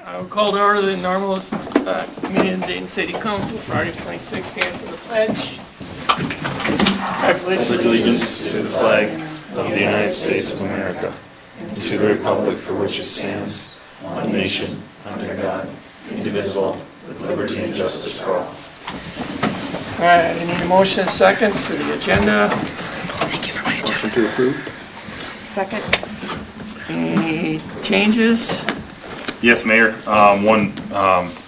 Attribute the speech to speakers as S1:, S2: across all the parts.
S1: I will call to order the normal meeting of the Dayton City Council, Friday, 26th, stand for the pledge. I pledge
S2: allegiance to the flag of the United States of America and to the republic for which it stands, one nation, under God, indivisible, with liberty and justice for all.
S1: All right, I need a motion and second for the agenda.
S3: Thank you for my agenda.
S4: Motion to approve.
S3: Second.
S1: Any changes?
S5: Yes, Mayor. One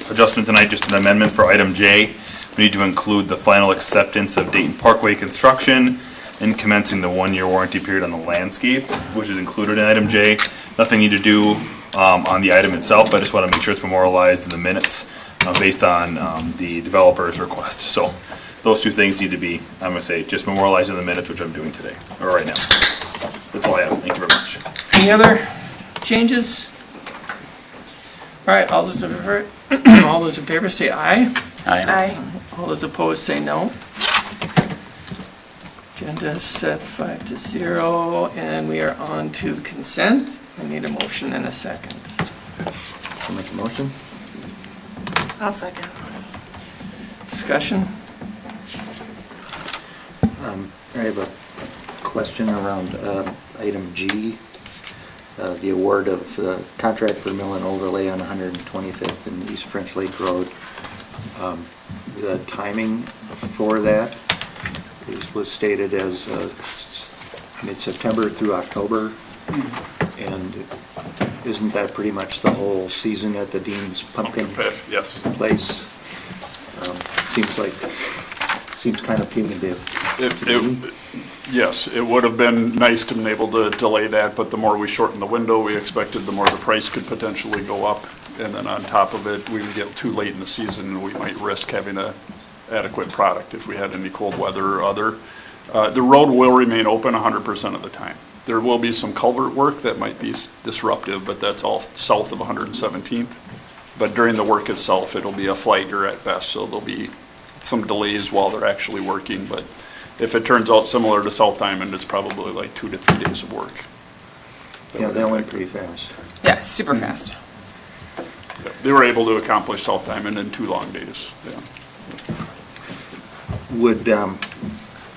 S5: adjustment tonight, just an amendment for item J. We need to include the final acceptance of Dayton Parkway construction and commencing the 1-year warranty period on the landscape, which is included in item J. Nothing need to do on the item itself, but I just want to make sure it's memorialized in the minutes based on the developer's request. So those two things need to be, I'm going to say, just memorialized in the minutes, which I'm doing today, or right now. That's all I have. Thank you very much.
S1: Any other changes? All right, all those in favor say aye.
S3: Aye.
S1: All those opposed say no. Agenda is set 5-0, and we are on to consent. I need a motion and a second.
S4: I'll make a motion.
S3: I'll second.
S1: Discussion?
S4: I have a question around item G, the award of the contract for mill and overlay on 125th and East French Lake Road. The timing for that was stated as mid-September through October, and isn't that pretty much the whole season at the Dean's Pumpkin
S6: Yes.
S4: place? Seems kind of punitive.
S6: Yes, it would have been nice to have been able to delay that, but the more we shortened the window, we expected the more the price could potentially go up. And then on top of it, we would get too late in the season and we might risk having a adequate product if we had any cold weather or other. The road will remain open 100% of the time. There will be some culvert work that might be disruptive, but that's all south of 117th. But during the work itself, it'll be a flagger at best, so there'll be some delays while they're actually working. But if it turns out similar to South Diamond, it's probably like 2 to 3 days of work.
S4: Yeah, that went pretty fast.
S3: Yeah, super fast.
S6: They were able to accomplish South Diamond in 2 long days. Yeah.
S4: Would,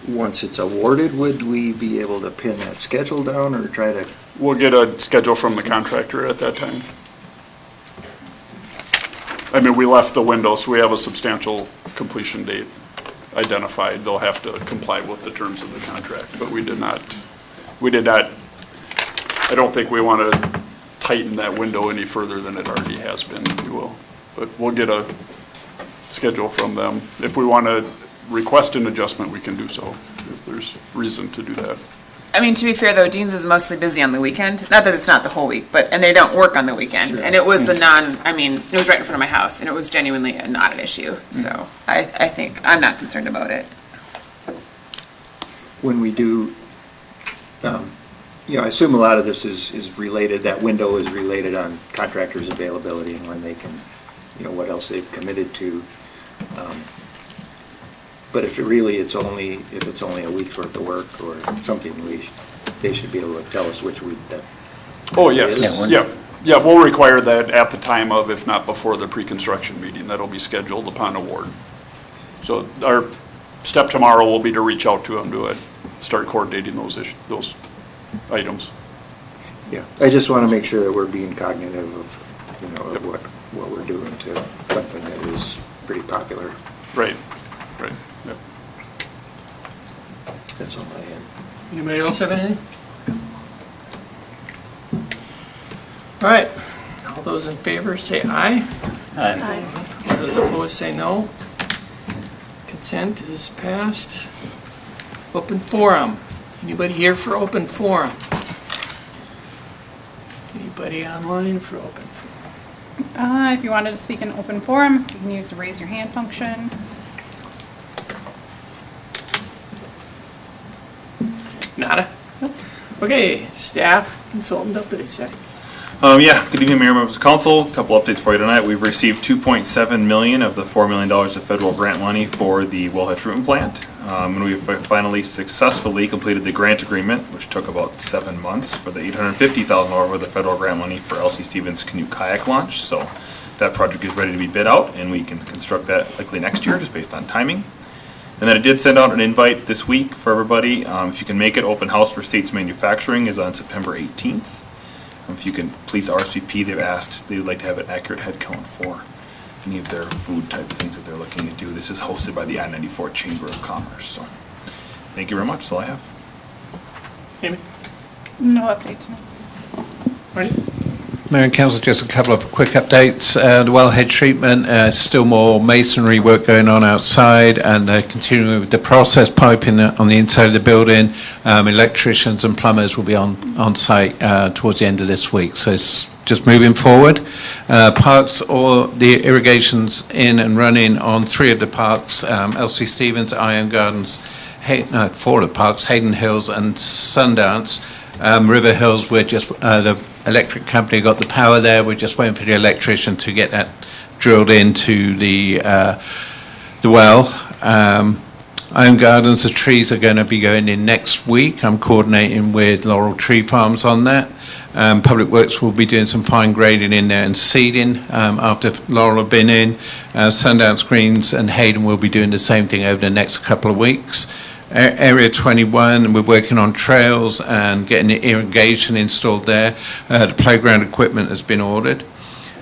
S4: once it's awarded, would we be able to pin that schedule down or try to?
S6: We'll get a schedule from the contractor at that time. I mean, we left the window, so we have a substantial completion date identified. They'll have to comply with the terms of the contract, but we did not, I don't think we want to tighten that window any further than it already has been, if you will. But we'll get a schedule from them. If we want to request an adjustment, we can do so, if there's reason to do that.
S3: I mean, to be fair though, Dean's is mostly busy on the weekend. Not that it's not the whole week, and they don't work on the weekend.
S4: Sure.
S3: And it was it was right in front of my house, and it was genuinely not an issue. So I think, I'm not concerned about it.
S4: When we do, I assume a lot of this is related, that window is related on contractors' availability and when they can, what else they've committed to. But if it's only a week's worth of work or something, they should be able to tell us which week that.
S6: Oh, yes,
S4: is.
S6: yeah, we'll require that at the time of, if not before the pre-construction meeting, that'll be scheduled upon award. So our step tomorrow will be to reach out to them to start coordinating those items.
S4: Yeah, I just want to make sure that we're being cognitive of, of what we're doing to something that is pretty popular.
S6: Right. Yep.
S4: That's all I had.
S1: Anybody else have anything? All right, all those in favor say aye.
S2: Aye.
S1: All those opposed say no. Consent is passed. Open forum. Anybody here for open forum? Anybody online for open forum?
S7: If you wanted to speak in open forum, you can use the raise your hand function.
S1: Nada?
S7: Nope.
S1: Okay, staff consultant update.
S5: Yeah, good evening, Mayor, members of council. A couple updates for you tonight. We've received $2.7 million of the $4 million of federal grant money for the wellhead treatment plant. And we've finally successfully completed the grant agreement, which took about 7 months, for the $850,000 worth of federal grant money for LC Stevens canoe kayak launch. So that project is ready to be bid out, and we can construct that likely next year, just based on timing. And then I did send out an invite this week for everybody. If you can make it, open house for States Manufacturing is on September 18th. If you can please RSVP, they'd like to have an accurate head count for any of their food type things that they're looking to do. This is hosted by the I-94 Chamber of Commerce. So thank you very much. That's all I have.
S1: Amy?
S7: No updates.
S1: Ready?
S8: Mayor and Council, just a couple of quick updates. The wellhead treatment, still more masonry work going on outside, and continuing with the process piping on the inside of the building. Electricians and plumbers will be on site towards the end of this week, so it's just moving forward. Parks, or the irrigation's in and running on 3 of the parks, LC Stevens, Iron Gardens, 4 of the parks, Hayden Hills and Sundance. River Hills, we're just, the electric company got the power there. We're just waiting for the electrician to get that drilled into the well. Iron Gardens, the trees are going to be going in next week. I'm coordinating with Laurel Tree Farms on that. Public Works will be doing some fine grading in there and seeding after Laurel have been in. Sundance Greens and Hayden will be doing the same thing over the next couple of weeks. Area 21, we're working on trails and getting the irrigation installed there. The playground equipment has been ordered.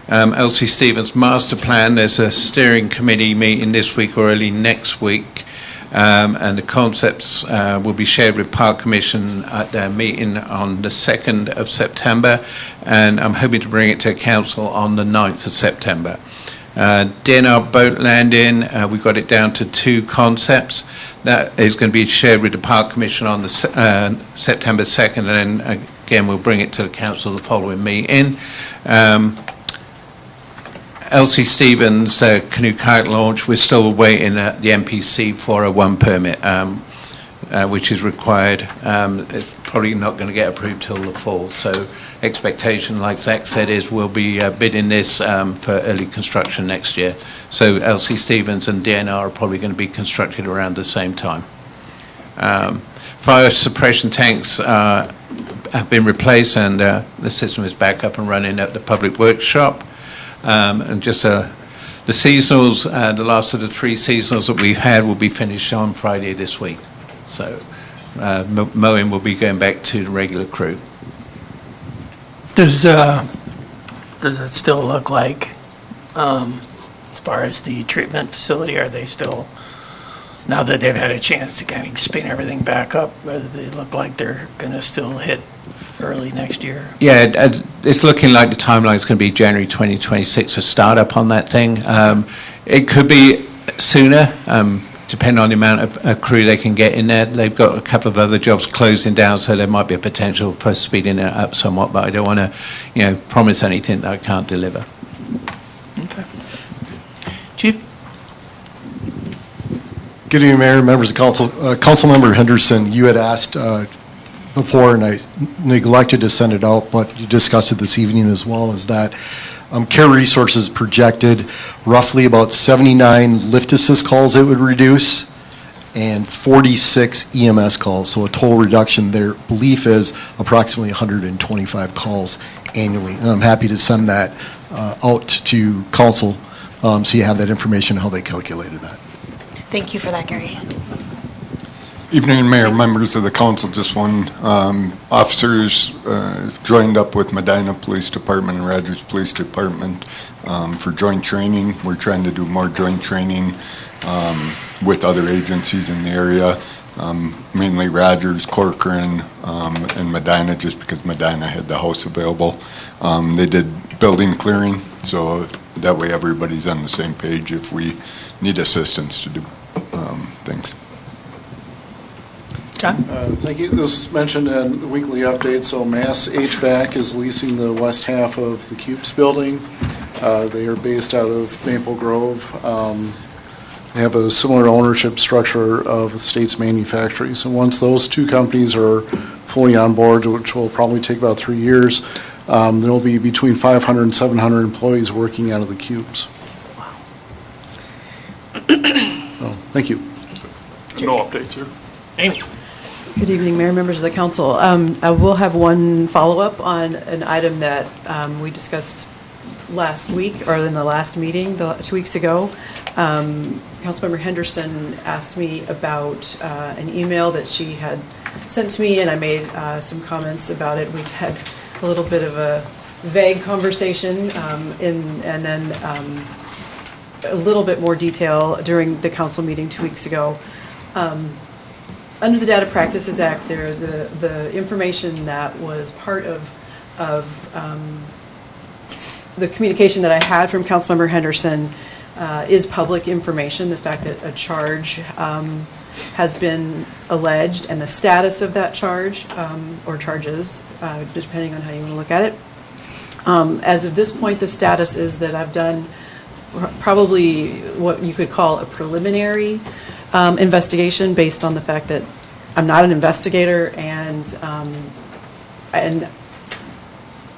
S8: LC Stevens master plan, there's a steering committee meeting this week or early next week. And the concepts will be shared with Park Commission at their meeting on the 2nd of September. And I'm hoping to bring it to council on the 9th of September. DNR boat landing, we got it down to 2 concepts. That is going to be shared with the Park Commission on the September 2nd, and then again we'll bring it to the council the following meeting. LC Stevens canoe kayak launch, we're still waiting at the MPC 401 permit, which is required. It's probably not going to get approved till the fall, so expectation, like Zach said, is we'll be bidding this for early construction next year. So LC Stevens and DNR are probably going to be constructed around the same time. Fire suppression tanks have been replaced, and the system is back up and running at the Public Works shop. And just the seasonals, the last of the 3 seasonals that we've had will be finished on Friday this week. So mowing will be going back to the regular crew.
S1: Does it still look like, as far as the treatment facility, are they still, now that they've had a chance to kind of spin everything back up, whether they look like they're going to still hit early next year? Yeah,
S8: it's looking like the timeline is going to be January 2026 for startup on that thing. It could be sooner, depending on the amount of crew they can get in there. They've got a couple of other jobs closing down, so there might be a potential for speeding it up somewhat, but I don't want to, promise anything that I can't deliver.
S1: Okay. Chief?
S9: Good evening, Mayor, members of council. Councilmember Henderson, you had asked before, and I neglected to send it out, but you discussed it this evening as well, is that Care Resources projected roughly about 79 lift assist calls it would reduce and 46 EMS calls. So a total reduction, their belief is approximately 125 calls annually. And I'm happy to send that out to council so you have that information, how they calculated that.
S10: Thank you for that, Gary.
S11: Evening, Mayor, members of the council. Just one, officers joined up with Medina Police Department and Rogers Police Department for joint training. We're trying to do more joint training with other agencies in the area, mainly Rogers, Corcoran, and Medina, just because Medina had the house available. They did building clearing, so that way everybody's on the same page if we need assistance to do things.
S1: John?
S12: Thank you. This is mentioned in the weekly update. So Mass HVAC is leasing the west half of the Cubes building. They are based out of Maple Grove. They have a similar ownership structure of States Manufacturing. So once those 2 companies are fully on board, which will probably take about 3 years, There will be between 500 and 700 employees working out of the cubes. So, thank you.
S6: No updates here.
S1: Amy?
S13: Good evening, Mayor, members of the council. I will have one follow-up on an item that we discussed last week, or in the last meeting, 2 weeks ago. Councilmember Henderson asked me about an email that she had sent to me, and I made some comments about it. We had a little bit of a vague conversation, and then a little bit more detail during the council meeting 2 weeks ago. Under the Data Practices Act, the information that was part of the communication that I had from Councilmember Henderson is public information. The fact that a charge has been alleged and the status of that charge or charges, depending on how you want to look at it. As of this point, the status is that I've done probably what you could call a preliminary investigation based on the fact that I'm not an investigator, and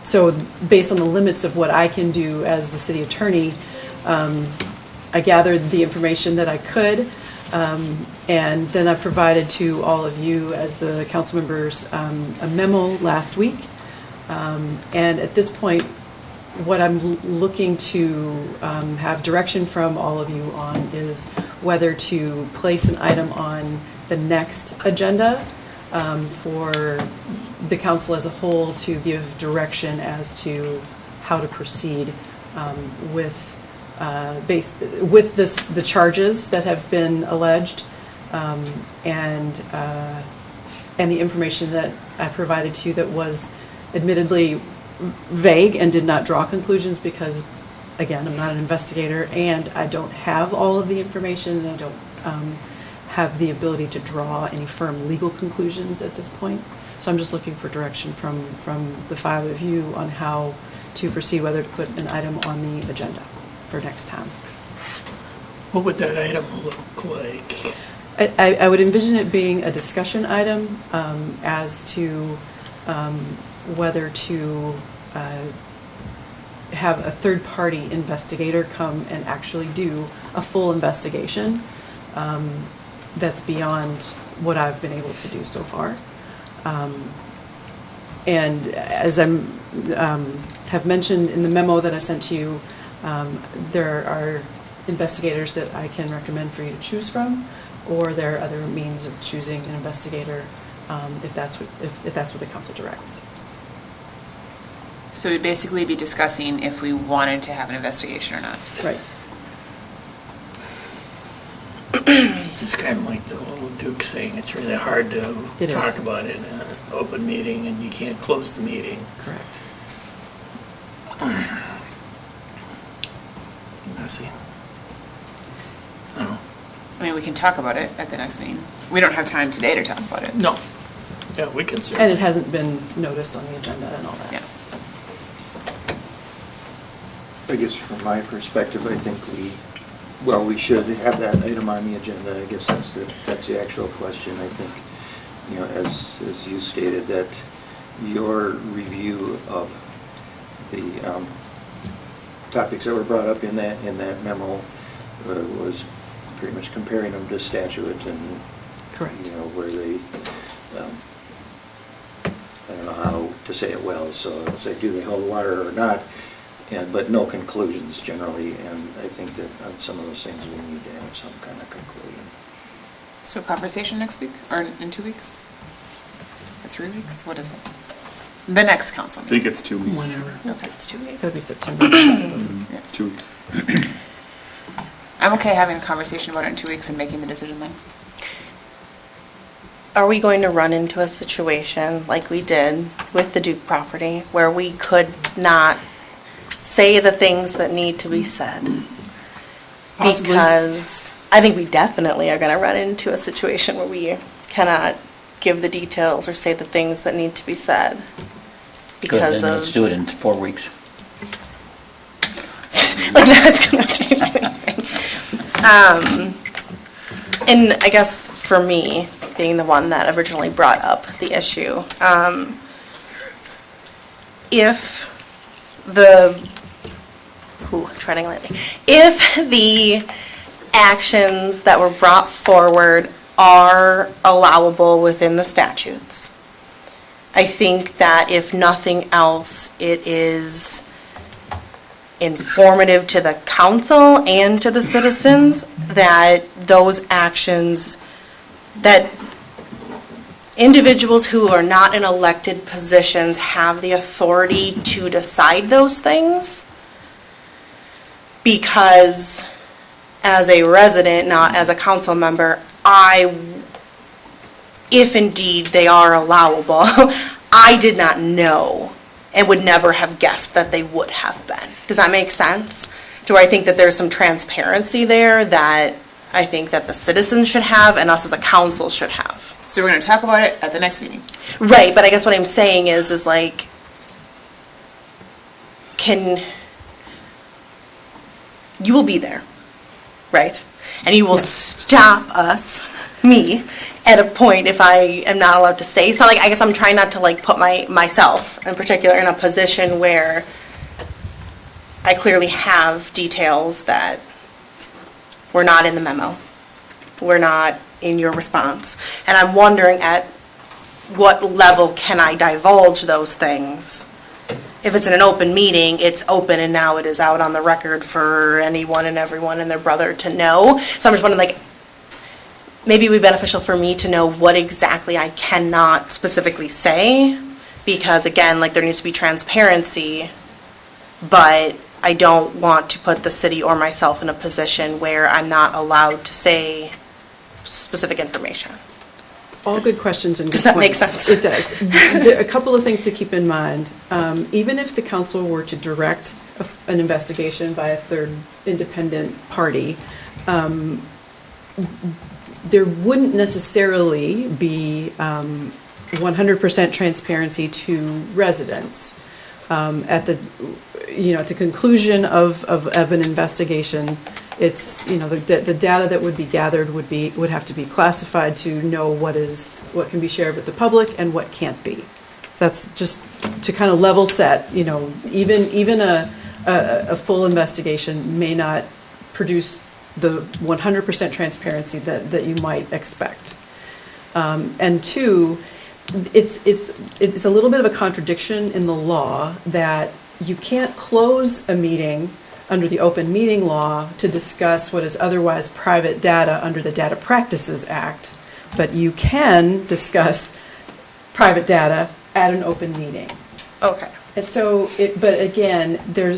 S13: so based on the limits of what I can do as the city attorney, I gathered the information that I could, and then I provided to all of you as the council members a memo last week, and at this point what I'm looking to have direction from all of you on is whether to place an item on the next agenda for the council as a whole to give direction as to how to proceed with the charges that have been alleged, and the information that I provided to you that was admittedly vague and did not draw conclusions because, again, I'm not an investigator and I don't have all of the information, and I don't have the ability to draw any firm legal conclusions at this point. So I'm just looking for direction from the five of you on how to proceed, whether to put an item on the agenda for next time.
S1: What would that item look like?
S13: I would envision it being a discussion item as to whether to have a third-party investigator come and actually do a full investigation that's beyond what I've been able to do so far. And as I have mentioned in the memo that I sent to you, there are investigators that I can recommend for you to choose from, or there are other means of choosing an investigator if that's what the council directs.
S3: So we'd basically be discussing if we wanted to have an investigation or not.
S13: Right.
S1: This is kind of like the whole Duke thing. It's really hard to talk about it in an open meeting, and you can't close the meeting.
S13: Correct.
S1: Messy.
S3: I mean, we can talk about it at the next meeting. We don't have time today to talk about it.
S1: No. Yeah, we can see.
S13: And it hasn't been noticed on the agenda and all that.
S3: Yeah.
S4: I guess from my perspective, I think we should have that item on the agenda. I guess that's the actual question. I think, as you stated, that your review of the topics that were brought up in that memo was pretty much comparing them to statute and,
S13: correct.
S4: Where they, I don't know how to say it well, so it's like, do they hold water or not? But no conclusions generally, and I think that on some of those things we need to have some kind of conclusion.
S3: So conversation next week, or in 2 weeks? Or 3 weeks? What is it? The next council
S5: I
S3: meeting.
S5: think it's 2 weeks.
S1: Whenever.
S3: Okay, it's 2 weeks.
S13: It'll be September.
S5: Yeah, 2 weeks.
S3: I'm okay having a conversation about it in 2 weeks and making the decision then.
S10: Are we going to run into a situation like we did with the Duke property where we could not say the things that need to be said?
S1: Possibly.
S10: Because I think we definitely are going to run into a situation where we cannot give the details or say the things that need to be said because
S14: Good, then
S10: of...
S14: let's do it in 4 weeks.
S10: Like that's going to change anything. And I guess for me, being the one that originally brought up the issue, if the, treading lightly, if the actions that were brought forward are allowable within the statutes, I think that if nothing else, it is informative to the council and to the citizens that those actions, that individuals who are not in elected positions have the authority to decide those things. Because as a resident, not as a council member, if indeed they are allowable, I did not know and would never have guessed that they would have been. Does that make sense? To where I think that there's some transparency there that I think that the citizens should have and us as a council should have.
S3: So we're going to talk about it at the next meeting.
S10: Right, but I guess what I'm saying is like, you will be there, right? And you will stop us, me, at a point if I am not allowed to say something. I guess I'm trying not to like put myself in particular in a position where I clearly have details that were not in the memo, were not in your response. And I'm wondering at what level can I divulge those things? If it's in an open meeting, it's open and now it is out on the record for anyone and everyone and their brother to know. So I'm just wondering, like, maybe it would be beneficial for me to know what exactly I cannot specifically say, because again, like, there needs to be transparency, but I don't want to put the city or myself in a position where I'm not allowed to say specific information.
S13: All good questions and good
S10: Does that make
S13: points.
S10: sense?
S13: It does. There are a couple of things to keep in mind. Even if the council were to direct an investigation by a third independent party, there wouldn't necessarily be 100% transparency to residents. At the conclusion of an investigation, it's, the data that would be gathered would have to be classified to know what can be shared with the public and what can't be. That's just to kind of level set, even a full investigation may not produce the 100% transparency that you might expect. And two, it's a little bit of a contradiction in the law that you can't close a meeting under the open meeting law to discuss what is otherwise private data under the Data Practices Act, but you can discuss private data at an open meeting.
S10: Okay.
S13: And so, but again, there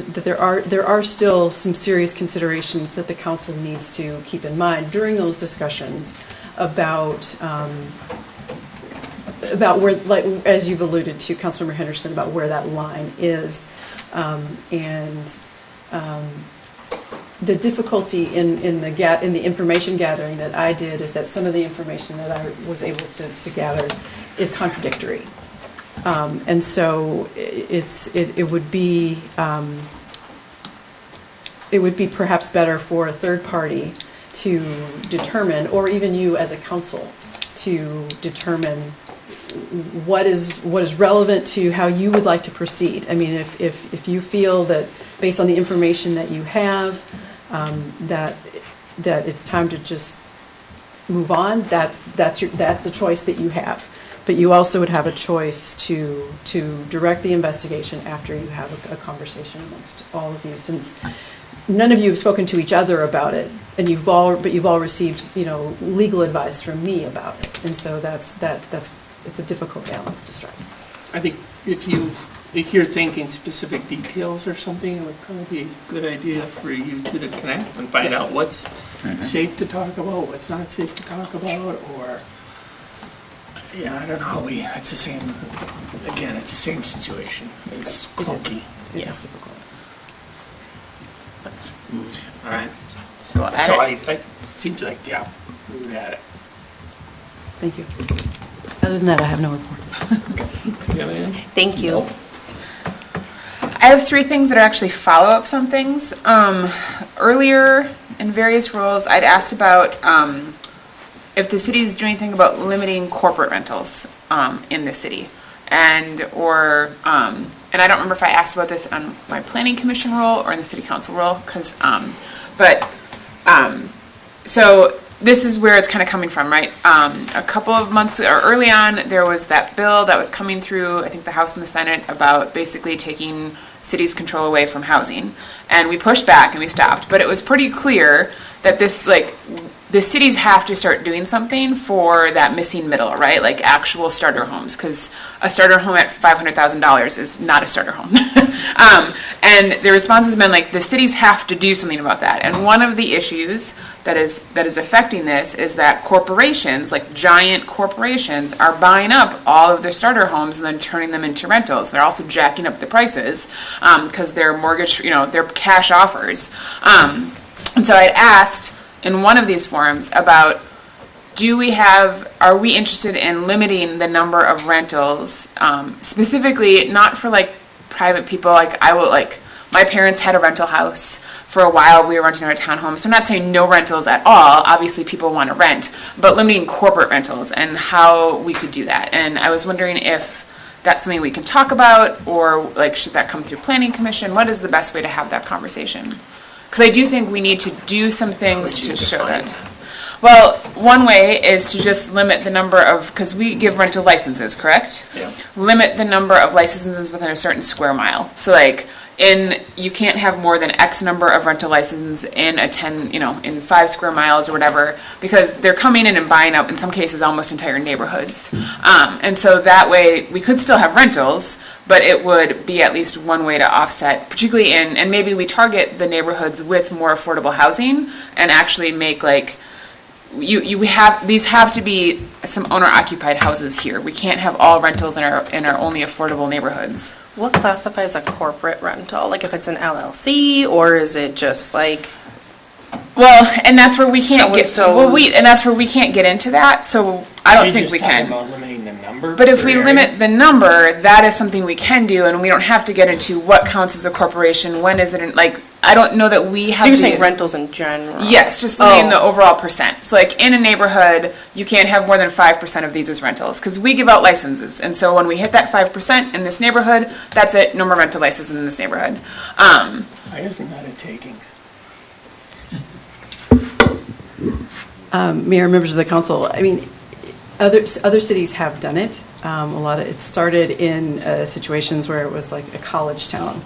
S13: are still some serious considerations that the council needs to keep in mind during those discussions about where, like, as you've alluded to, Councilmember Henderson, about where that line is, and the difficulty in the information gathering that I did is that some of the information that I was able to gather is contradictory. And so it would be perhaps better for a third party to determine, or even you as a council, to determine what is relevant to how you would like to proceed. I mean, if you feel that based on the information that you have, that it's time to just move on, that's a choice that you have. But you also would have a choice to direct the investigation after you have a conversation amongst all of you, since none of you have spoken to each other about it, and you've all received legal advice from me about it, and so that's it's a difficult balance to strike.
S1: I think if you're thinking specific details or something, it would probably be a good idea for you two to connect and find out what's safe to talk about, what's not safe to talk about, or, yeah, I don't know, it's the same situation. It's clunky.
S13: Yeah, it's difficult.
S1: All right.
S3: So
S1: I seems like, yeah, we would add it.
S13: Thank you. Other than that, I have no report.
S1: You have anything?
S10: Thank you.
S1: Nope.
S3: I have three things that are actually follow-ups on things. Earlier in various roles, I'd asked about if the city is doing anything about limiting corporate rentals in the city, and and I don't remember if I asked about this on my planning commission role or in the city council role, because, so this is where it's kind of coming from, right? A couple of months, or early on, there was that bill that was coming through, I think the House and the Senate, about basically taking cities' control away from housing. And we pushed back and we stopped, but it was pretty clear that this, like, the cities have to start doing something for that missing middle, right? Like actual starter homes, because a starter home at $500,000 is not a starter home. And the response has been like, the cities have to do something about that. And one of the issues that is affecting this is that corporations, like giant corporations, are buying up all of their starter homes and then turning them into rentals. They're also jacking up the prices because they're mortgage, they're cash offers. And so I'd asked in one of these forums about, are we interested in limiting the number of rentals, specifically not for like private people, my parents had a rental house for a while, we were renting our townhome, so I'm not saying no rentals at all, obviously people want to rent, but limiting corporate rentals and how we could do that. And I was wondering if that's something we can talk about, or like should that come through planning commission? What is the best way to have that conversation? Because I do think we need to do some things to show that. Well, one way is to just limit the number of, because we give rental licenses, correct?
S1: Yeah.
S3: Limit the number of licenses within a certain square mile. So like, you can't have more than X number of rental licenses in in 5 square miles or whatever, because they're coming in and buying up, in some cases, almost entire neighborhoods. And so that way, we could still have rentals, but it would be at least one way to offset, particularly and maybe we target the neighborhoods with more affordable housing and actually make like, these have to be some owner-occupied houses here. We can't have all rentals in our only affordable neighborhoods.
S10: What classifies a corporate rental? Like if it's an LLC, or is it just like?
S3: Well, and that's where we can't get.
S10: So-and-so's-
S3: And that's where we can't get into that. So I don't think we can.
S1: About limiting the number.
S3: But if
S1: per
S3: we
S1: area.
S3: limit the number, that is something we can do, and we don't have to get into what counts as a corporation. When is it? I don't know that we have.
S10: So you're
S3: to,
S10: saying rentals in general?
S3: Yes, just limiting the overall percent. So like in a neighborhood, you can't have more than 5% of these as rentals, because we give out licenses. And so when we hit that 5% in this neighborhood, that's it, no more rental licenses in this neighborhood.
S1: Why isn't that a takings?
S13: Mayor, members of the council, I mean, other cities have done it. It started in situations where it was like a college town,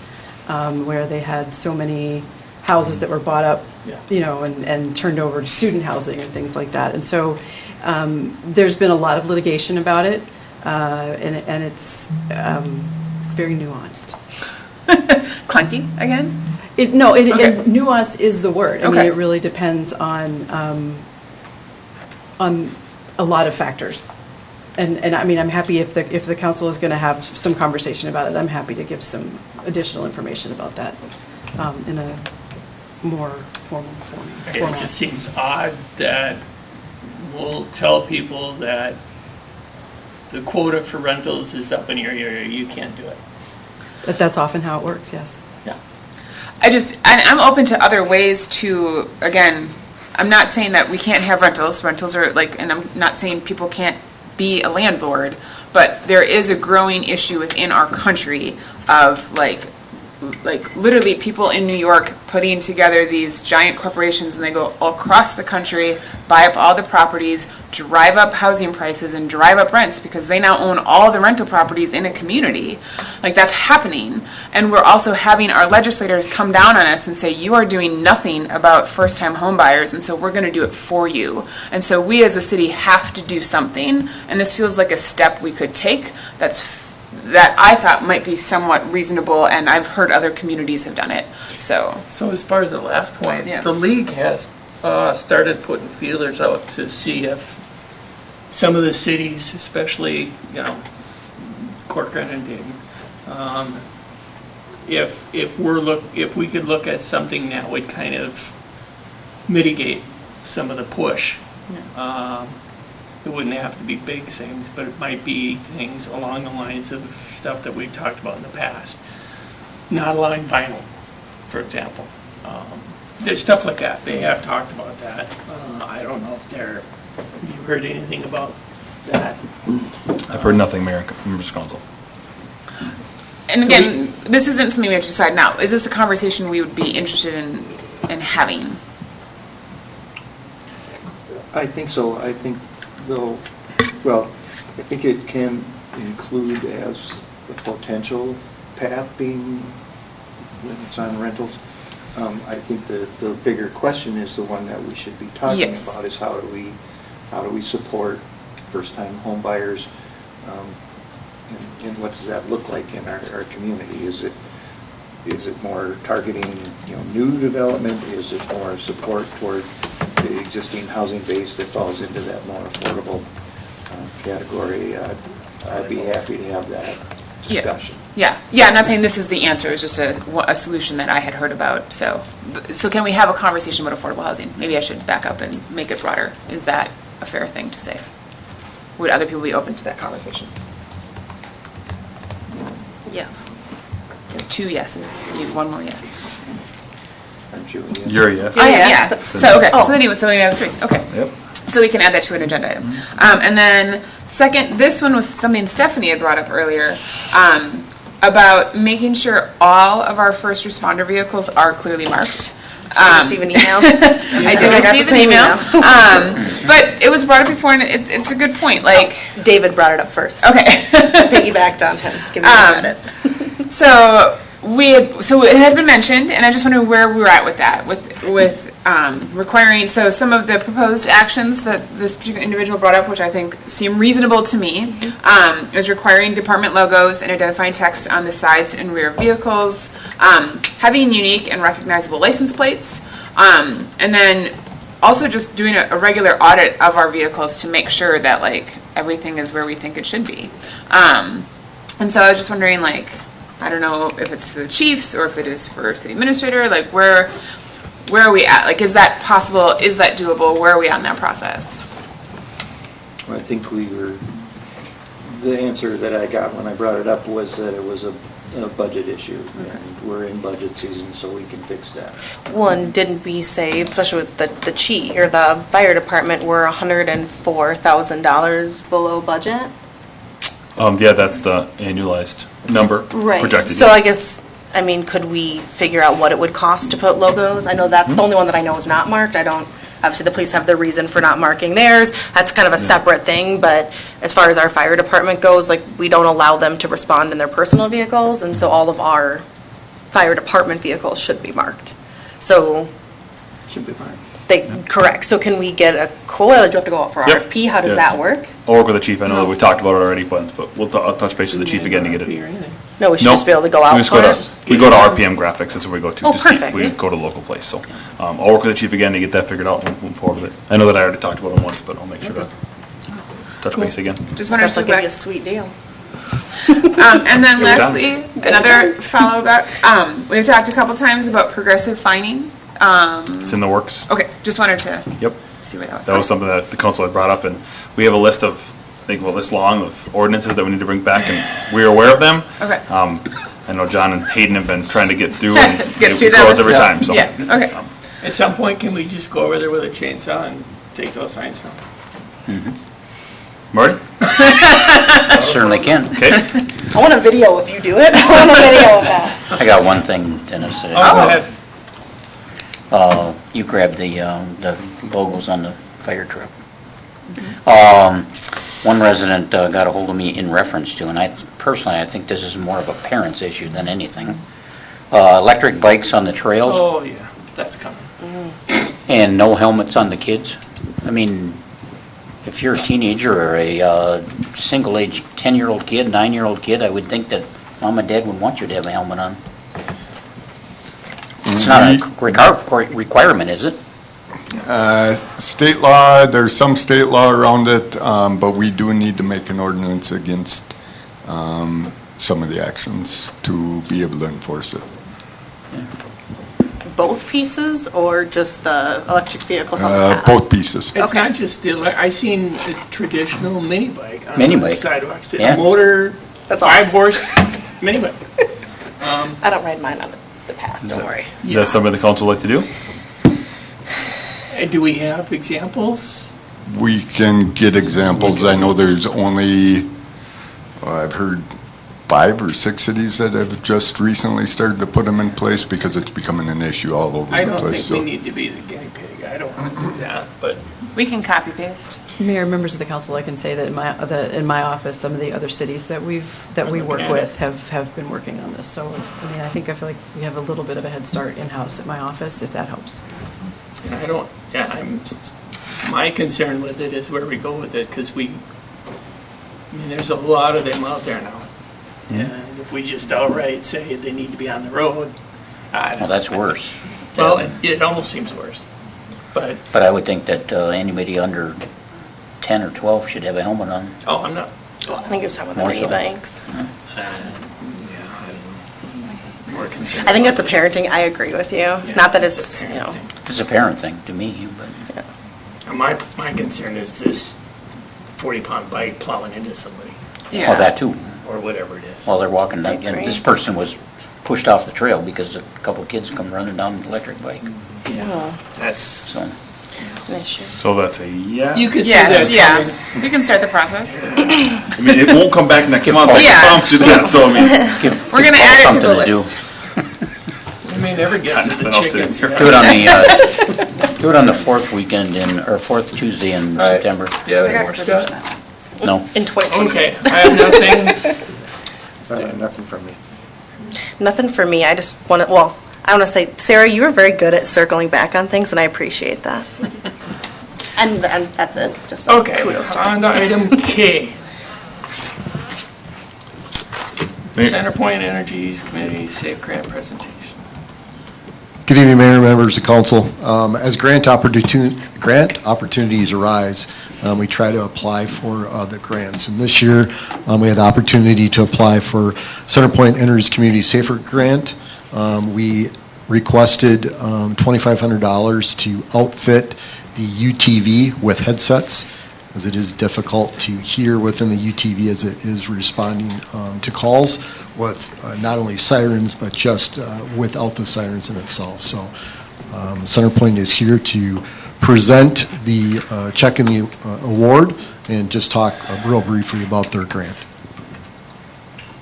S13: where they had so many houses that were bought up, and turned over to student housing and things like that. And so there's been a lot of litigation about it, and it's very nuanced.
S3: Clunky again?
S13: Nuanced is the word. I mean,
S3: Okay.
S13: it really depends on a lot of factors. And I mean, I'm happy if the council is going to have some conversation about it, I'm happy to give some additional information about that in a more formal
S1: It
S13: format.
S1: just seems odd that we'll tell people that the quota for rentals is up in your area, you can't do it.
S13: But that's often how it works, yes.
S1: Yeah.
S3: I'm open to other ways to, again, I'm not saying that we can't have rentals. Rentals are and I'm not saying people can't be a landlord, but there is a growing issue within our country of like literally people in New York putting together these giant corporations, and they go across the country, buy up all the properties, drive up housing prices and drive up rents because they now own all the rental properties in a community. Like that's happening. And we're also having our legislators come down on us and say, you are doing nothing about first-time home buyers, and so we're going to do it for you. And so we as a city have to do something, and this feels like a step we could take that I thought might be somewhat reasonable, and I've heard other communities have done it. So
S1: as far as the last point,
S3: Yeah.
S1: the league has started putting feelers out to see if some of the cities, especially, Corcoran and Dayton, if we could look at something that would kind of mitigate some of the push. It wouldn't have to be big things, but it might be things along the lines of stuff that we've talked about in the past. Not allowing vinyl, for example. There's stuff like that. They have talked about that. I don't know if have you heard anything about that?
S5: I've heard nothing, Mayor, members of council.
S3: And
S1: So
S3: again, this isn't something we have to decide now. Is this a conversation we would be interested in having?
S4: I think so. I think though, well, I think it can include as the potential path being limits on rentals. I think the bigger question is the one that we should be talking
S3: Yes.
S4: about is how do we support first-time home buyers? And what does that look like in our community? Is it more targeting, new development? Is it more support toward the existing housing base that falls into that more affordable category? I'd be happy to have that discussion.
S3: Yeah, I'm not saying this is the answer, it's just a solution that I had heard about, so can we have a conversation about affordable housing? Maybe I should back up and make it broader. Is that a fair thing to say? Would other people be open to that conversation?
S10: Yes.
S3: There are 2 yeses, we need 1 more yes.
S4: Aren't you? Ian?
S5: You're a yes.
S3: Oh, yeah.
S10: Yes.
S3: So, okay, so then we have 3, okay.
S5: Yep.
S3: So we can add that to an agenda item. And then second, this one was something Stephanie had brought up earlier, about making sure all of our first responder vehicles are clearly marked.
S10: Receive an email?
S3: I did
S10: I got the
S3: receive an
S10: same
S3: email. But it was brought up before, and it's a good point, like,
S10: David brought it up first.
S3: okay.
S10: Piggybacked on him. Give me credit.
S3: So it had been mentioned, and I just wondered where we were at with that, with requiring, so some of the proposed actions that this particular individual brought up, which I think seem reasonable to me, is requiring department logos and identifying text on the sides and rear of vehicles, having unique and recognizable license plates, and then also just doing a regular audit of our vehicles to make sure that, like, everything is where we think it should be. And so I was just wondering, like, I don't know if it's to the chiefs or if it is for city administrator, like, where are we at? Like, is that possible? Is that doable? Where are we on that process?
S4: Well, I think the answer that I got when I brought it up was that it was a budget issue. And we're in budget season, so we can fix that.
S10: One, didn't we say, especially with the chief, or the fire department, we're $104,000 below budget?
S5: Yeah, that's the annualized number projected.
S10: So I guess, could we figure out what it would cost to put logos? I know that's the only one that I know is not marked. Obviously the police have their reason for not marking theirs. That's kind of a separate thing, but as far as our fire department goes, like, we don't allow them to respond in their personal vehicles, and so all of our fire department vehicles should be marked. So.
S1: Should be fine.
S10: Correct. So can we get a quote? Do you have to go out for
S5: Yep.
S10: RFP? How does
S5: Yes.
S10: that work?
S5: I'll work with the chief. I know that we've talked about it already, but I'll touch base with the chief again to get it.
S10: No, we should
S5: Nope.
S10: just be able to go out
S5: We just
S10: for
S5: go
S10: it?
S5: to, we go to RPM Graphics, that's where we go to.
S10: Oh,
S5: Just keep-
S10: perfect.
S5: We go to the local place, so, I'll work with the chief again to get that figured out and move forward with it. I know that I already talked about it once, but I'll make sure to touch base again.
S3: Just wanted
S10: Guess
S3: to
S10: I'll
S3: go
S10: give you a
S3: back.
S10: sweet deal.
S3: And then
S5: You're done.
S3: lastly, another follow-up, we've talked a couple times about progressive fining.
S5: It's in the works.
S3: Okay, just wanted to
S5: Yep.
S3: see where that was.
S5: That was something that the council had brought up, and we have a list of, I think, well, this long of ordinances that we need to bring back, and we're aware of them.
S3: Okay.
S5: I know John and Hayden have been trying to get through, and
S3: Get
S5: it
S3: through that
S5: goes
S3: list.
S5: every time, so.
S3: Yeah, okay.
S1: At some point, can we just go over there with a chainsaw and take those signs down?
S5: Marty?
S14: Certainly can.
S5: Okay.
S10: I want a video if you do it. I want a video of that.
S14: I got one thing, Dennis.
S1: Oh, go ahead.
S14: You grabbed the logos on the fire truck. One resident got a hold of me in reference to, and I think this is more of a parent's issue than anything. Electric bikes on the trails
S1: Oh, yeah, that's coming.
S14: and no helmets on the kids. I mean, if you're a teenager or a single-age 10-year-old kid, 9-year-old kid, I would think that mom and dad would want you to have a helmet on. It's not a requirement, is it?
S11: State law, there's some state law around it, but we do need to make an ordinance against some of the actions to be able to enforce it.
S10: Both pieces or just the electric vehicles on the path?
S11: Both pieces.
S1: It's not just I seen a traditional mini bike on
S14: Mini
S1: the
S14: bike.
S1: sidewalks. too.
S14: Yeah.
S1: A motor,
S10: That's awesome.
S1: 5-horse mini bike.
S10: I don't ride mine on the path, don't worry.
S5: Is that something the council would like to do?
S1: Do we have examples?
S11: We can get examples. I know there's only, I've heard 5 or 6 cities that have just recently started to put them in place because it's becoming an issue all over
S1: I
S11: the
S1: don't
S11: place.
S1: think we need to be the guinea pig. I don't want to do that, but
S3: We can copy paste.
S13: Mayor, members of the council, I can say that in my office, some of the other cities that we work with have been working on this. So, I mean, I feel like we have a little bit of a head start in-house at my office, if that helps.
S1: my concern with it is where we go with it, because there's a lot of them out there now. And if we just outright say they need to be on the road,
S14: Well, that's worse.
S1: Well, it almost seems worse, but.
S14: But I would think that anybody under 10 or 12 should have a helmet on.
S1: Oh, I'm not.
S10: Well, I think it was talking about
S14: More
S10: the
S14: so.
S10: banks.
S1: More concerned.
S10: I think that's a parenting, I agree with you. Not that it's,
S14: It's a parent thing to me, but
S1: My concern is this 40-pound bike plowing into somebody,
S14: well, that too.
S1: or whatever it is.
S14: While they're walking,
S10: I
S14: and
S10: agree.
S14: this person was pushed off the trail because a couple of kids come running down an electric bike,
S1: That's,
S14: so.
S10: an issue.
S5: So that's a yes?
S1: you could see that
S3: Yes, yeah. We can start the process.
S5: I mean, it won't come back next month, I
S3: Yeah.
S5: can promise you that, so I mean.
S3: We're gonna add it to the
S14: Something to do.
S3: list.
S1: You may never get to the
S5: Nothing else to
S1: chickens.
S5: do.
S14: Do it on the, do it on the fourth weekend or fourth Tuesday in September.
S1: Yeah, any more stuff?
S14: No?
S10: In 2020.
S1: Okay, I have nothing.
S4: Nothing from me.
S10: Nothing for me. I just want to, I want to say, Sarah, you were very good at circling back on things, and I appreciate that. And that's it. Just
S1: Okay,
S10: kudos to
S1: on to item K. CenterPoint Energy's Community Safe Grant presentation.
S9: Good evening, Mayor, members of council. As grant opportunities arise, we try to apply for the grants. And this year, we had the opportunity to apply for CenterPoint Energy's Community Safer Grant. We requested $2,500 to outfit the UTV with headsets, as it is difficult to hear within the UTV as it is responding to calls with not only sirens, but just without the sirens in itself. So CenterPoint is here to present the check in the award and just talk real briefly about their grant.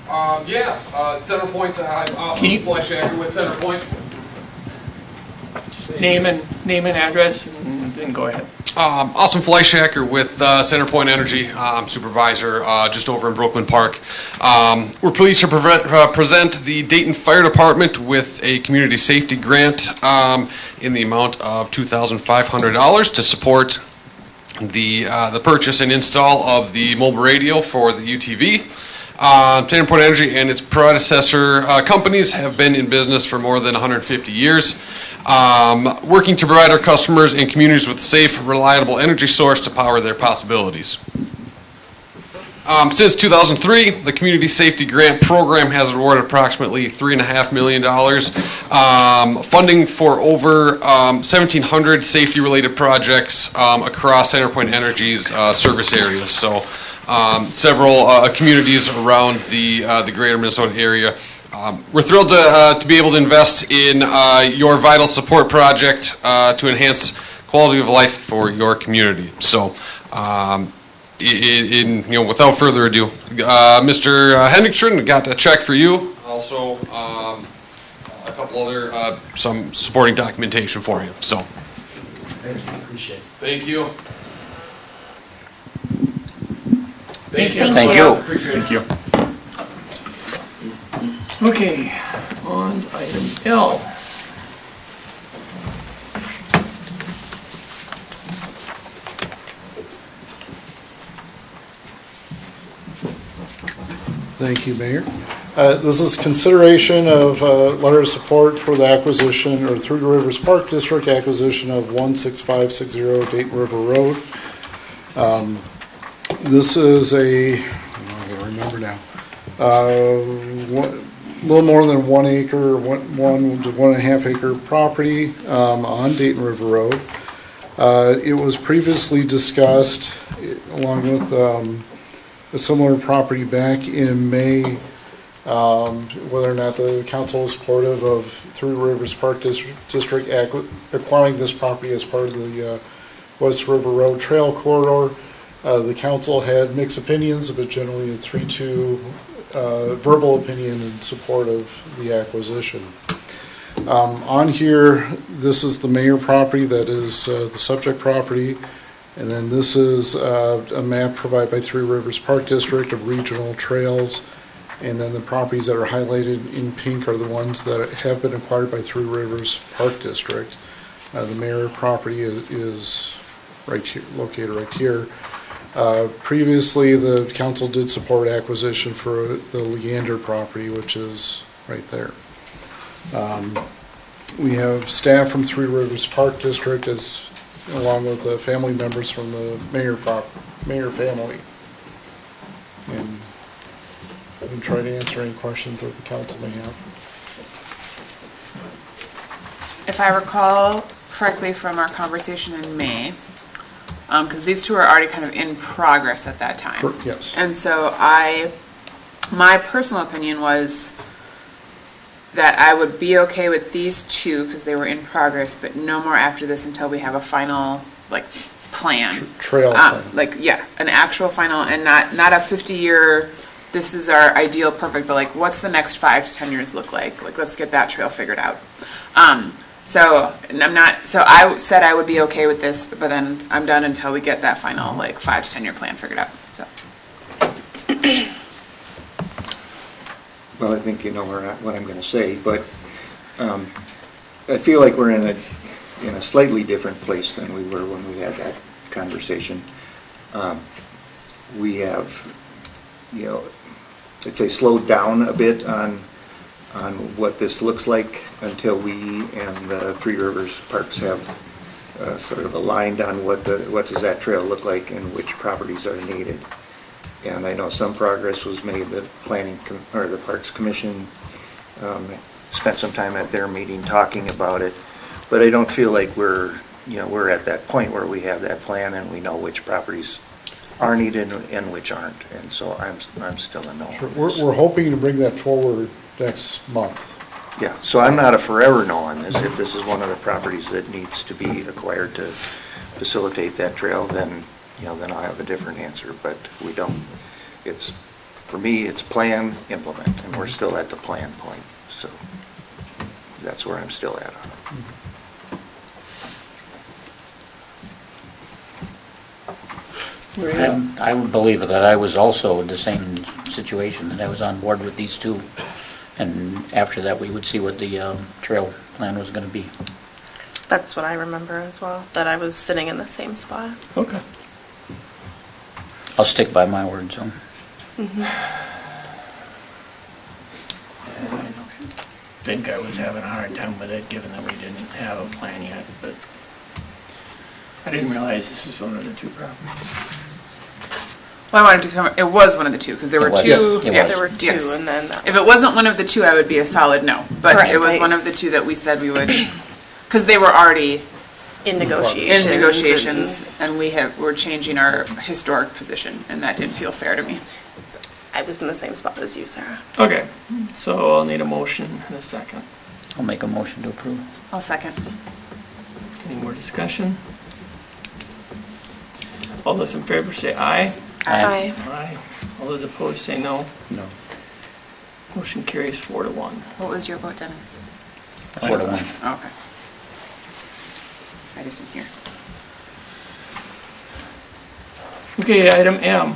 S15: CenterPoint, I'm
S1: Can you-
S15: Fleischacker with CenterPoint.
S1: Just name and address, and then go ahead.
S15: Austin Fleischacker with CenterPoint Energy, supervisor just over in Brooklyn Park. We're pleased to present the Dayton Fire Department with a community safety grant in the amount of $2,500 to support the purchase and install of the mobile radio for the UTV. CenterPoint Energy and its predecessor companies have been in business for more than 150 years, working to provide our customers and communities with a safe, reliable energy source to power their possibilities. Since 2003, the Community Safety Grant Program has awarded approximately $3.5 million, funding for over 1,700 safety-related projects across CenterPoint Energy's service areas. So several communities around the greater Minnesota area. We're thrilled to be able to invest in your vital support project to enhance quality of life for your community. So, without further ado, Mr. Hendrickson got a check for you. Also, a couple other some supporting documentation for you. So,
S9: Thank you, appreciate it.
S15: thank you.
S1: Thank you.
S14: Thank you.
S5: Thank you.
S1: Okay, on to item L.
S12: Thank you, Mayor. This is consideration of letter of support for the acquisition, or Three Rivers Park District acquisition of 16560 Dayton River Road. This is I gotta remember now, little more than 1 acre, 1 to 1.5 acre property on Dayton River Road. It was previously discussed along with a similar property back in May, whether or not the council is supportive of Three Rivers Park District acquiring this property as part of the West River Road Trail Corridor. The council had mixed opinions, but generally a 3-2 verbal opinion in support of the acquisition. On here, this is the mayor property that is the subject property, and then this is a map provided by Three Rivers Park District of regional trails, and then the properties that are highlighted in pink are the ones that have been acquired by Three Rivers Park District. The mayor property is right here, located right here. Previously, the council did support acquisition for the Leander property, which is right there. We have staff from Three Rivers Park District along with the family members from the mayor family. And I can try to answer any questions that the council may have.
S3: If I recall correctly from our conversation in May, because these two are already kind of in progress at that time.
S12: Yes.
S3: And so my personal opinion was that I would be okay with these two because they were in progress, but no more after this until we have a final, plan.
S12: Trail plan.
S3: An actual final, and not a 50-year, this is our ideal perfect, but what's the next 5 to 10 years look like? Let's get that trail figured out. So I said I would be okay with this, but then I'm done until we get that final 5 to 10 year plan figured out. So.
S4: Well, I think you know what I'm going to say, but I feel like we're in a slightly different place than we were when we had that conversation. We have, I'd say slowed down a bit on what this looks like until we and the Three Rivers Parks have sort of aligned on what does that trail look like and which properties are needed. And I know some progress was made. The the Parks Commission spent some time at their meeting talking about it, but I don't feel like we're at that point where we have that plan and we know which properties are needed and which aren't. And so I'm still a no.
S12: Sure. We're hoping to bring that forward next month.
S4: Yeah, so I'm not a forever no on this. If this is one of the properties that needs to be acquired to facilitate that trail, then then I'll have a different answer, but we don't. For me, it's plan, implement, and we're still at the plan point, so that's where I'm still at on it.
S14: I would believe that I was also in the same situation, that I was on board with these two, and after that, we would see what the trail plan was going to be.
S10: That's what I remember as well, that I was sitting in the same spot.
S1: Okay.
S14: I'll stick by my word, so.
S10: Mm-hmm.
S1: I think I was having a hard time with it, given that we didn't have a plan yet, but I didn't realize this was one of the two properties.
S3: Well, I wanted to come, it was one of the two, because there were two.
S14: Yes, it was.
S10: There were two,
S3: Yes.
S10: and then
S3: If it wasn't one of the two, I would be a solid no, but
S10: Correct,
S3: it was
S10: right.
S3: one of the two that we said we would, because they were already
S10: in negotiations.
S3: in negotiations, and we're changing our historic position, and that didn't feel fair to me.
S10: I was in the same spot as you, Sarah.
S1: Okay, so I'll need a motion in a second.
S14: I'll make a motion to approve.
S3: I'll second.
S1: Any more discussion? All those in favor say aye.
S10: Aye.
S1: Aye. All those opposed say no.
S4: No.
S1: Motion carries 4-1.
S3: What was your vote, Dennis?
S14: 4-1.
S3: Oh, okay. I just didn't hear.
S1: Okay, item M.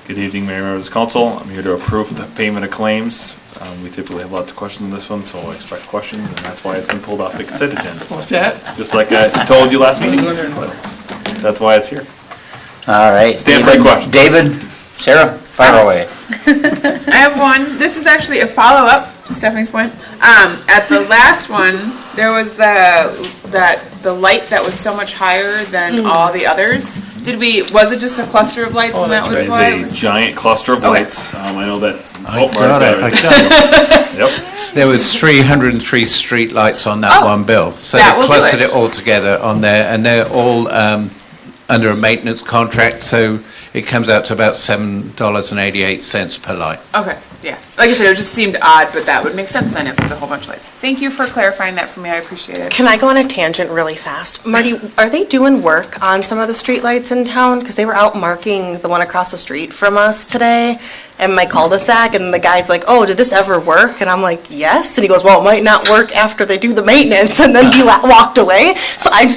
S5: Good evening, Mayor, members of council. I'm here to approve the payment of claims. We typically have lots of questions on this one, so I expect questions, and that's why it's been pulled off the consent agenda. So,
S1: What's that?
S5: just like I told you last meeting. That's why it's here.
S14: All right.
S5: Stand for any questions.
S14: David, Sarah, fire away.
S3: I have one. This is actually a follow-up to Stephanie's point. At the last one, there was the light that was so much higher than all the others. Was it just a cluster of lights and that was why it
S5: It's
S3: was?
S5: a giant cluster of
S3: Okay.
S5: lights. I know that.
S8: I
S5: Mark's
S8: got it.
S5: Yep.
S8: There was 303 street lights on that
S3: Oh,
S8: one bill. So
S3: that
S8: they
S3: will do
S8: clustered
S3: it.
S8: it all together on there, and they're all under a maintenance contract, so it comes out to about $7.88 per light.
S3: Okay, yeah. Like I said, it just seemed odd, but that would make sense then if it's a whole bunch of lights. Thank you for clarifying that for me. I appreciate it.
S10: Can I go on a tangent really fast? Marty, are they doing work on some of the streetlights in town? Because they were out marking the one across the street from us today. in my cul-de-sac, and the guy's like, oh, did this ever work? And I'm like, yes. And he goes, well, it might not work after they do the maintenance. And then he walked away. So I'm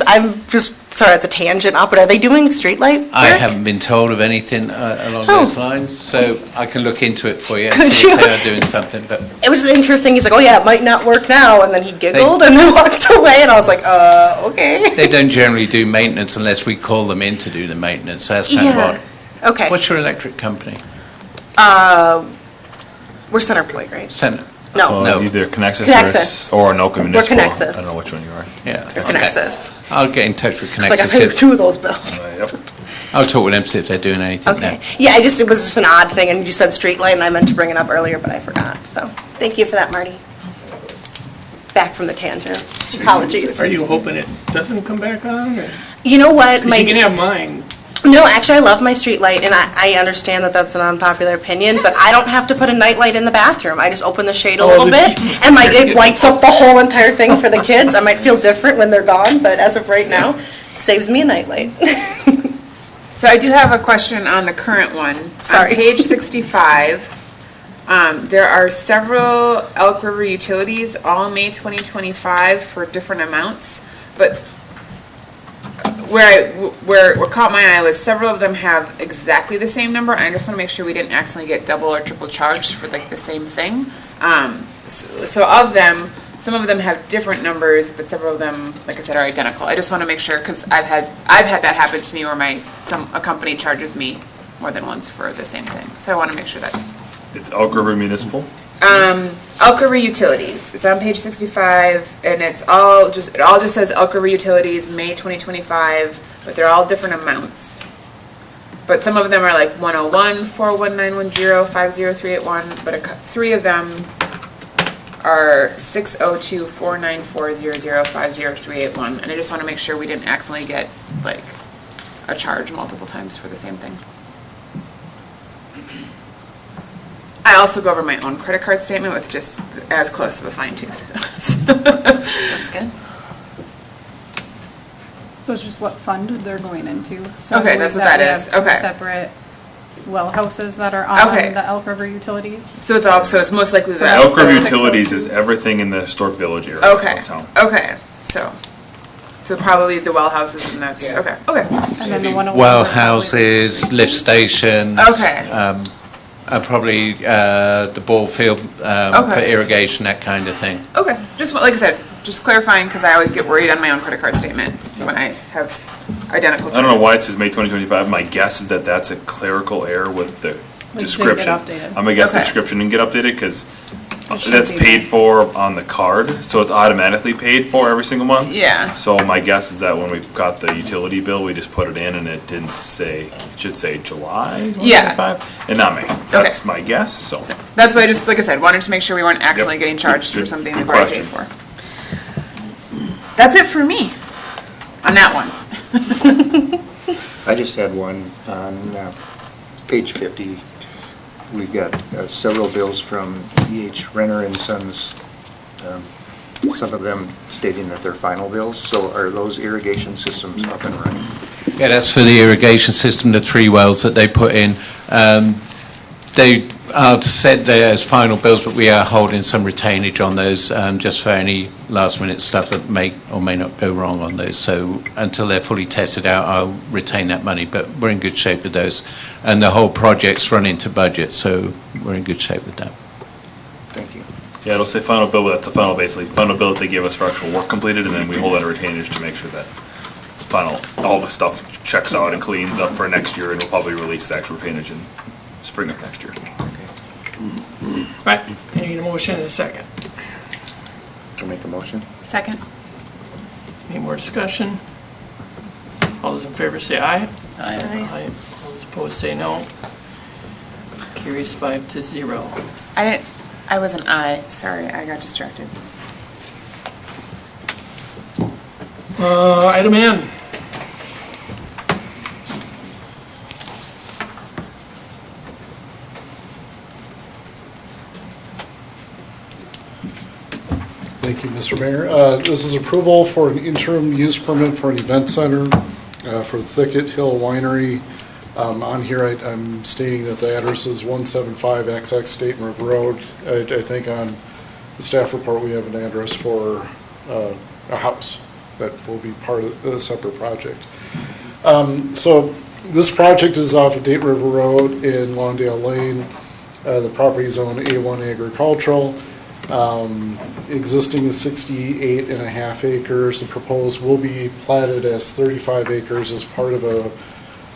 S10: just, sorry, it's a tangent up, but are they doing streetlight work?
S8: I haven't been told of anything along those lines, so I can look into it for you and
S10: Could
S8: see if
S10: you?
S8: they are doing something, but
S10: It was just interesting. He's like, oh yeah, it might not work now. And then he giggled and then walked away. And I was like, okay.
S8: they don't generally do maintenance unless we call them in to do the maintenance, so that's kind of odd.
S10: Okay.
S8: What's your electric company?
S10: We're CenterPoint, right?
S8: Center?
S10: No.
S5: Well, either Connexus
S10: Connexus.
S5: or Anoka Municipal.
S10: Connexus.
S5: I don't know which one you are.
S8: Yeah.
S10: Or
S8: okay.
S10: Connexus.
S8: I'll get in touch with
S10: Like I
S8: Connexus.
S10: paid 2 of those bills.
S5: Yep.
S8: I'll talk with them, see if they're doing anything
S10: Okay.
S8: now.
S10: Yeah, it was just an odd thing, and you said street light, and I meant to bring it up earlier, but I forgot. So, thank you for that, Marty. Back from the tangent. Apologies.
S1: Are you hoping it doesn't come back on? Or?
S10: You know what?
S1: 'Cause you can have mine.
S10: No, actually, I love my street light, and I understand that that's an unpopular opinion, but I don't have to put a night light in the bathroom. I just open the shade a little bit, and it lights up the whole entire thing for the kids. I might feel different when they're gone, but as of right now, saves me a night light.
S3: So I do have a question on the current one.
S10: Sorry.
S3: On page 65, there are several Elk River utilities, all May 2025 for different amounts, but where caught my eye was several of them have exactly the same number. I just want to make sure we didn't accidentally get double or triple charged for like the same thing. So of them, some of them have different numbers, but several of them, like I said, are identical. I just want to make sure, because I've had that happen to me where a company charges me more than once for the same thing. So I want to make sure that.
S5: It's Elk River Municipal.
S3: Elk River Utilities. It's on page 65, and it all just says Elk River Utilities, May 2025, but they're all different amounts. But some of them are like 101, 41910, 50381, but 3 of them are 602, 49400, 50381, and I just want to make sure we didn't accidentally get like a charge multiple times for the same thing. I also go over my own credit card statement with just as close to a fine tooth.
S10: That's good.
S7: So it's just what fund they're going into. So
S3: Okay, that's what
S7: we
S3: that
S7: have
S3: is.
S7: 2
S3: Okay.
S7: separate well houses that are on
S3: Okay.
S7: the Elk River Utilities.
S3: So it's most likely
S5: So
S3: the
S5: Elk River
S3: Six-
S5: Utilities is everything in the historic village area
S3: Okay.
S5: of town.
S3: Okay. So probably the well houses, and that's okay. Okay.
S7: And then the 101.
S8: Well houses, lift stations.
S3: Okay.
S8: And probably the ball field for irrigation, that kind of thing.
S3: Okay. Just like I said, just clarifying because I always get worried on my own credit card statement when I have identical.
S5: I don't know why it says May 2025. My guess is that that's a clerical error with the description.
S7: updated.
S5: I'm gonna guess the
S3: Okay.
S5: description didn't get updated because
S7: should
S5: that's
S7: be
S5: paid
S7: there.
S5: for on the card, so it's automatically paid for every single month.
S3: Yeah.
S5: So my guess is that when we got the utility bill, we just put it in and it didn't say, it should say July 2025 and not May. That's my guess, so.
S3: That's why I just, like I said, wanted to make sure we weren't accidentally
S5: Yep.
S3: getting charged for
S5: Good-
S3: something
S5: good
S3: we've already paid
S5: question.
S3: for. That's it for me on that one.
S4: I just had one on page 50. We've got several bills from E.H. Renner and Sons, some of them stating that they're final bills. So are those irrigation systems up and running?
S8: Yeah, that's for the irrigation system, the 3 wells that they put in. They are said they're as final bills, but we are holding some retainage on those just for any last-minute stuff that may or may not go wrong on those. So until they're fully tested out, I'll retain that money, but we're in good shape with those. And the whole project's run into budget, so we're in good shape with that.
S4: Thank you.
S5: Yeah, it'll say final bill, but that's the final, basically, final bill that they give us for actual work completed, and then we hold that retainage to make sure that all the stuff checks out and cleans up for next year, and we'll probably release the actual retainage in spring of next year.
S1: Right, I need a motion and a second.
S4: I'll make a motion.
S3: Second.
S1: Any more discussion? All those in favor say aye.
S14: Aye.
S1: All those opposed say no. Carries 5-0.
S3: I was an I. Sorry, I got distracted.
S1: Item N.
S12: Thank you, Mr. Mayor. This is approval for an interim use permit for an event center for the Thicket Hill Winery On here, I'm stating that the address is 175XX Dayton River Road. I think on the staff report, we have an address for a house that will be part of a separate project. So this project is off of Dayton River Road in Lawndale Lane. The property is owned A1 agricultural. Existing is 68.5 acres. The proposed will be platted as 35 acres as part of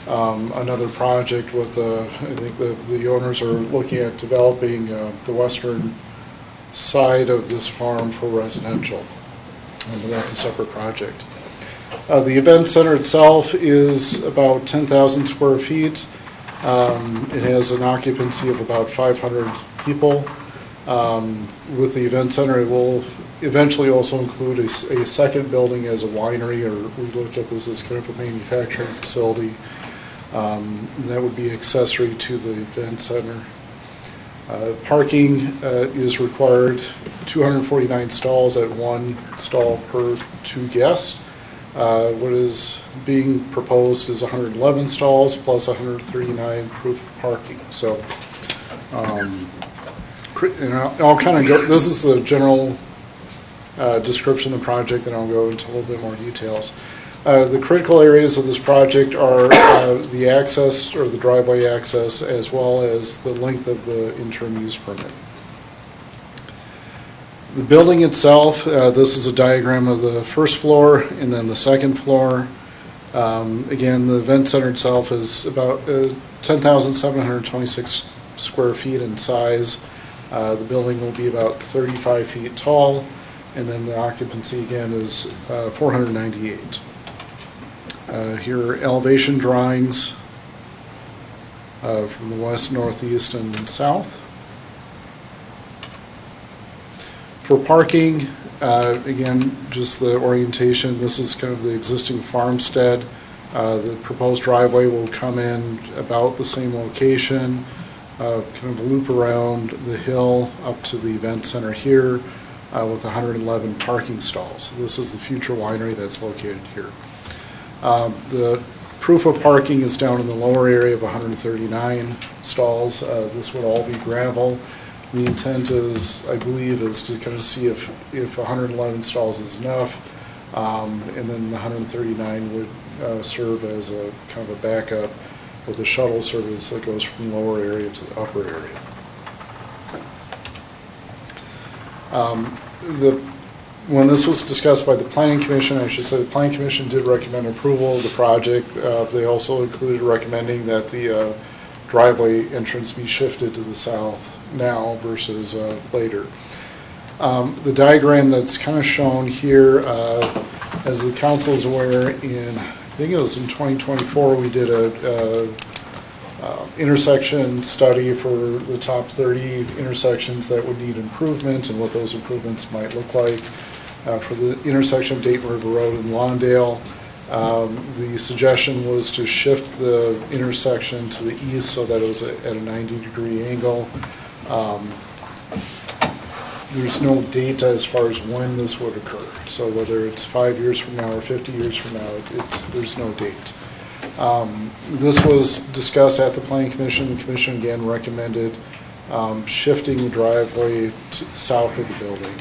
S12: another project with, I think the owners are looking at developing the western side of this farm for residential. And that's a separate project. The event center itself is about 10,000 square feet. It has an occupancy of about 500 people. With the event center, it will eventually also include a second building as a winery, or we look at this as kind of a manufacturing facility. That would be accessory to the event center. Parking is required, 249 stalls at 1 stall per 2 guests. What is being proposed is 111 stalls plus 139 proof parking. So, and I'll kind of go, this is the general description of the project, and I'll go into a little bit more details. The critical areas of this project are the access, or the driveway access, as well as the length of the interim use permit. The building itself, this is a diagram of the first floor and then the second floor. Again, the event center itself is about 10,726 square feet in size. The building will be about 35 feet tall, and then the occupancy again is 498. Here are elevation drawings from the west, northeast, and south. For parking, again, just the orientation, this is kind of the existing farmstead. The proposed driveway will come in about the same location, kind of loop around the hill up to the event center here with 111 parking stalls. This is the future winery that's located here. The proof of parking is down in the lower area of 139 stalls. This would all be gravel. The intent is, I believe, is to kind of see if 111 stalls is enough, and then the 139 would serve as a kind of a backup with a shuttle service that goes from the lower area to the upper area. When this was discussed by the Planning Commission, I should say the Planning Commission did recommend approval of the project. They also included recommending that the driveway entrance be shifted to the south now versus later. The diagram that's kind of shown here, as the council is aware, I think it was in 2024, we did a intersection study for the top 30 intersections that would need improvement and what those improvements might look like. For the intersection of Dayton River Road and Lawndale, the suggestion was to shift the intersection to the east so that it was at a 90-degree angle. There's no date as far as when this would occur. So whether it's 5 years from now or 50 years from now, there's no date. This was discussed at the Planning Commission. The Commission again recommended shifting the driveway south of the building.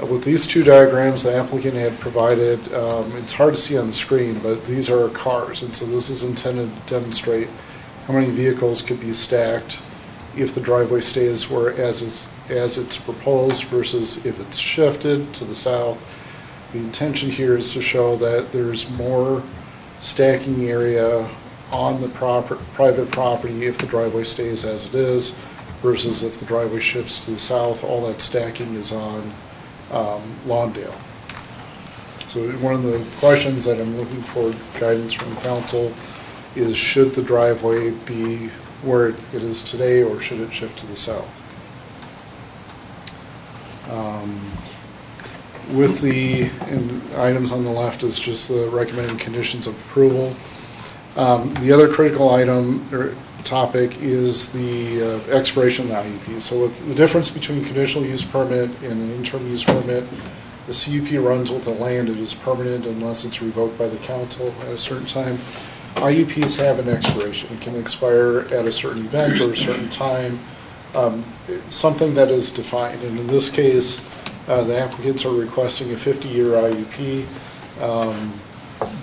S12: With these two diagrams, the applicant had provided, it's hard to see on the screen, but these are cars, and so this is intended to demonstrate how many vehicles could be stacked if the driveway stays as it's proposed versus if it's shifted to the south. The intention here is to show that there's more stacking area on the private property if the driveway stays as it is versus if the driveway shifts to the south, all that stacking is on Lawndale. So one of the questions that I'm looking for guidance from council is, should the driveway be where it is today, or should it shift to the south? With the items on the left is just the recommended conditions of approval. The other critical item or topic is the expiration of the IUP. So with the difference between conditional use permit and an interim use permit, the CUP runs with the land. It is permanent unless it's revoked by the council at a certain time. IUPs have an expiration. It can expire at a certain event or a certain time, something that is defined. And in this case, the applicants are requesting a 50-year IUP.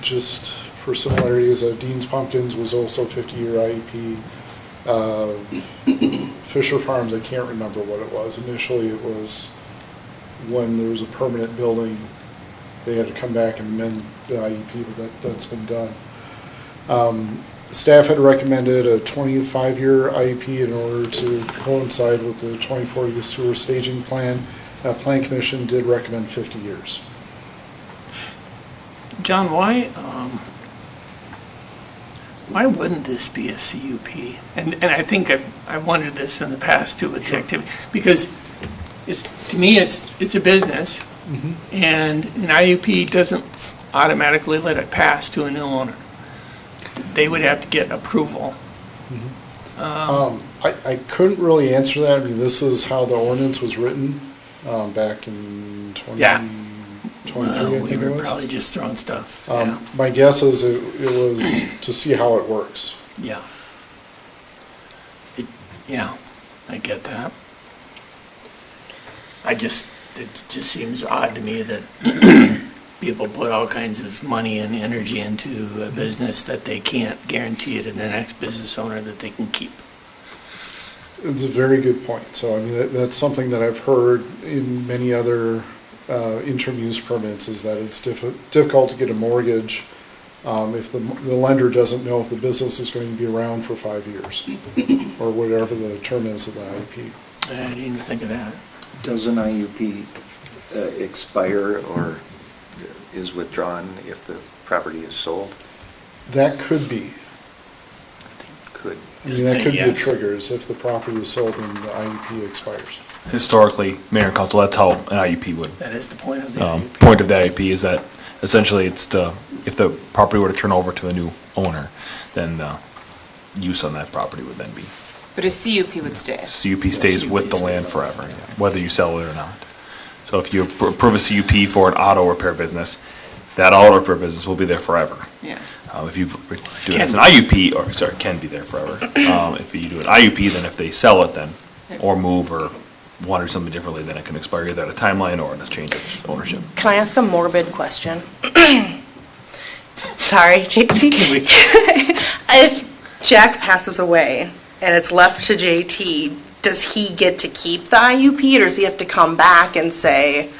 S12: Just for similarities, Dean's Pumpkins was also a 50-year IUP. Fisher Farms, I can't remember what it was. Initially, it was when there was a permanent building, they had to come back and amend the IUP, but that's been done. Staff had recommended a 25-year IUP in order to coincide with the 2040 sewer staging plan. Plan Commission did recommend 50 years.
S1: John, why wouldn't this be a CUP? And I think I've wondered this in the past too with the activity, because to me it's a business, and an IUP doesn't automatically let it pass to a new owner. They would have to get approval.
S12: I couldn't really answer that. I mean, this is how the ordinance was written back in 2023, I
S1: We
S12: think it
S1: were
S12: was.
S1: probably just throwing stuff.
S12: My guess is it was to see how it works.
S1: Yeah. Yeah, I get that. It just seems odd to me that people put all kinds of money and energy into a business that they can't guarantee to the next business owner that they can keep.
S12: It's a very good point. So, I mean, that's something that I've heard in many other interim use permits, is that it's difficult to get a mortgage if the lender doesn't know if the business is going to be around for 5 years or whatever the term is of the IUP.
S1: I didn't even think of that.
S4: Does an IUP expire or is withdrawn if the property is sold?
S12: That could be.
S4: Could.
S12: I mean, that could be a trigger, is if the property is sold and the IUP expires.
S5: Historically, Mayor and Council, that's how an IUP would.
S1: That is the point of the IUP.
S5: Point of the IUP is that essentially it's if the property were to turn over to a new owner, then use on that property would then be.
S3: But a CUP would stay.
S5: CUP stays with the land forever, whether you sell it or not. So if you approve a CUP for an auto repair business, that auto repair business will be there forever.
S3: Yeah.
S5: If you do it as an IUP, or sorry, can be there forever. If you do an IUP, then if they sell it then, or move or want to do something differently, then it can expire either at a timeline or in a change of ownership.
S10: Can I ask a morbid question? Sorry, JT. If Jack passes away and it's left to JT, does he get to keep the IUP, or does he have to come back and say?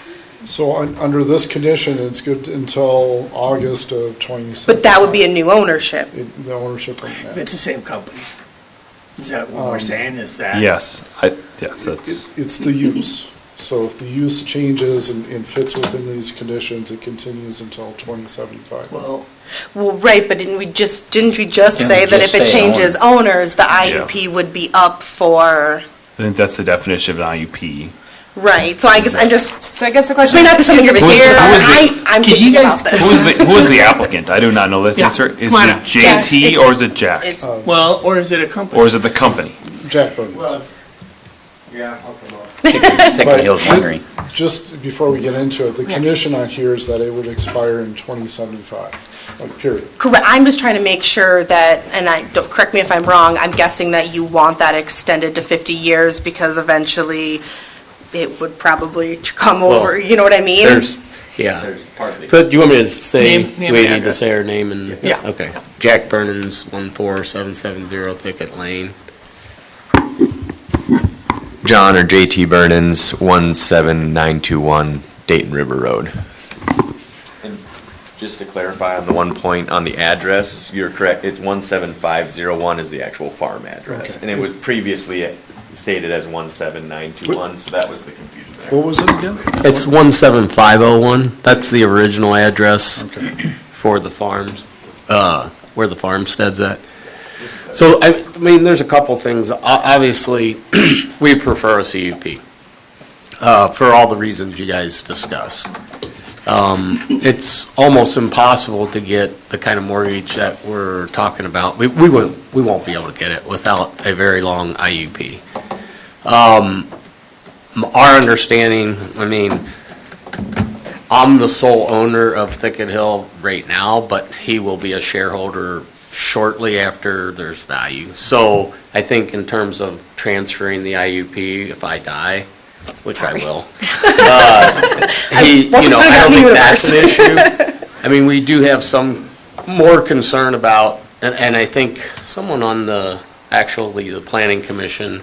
S12: So under this condition, it's good until August of 2016.
S10: But that would be a new ownership.
S12: The ownership of that.
S1: It's the same company. Is that what we're saying, is that?
S5: Yes, yes, that's.
S12: It's the use. So if the use changes and fits within these conditions, it continues until 2075.
S1: Well,
S10: right, but didn't we just say that if it changes owners, the IUP would be up for?
S5: I think that's the definition of an IUP.
S10: Right, so I guess I'm just.
S3: So I guess the
S10: This
S3: question
S10: may not be something you're here, I'm thinking about this.
S5: Who is the applicant? I do not know this answer. Is
S1: come on
S5: it
S1: up.
S5: JT or is it Jack?
S1: Well, or is it a company?
S5: Or is it the company?
S12: Jack Burns.
S14: Thicket Hill's wondering.
S12: Just before we get into it, the condition on here is that it would expire in 2075, period.
S10: Correct, I'm just trying to make sure that, and don't correct me if I'm wrong, I'm guessing that you want that extended to 50 years because eventually it would probably come over, you know what I mean?
S16: Yeah. So do you want me to say,
S1: Name
S16: we
S1: and
S16: need to
S1: address.
S16: say our name and?
S1: Yeah.
S16: Okay. Jack Burnins, 14770 Thicket Lane.
S2: John or JT Burnins, 17921 Dayton River Road. And just to clarify on the one point on the address, you're correct, it's 17501 is the actual farm address.
S12: Okay.
S2: And it was previously stated as 17921, so that was the confusion there.
S12: What was it again?
S16: It's 17501. That's the original address for the farms, where the farmstead's at. So, I mean, there's a couple things. Obviously, we prefer a CUP for all the reasons you guys discussed. It's almost impossible to get the kind of mortgage that we're talking about. We won't be able to get it without a very long IUP. Our understanding, I mean, I'm the sole owner of Thicket Hill right now, but he will be a shareholder shortly after there's value. So I think in terms of transferring the IUP, if I die, which I will, I don't think that's an issue. I mean, we do have some more concern about, and I think someone on the planning commission,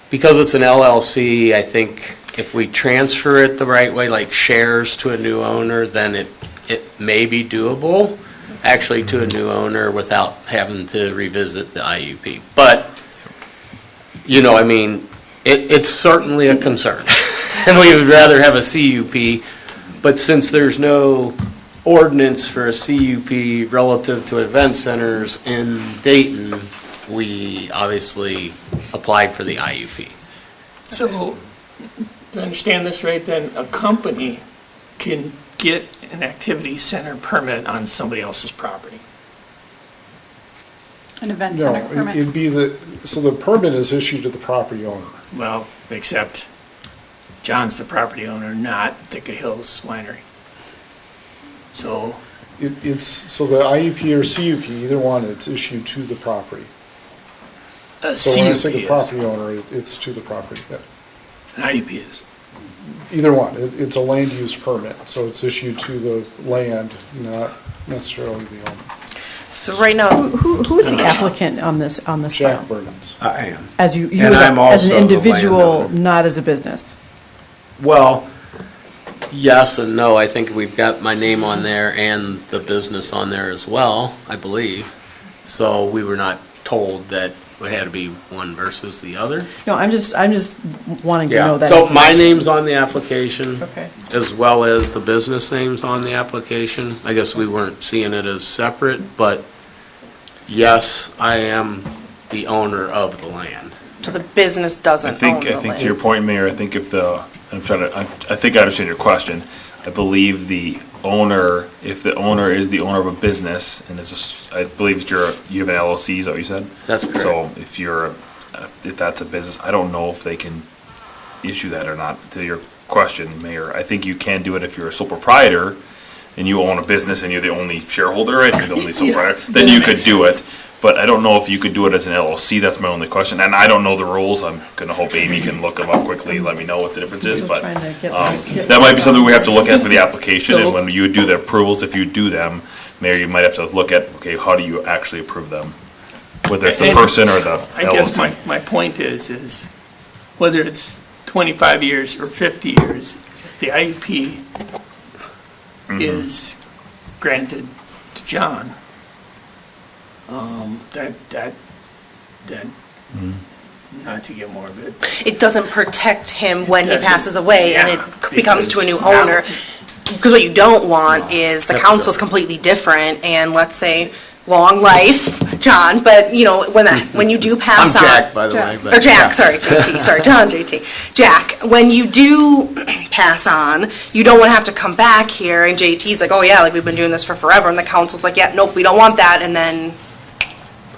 S16: because it's an LLC, I think if we transfer it the right way, like shares to a new owner, then it may be doable, actually, to a new owner without having to revisit the IUP. But, I mean, it's certainly a concern. And we would rather have a CUP, but since there's no ordinance for a CUP relative to event centers in Dayton, we obviously applied for the IUP.
S1: So, to understand this right, then a company can get an activity center permit on somebody else's property.
S7: An event
S12: No,
S7: center permit.
S12: it'd be so the permit is issued to the property owner.
S1: Well, except John's the property owner, not Thicket Hills Winery. So,
S12: So the IUP or CUP, either one, it's issued to the property. So when I say the
S1: CUP
S12: property owner, it's to the property. Yeah.
S1: an IUP is.
S12: Either one, it's a land use permit, so it's issued to the land, not necessarily the owner.
S10: So right now,
S13: Who is the applicant on this
S12: Jack
S13: file?
S12: Burnens.
S2: I am.
S13: As you
S2: And I'm
S13: as an
S2: also the
S13: individual,
S2: landowner.
S13: not as a business?
S16: Well, yes and no. I think we've got my name on there and the business on there as well, I believe. So we were not told that it had to be one versus the other.
S13: No, I'm just wanting to know
S16: Yeah,
S13: that.
S16: so my name's on the application.
S13: Okay.
S16: As well as the business name's on the application. I guess we weren't seeing it as separate, but yes, I am the owner of the land.
S10: so the business doesn't
S5: I think
S10: own the
S5: to
S10: land.
S5: your point, Mayor, I think I think I understand your question. I believe the owner, if the owner is the owner of a business, and I believe you have an LLC, is that what you said?
S16: That's correct.
S5: So if that's a business, I don't know if they can issue that or not. To your question, Mayor, I think you can do it if you're a sole proprietor and you own a business and you're the only shareholder and you're the only sole proprietor, then you could do it. But I don't know if you could do it as an LLC, that's my only question. And I don't know the rules, I'm gonna hope Amy can look them up quickly and let me know what the difference is,
S13: Still
S5: but
S13: trying to get
S5: that might be something we have to look at for the application, and when you do the approvals, if you do them, Mayor, you might have to look at, okay, how do you actually approve them? Whether it's the
S1: And
S5: person or the
S1: I guess
S5: LLC.
S1: my point is whether it's 25 years or 50 years, if the IUP is granted to John, not to get morbid.
S10: It doesn't protect him when he
S1: doesn't.
S10: passes away and
S1: Yeah,
S10: it becomes to a new
S1: because now-
S10: owner. Because what you don't want is the
S16: That's
S10: council's
S16: good.
S10: completely different and let's say, long life, John, but when you do pass on.
S16: I'm Jack, by the way. but-
S10: Or Jack, sorry, JT, sorry, John, JT. Jack, when you do pass on, you don't want to have to come back here and JT's like, oh yeah, like we've been doing this for forever, and the council's like, yeah, nope, we don't want that, and then,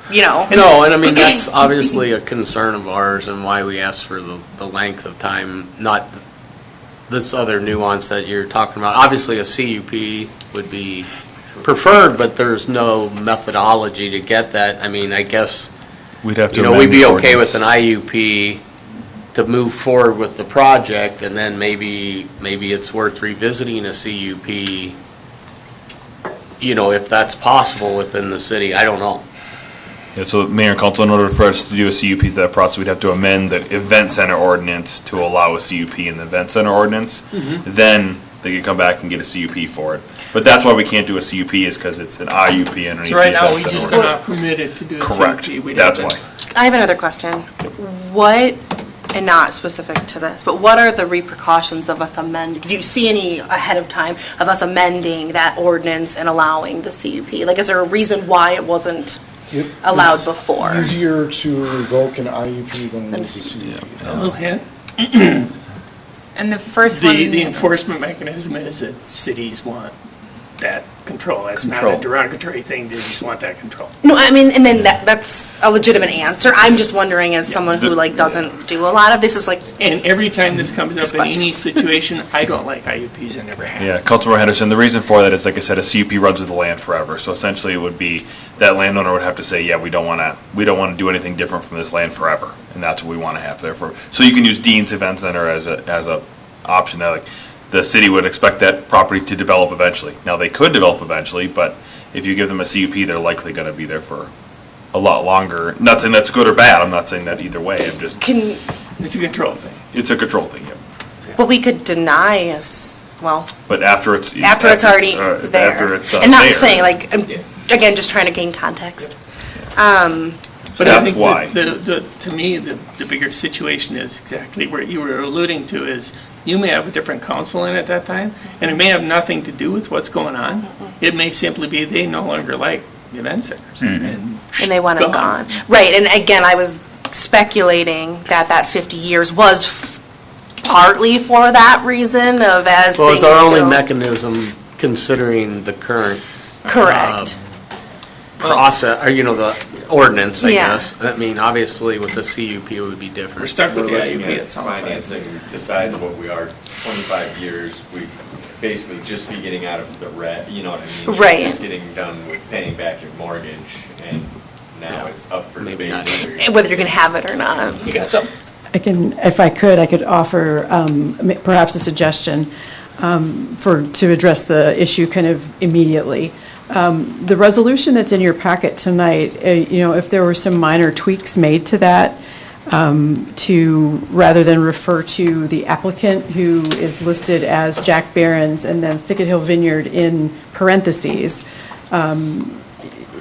S16: No, and I mean, that's obviously a concern of ours and why we asked for the length of time, not this other nuance that you're talking about. Obviously, a CUP would be preferred, but there's no methodology to get that. I mean, I guess,
S5: We'd have to
S16: we'd
S5: amend
S16: be
S5: the
S16: okay
S5: ordinance.
S16: with an IUP to move forward with the project, and then maybe it's worth revisiting a CUP, if that's possible within the city. I don't know.
S5: Yeah, so Mayor and Council, in order for us to do a CUP to that process, we'd have to amend the event center ordinance to allow a CUP in the event center ordinance. Then they could come back and get a CUP for it. But that's why we can't do a CUP, is because it's an IUP underneath
S1: So
S5: the
S1: right now, we
S5: event center
S1: just are
S5: ordinance.
S1: not permitted to do a CUP.
S5: Correct,
S1: We'd
S5: that's
S1: have to-
S5: why.
S10: I have another question. What, and not specific to this, but what are the repercussions of us amending? Do you see any ahead of time of us amending that ordinance and allowing the CUP? Like, is there a reason why it wasn't allowed
S12: It's
S10: before?
S12: easier to revoke an IUP than it is a CUP.
S1: A little hint.
S3: And the first
S1: The
S3: one,
S1: enforcement mechanism is that cities want that control. That's not a derogatory thing, they just want that control.
S10: No, I mean, and then that's a legitimate answer. I'm just wondering, as someone who like doesn't do a lot of this, is like,
S1: And every time this comes up in any situation, I don't like IUPs, I never have.
S5: Yeah, Councilor Henderson, the reason for that is, like I said, a CUP runs with the land forever. So essentially it would be, that landowner would have to say, yeah, we don't want to do anything different from this land forever. And that's what we want to have there for. So you can use Dean's Event Center as a option that, like, the city would expect that property to develop eventually. Now, they could develop eventually, but if you give them a CUP, they're likely going to be there for a lot longer. Not saying that's good or bad, I'm not saying that either way, I'm just.
S1: It's a control thing.
S5: It's a control thing, yeah.
S10: but we could deny us, well,
S5: But after it's.
S10: after it's already there.
S5: After it's
S10: And not
S5: there.
S10: saying, like, again, just trying to gain context.
S1: But I
S5: That's
S1: think
S5: why.
S1: To me, the bigger situation is exactly where you were alluding to is, you may have a different council in at that time, and it may have nothing to do with what's going on. It may simply be they no longer like event centers. And
S10: And they want them gone. Right, and again, I was speculating that 50 years was partly for that reason of as
S16: Well,
S10: things
S16: it's our only
S10: go.
S16: mechanism considering the current
S10: Correct.
S16: process, or, the ordinance, I
S10: Yeah.
S16: guess. I mean, obviously with the CUP, it would be different.
S1: We're stuck with the
S2: We're looking
S1: IUP
S2: at
S1: at some point.
S2: financing the size of what we are, 25 years, we basically just be getting out of the red, you know what I mean?
S10: Right.
S2: You're just getting done with paying back your mortgage, and now it's up for
S16: Maybe
S2: debate.
S16: not.
S10: Whether you're going to have it or not.
S1: You got something?
S13: If I could offer perhaps a suggestion to address the issue kind of immediately. The resolution that's in your packet tonight, if there were some minor tweaks made to that, rather than refer to the applicant who is listed as Jack Barron's and then Thicket Hill Vineyard in parentheses,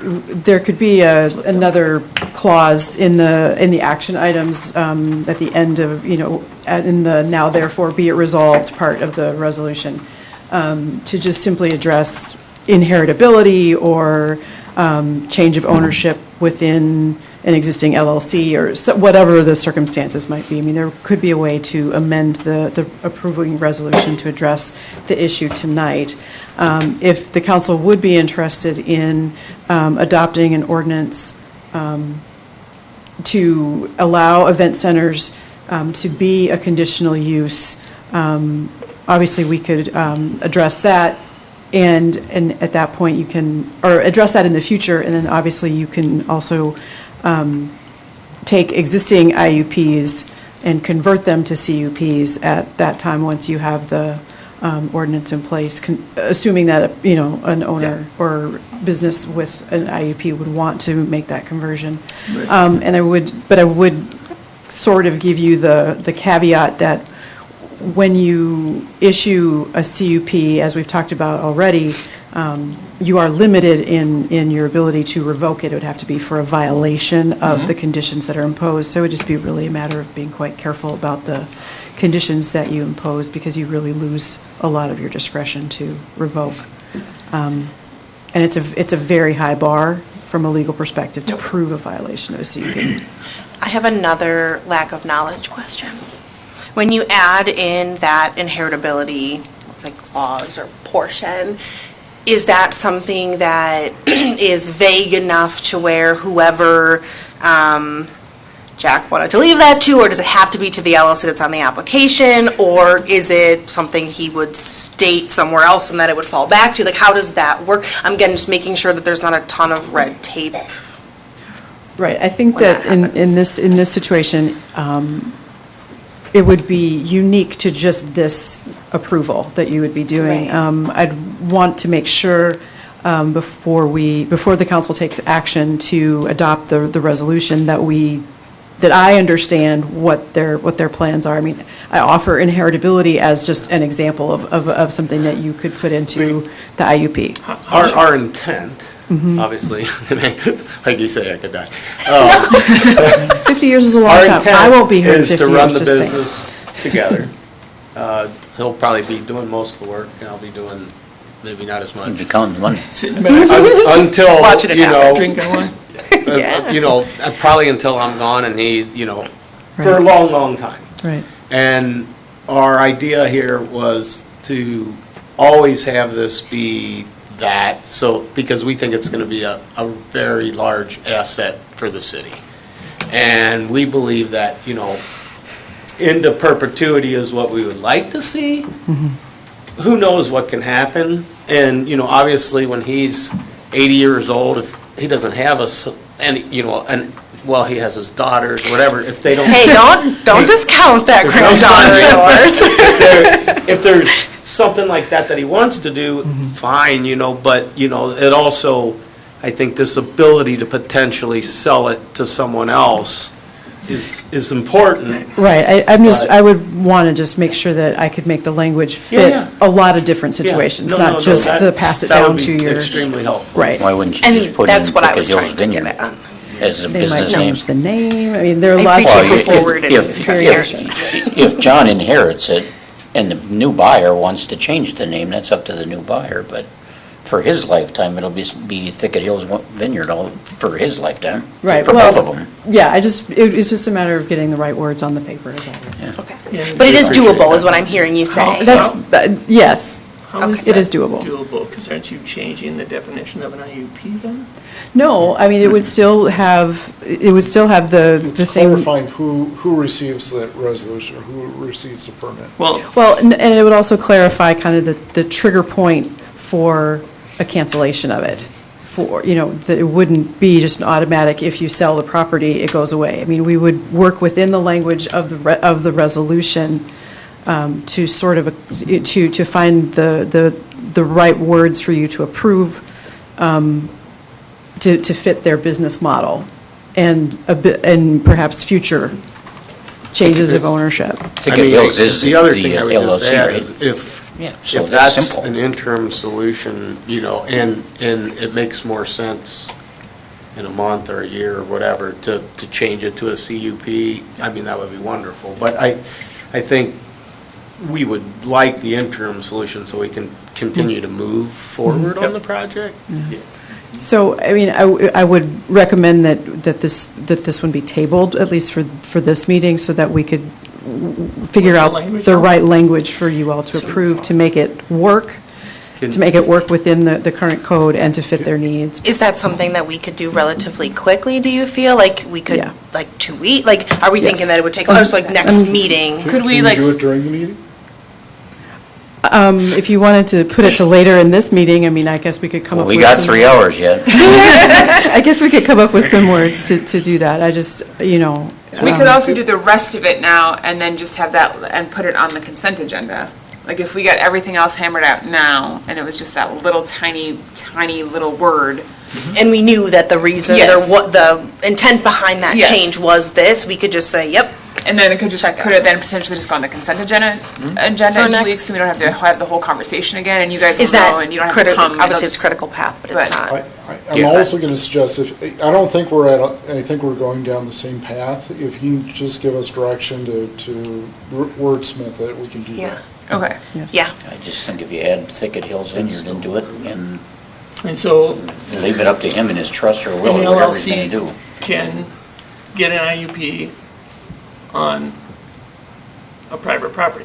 S13: there could be another clause in the action items at the end of, in the now therefore be it resolved part of the resolution, to just simply address inheritability or change of ownership within an existing LLC or whatever the circumstances might be. I mean, there could be a way to amend the approving resolution to address the issue tonight. If the council would be interested in adopting an ordinance to allow event centers to be a conditional use, obviously we could address that. And at that point, you can, or address that in the future, and then obviously you can also take existing IUPs and convert them to CUPs at that time once you have the ordinance in place, assuming that, an owner or business with an IUP would want to make that conversion. And I would sort of give you the caveat that when you issue a CUP, as we've talked about already, you are limited in your ability to revoke it. It would have to be for a violation of the conditions that are imposed. So it would just be really a matter of being quite careful about the conditions that you impose, because you really lose a lot of your discretion to revoke. And it's a very high bar from a legal perspective to prove a violation of a CUP.
S10: I have another lack of knowledge question. When you add in that inheritability, clause or portion, is that something that is vague enough to where whoever Jack wanted to leave that to, or does it have to be to the LLC that's on the application, or is it something he would state somewhere else and that it would fall back to? Like, how does that work? I'm again just making sure that there's not a ton of red tape.
S13: Right, I think that in this situation, it would be unique to just this approval that you would be doing.
S10: Right.
S13: I'd want to make sure before the council takes action to adopt the resolution that I understand what their plans are. I mean, I offer inheritability as just an example of something that you could put into the IUP.
S16: Our intent, obviously, like you say, I could die.
S13: 50 years is a long time. I won't be here in 50 years.
S16: Is to run the
S13: just saying.
S16: business together. He'll probably be doing most of the work, and I'll be doing maybe not as much.
S14: Be counting the money.
S16: Until,
S10: Watching it happen.
S1: Drinking one?
S16: Probably until I'm gone, and he, for a long, long time.
S13: Right.
S16: And our idea here was to always have this be that, so, because we think it's going to be a very large asset for the city. And we believe that, you know, into perpetuity is what we would like to see. Who knows what can happen? And, you know, obviously, when he's 80 years old, if he doesn't have well, he has his daughters, whatever, if they don't.
S10: Hey, don't discount that granddaughter of yours.
S16: If there's something like that he wants to do, fine, you know, but, you know, it also, I think this ability to potentially sell it to someone else is important.
S13: Right, I would want to just make sure that I could make the language fit
S16: Yeah.
S13: a lot of different situations, not just the pass it down to your.
S16: That would be extremely helpful.
S13: Right.
S14: Why wouldn't you
S10: And
S14: just put in
S10: that's what I was
S14: Thicket
S10: trying
S14: Hills
S10: to get
S14: Vineyard
S10: at.
S14: as a
S13: They might
S14: business name?
S13: change the name, I mean, there are
S10: I
S13: lots
S10: appreciate
S13: of
S10: you forwarded
S14: If John inherits it and the new buyer wants to change the name, that's up to the new buyer, but for his lifetime, it'll be Thicket Hills Vineyard all for his lifetime.
S13: Right,
S14: For
S13: well,
S14: both of them.
S13: yeah, it's just a matter of getting the right words on the paper. Is all.
S10: Okay. But it is doable, is what I'm hearing you say.
S13: Yes,
S1: How is
S13: it is
S1: that
S13: doable.
S1: Doable, because aren't you changing the definition of an IUP then?
S13: No, I mean, it would still have the
S12: It's
S13: same.
S12: clarifying who receives that resolution, or who receives the permit.
S13: Well, and it would also clarify kind of the trigger point for a cancellation of it. For, you know, that it wouldn't be just an automatic, if you sell the property, it goes away. I mean, we would work within the language of the resolution to sort of, to find the right words for you to approve, to fit their business model and perhaps future changes of ownership.
S14: Thicket Hills is
S16: the other
S14: the
S16: thing I would just
S14: LLC,
S16: add
S14: right?
S16: is
S14: So
S16: if
S14: that's
S16: that's
S14: simple.
S16: an interim solution, you know, and it makes more sense in a month or a year or whatever to change it to a CUP, I mean, that would be wonderful. But I think we would like the interim solution so we can continue to move forward on the project.
S13: So, I mean, I would recommend that this one be tabled, at least for this meeting, so that we could figure out the right language for you all to approve, to make it work, within the current code and to fit their needs.
S10: Is that something that we could do relatively quickly, do you feel? Like, we could,
S13: Yeah.
S10: like, 2 weeks? Like, are we thinking
S13: Yes.
S10: that it would take, oh, so like next meeting?
S3: Could we
S12: Can
S3: like,
S12: you do it during the meeting?
S13: If you wanted to put it to later in this meeting, I mean, I guess we could come
S14: Well,
S13: up
S14: we
S13: with
S14: got
S13: some-
S14: 3 hours yet.
S13: I guess we could come up with some words to do that. I just, you know.
S3: we could also do the rest of it now and then just have that and put it on the consent agenda. Like if we got everything else hammered out now and it was just that little tiny little word.
S10: And we knew that the reason, or
S3: Yes.
S10: what the intent behind that
S3: Yes.
S10: change was this, we could just say, yep.
S3: And then it could just,
S10: Check
S3: could
S10: out.
S3: it then potentially just go on the consent agenda
S10: For
S3: in 2
S10: next-
S3: weeks, so we don't have to have the whole conversation again, and you guys will
S10: Is that
S3: know, and you don't have to come.
S10: obviously it's critical path, but it's
S3: But-
S10: not.
S12: I'm
S3: Yes.
S12: also going to suggest, I don't think I think we're going down the same path. If you just give us direction to wordsmith it, we can do
S10: Yeah.
S12: that.
S3: Okay.
S10: Yeah.
S14: I just think if you add Thicket Hills Vineyard into it and
S1: And so
S14: leave it up to him and his trust or will,
S1: an
S14: or whatever he's gonna
S1: LLC
S14: do.
S1: can get an IUP on a private property.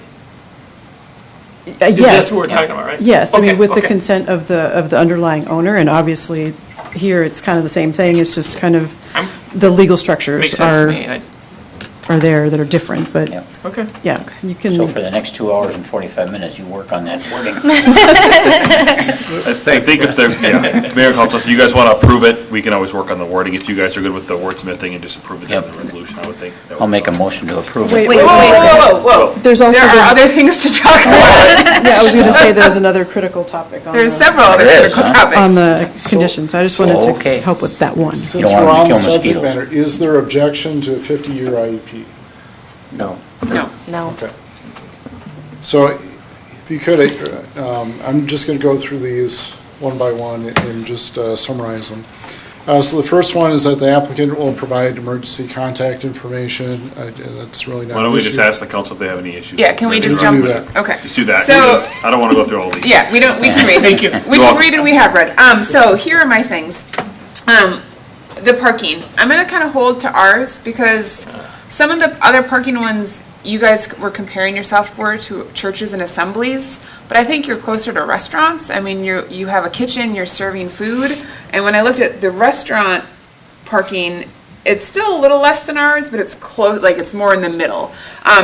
S13: Yes.
S1: That's what we're talking about, right?
S13: Yes, I mean,
S1: Okay,
S13: with the
S1: okay.
S13: consent of the underlying owner, and obviously, here, it's kind of the same thing, it's just kind of, the legal
S1: Makes
S13: structures
S1: sense to me.
S13: are there that are different, but,
S14: Yeah.
S1: Okay.
S13: yeah, you can.
S14: So for the next 2 hours and 45 minutes, you work on that wording.
S5: I think if the, Mayor and Council, if you guys want to approve it, we can always work on the wording. If you guys are good with the wordsmithing and just approve it in
S14: Yep.
S5: the resolution, I would think. that would
S14: I'll
S5: be
S14: make a
S5: fine.
S14: motion to approve
S13: Wait,
S14: it.
S13: wait,
S3: Whoa.
S13: There's also,
S3: There are
S13: the-
S3: other things to talk about.
S13: yeah, I was going to say, there's another critical topic on
S3: There's
S13: the,
S3: several other
S14: There is,
S3: critical
S14: huh?
S3: topics.
S13: on the conditions, I just wanted
S14: okay.
S13: to help with that one.
S12: Since
S14: don't
S12: we're
S14: want 'em
S12: on
S14: to
S12: the
S14: kill
S12: subject
S14: mosquitoes.
S12: matter, is there objection to a 50-year IUP?
S14: No.
S3: No.
S10: No.
S12: Okay. So if you could, I'm just going to go through these one by one and just summarize them. So the first one is that the applicant will provide emergency contact information. That's really not
S5: Why don't
S12: an
S5: we
S12: issue.
S5: just ask the council if they have any issues?
S3: Yeah, can we just
S12: can
S3: jump?
S12: do that.
S3: Okay.
S5: Just do that.
S3: So,
S5: I don't want to go through all these.
S3: yeah, we can read.
S1: Thank you.
S3: We can read and we have read. So here are my things. The parking, I'm gonna kind of hold to ours because some of the other parking ones you guys were comparing yourself more to churches and assemblies, but I think you're closer to restaurants. I mean, you have a kitchen, you're serving food, and when I looked at the restaurant parking, it's still a little less than ours, but it's close, like it's more in the middle.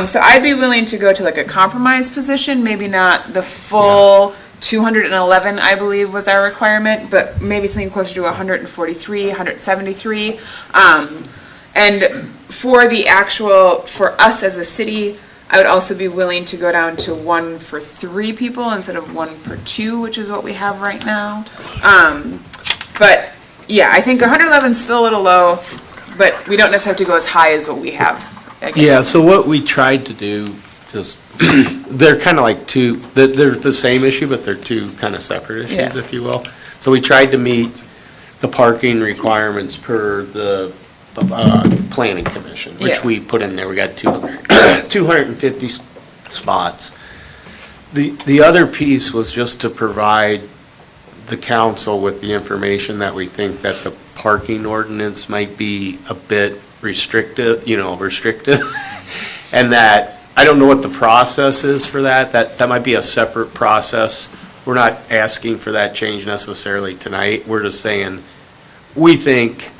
S3: So I'd be willing to go to like a compromise position, maybe not the full 211, I believe was our requirement, but maybe something closer to 143, 173. And for the actual, for us as a city, I would also be willing to go down to 1 for 3 people instead of 1 per 2, which is what we have right now. But yeah, I think 111 is still a little low, but we don't necessarily have to go as high as what we have. I guess.
S16: Yeah, so what we tried to do, just, they're kind of like two, they're the same issue, but they're two kind of separate issues,
S3: Yeah.
S16: if you will. So we tried to meet the parking requirements per the planning commission, which
S3: Yeah.
S16: we put in there. We got 250 spots. The other piece was just to provide the council with the information that we think that the parking ordinance might be a bit restrictive, and that, I don't know what the process is for that. That might be a separate process. We're not asking for that change necessarily tonight. We're just saying, we think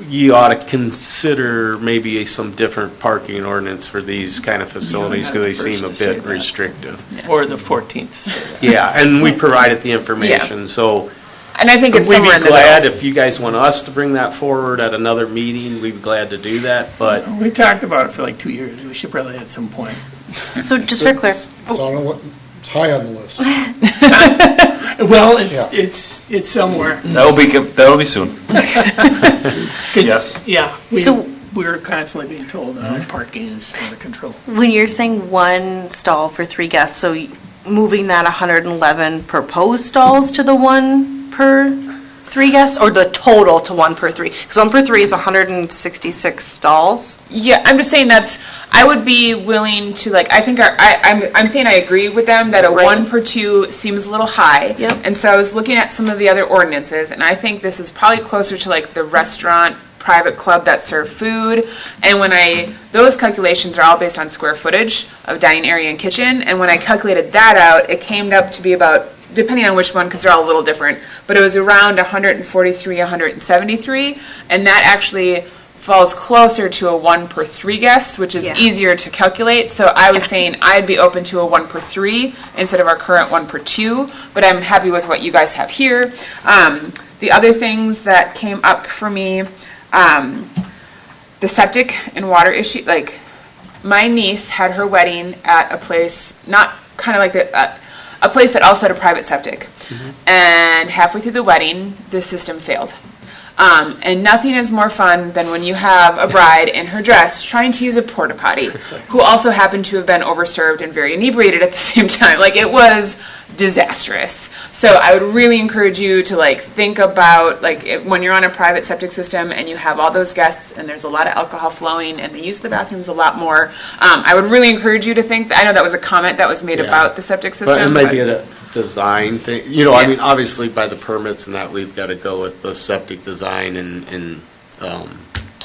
S16: you ought to consider maybe some different parking ordinance for these kind of facilities because they seem a bit restrictive.
S1: Or the 14th.
S16: Yeah, and we provided the information, so.
S3: And I think it's
S16: we'd
S3: somewhere in
S16: be
S3: the
S16: glad
S3: middle.
S16: if you guys want us to bring that forward at another meeting, we'd be glad to do that, but.
S1: We talked about it for like 2 years. We should probably at some point.
S10: So just for clear,
S12: It's high on the list.
S1: Well, it's somewhere.
S5: That'll be soon.
S1: 'Cause,
S5: Yes.
S1: Yeah,
S10: So-
S1: we're constantly being told parking is out of control.
S10: when you're saying 1 stall for 3 guests, so moving that 111 proposed stalls to the 1 per 3 guests, or the total to 1 per 3? Because 1 per 3 is 166 stalls.
S3: Yeah, I'm just saying I would be willing to, like, I think I'm saying I agree with them that a
S10: Right.
S3: 1 per 2 seems a little high.
S10: Yep.
S3: And so I was looking at some of the other ordinances, and I think this is probably closer to like the restaurant, private club that serve food. And those calculations are all based on square footage of dining area and kitchen. And when I calculated that out, it came up to be about, depending on which one, because they're all a little different, but it was around 143, 173. And that actually falls closer to a 1 per 3 guests, which is
S10: Yeah.
S3: easier to calculate. So I was saying I'd be open to a 1 per 3 instead of our current 1 per 2, but I'm happy with what you guys have here. The other things that came up for me, the septic and water issue, like my niece had her wedding at a place, not kind of like a place that also had a private septic. And halfway through the wedding, the system failed. And nothing is more fun than when you have a bride in her dress trying to use a porta potty, who also happened to have been overserved and very inebriated at the same time. Like, it was disastrous. So I would really encourage you to like think about when you're on a private septic system and you have all those guests and there's a lot of alcohol flowing and they use the bathrooms a lot more. I would really encourage you to think. I know that was a comment that was made about the septic system.
S16: But it might be a design thing, I mean, obviously by the permits and that, we've got to go with the septic design and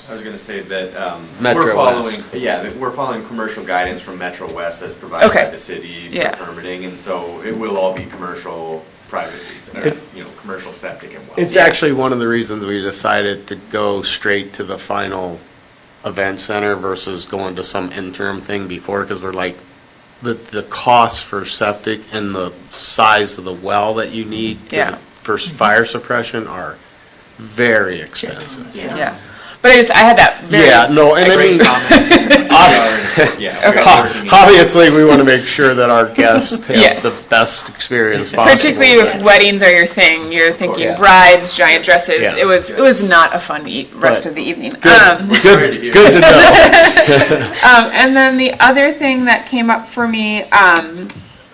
S2: I was going to say that
S16: Metro
S2: we're following,
S16: West.
S2: we're following commercial guidance from Metro West as provided
S3: Okay.
S2: by the city
S3: Yeah.
S2: for permitting, and so it will all be commercial, private, commercial septic and well.
S16: It's actually one of the reasons we decided to go straight to the final event center versus going to some interim thing before, because we're like, the cost for septic and the size of the well that you need for fire suppression are very expensive.
S3: Yeah. But I had that very
S16: And I mean, obviously, we want to make sure that our guests have the best experience possible.
S3: Particularly if weddings are your thing, you're thinking brides, giant dresses.
S16: Yeah.
S3: It was not a fun rest of the evening.
S16: Good to know.
S3: And then the other thing that came up for me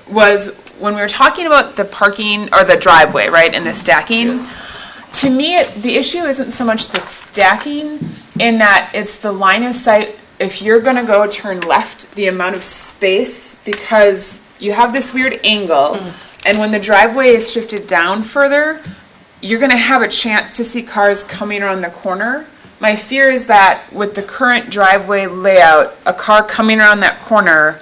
S3: was when we were talking about the parking or the driveway, right, and the stacking. To me, the issue isn't so much the stacking in that it's the line of sight. If you're going to go turn left, the amount of space, because you have this weird angle, and when the driveway is shifted down further, you're going to have a chance to see cars coming around the corner my fear is that with the current driveway layout, a car coming around that corner,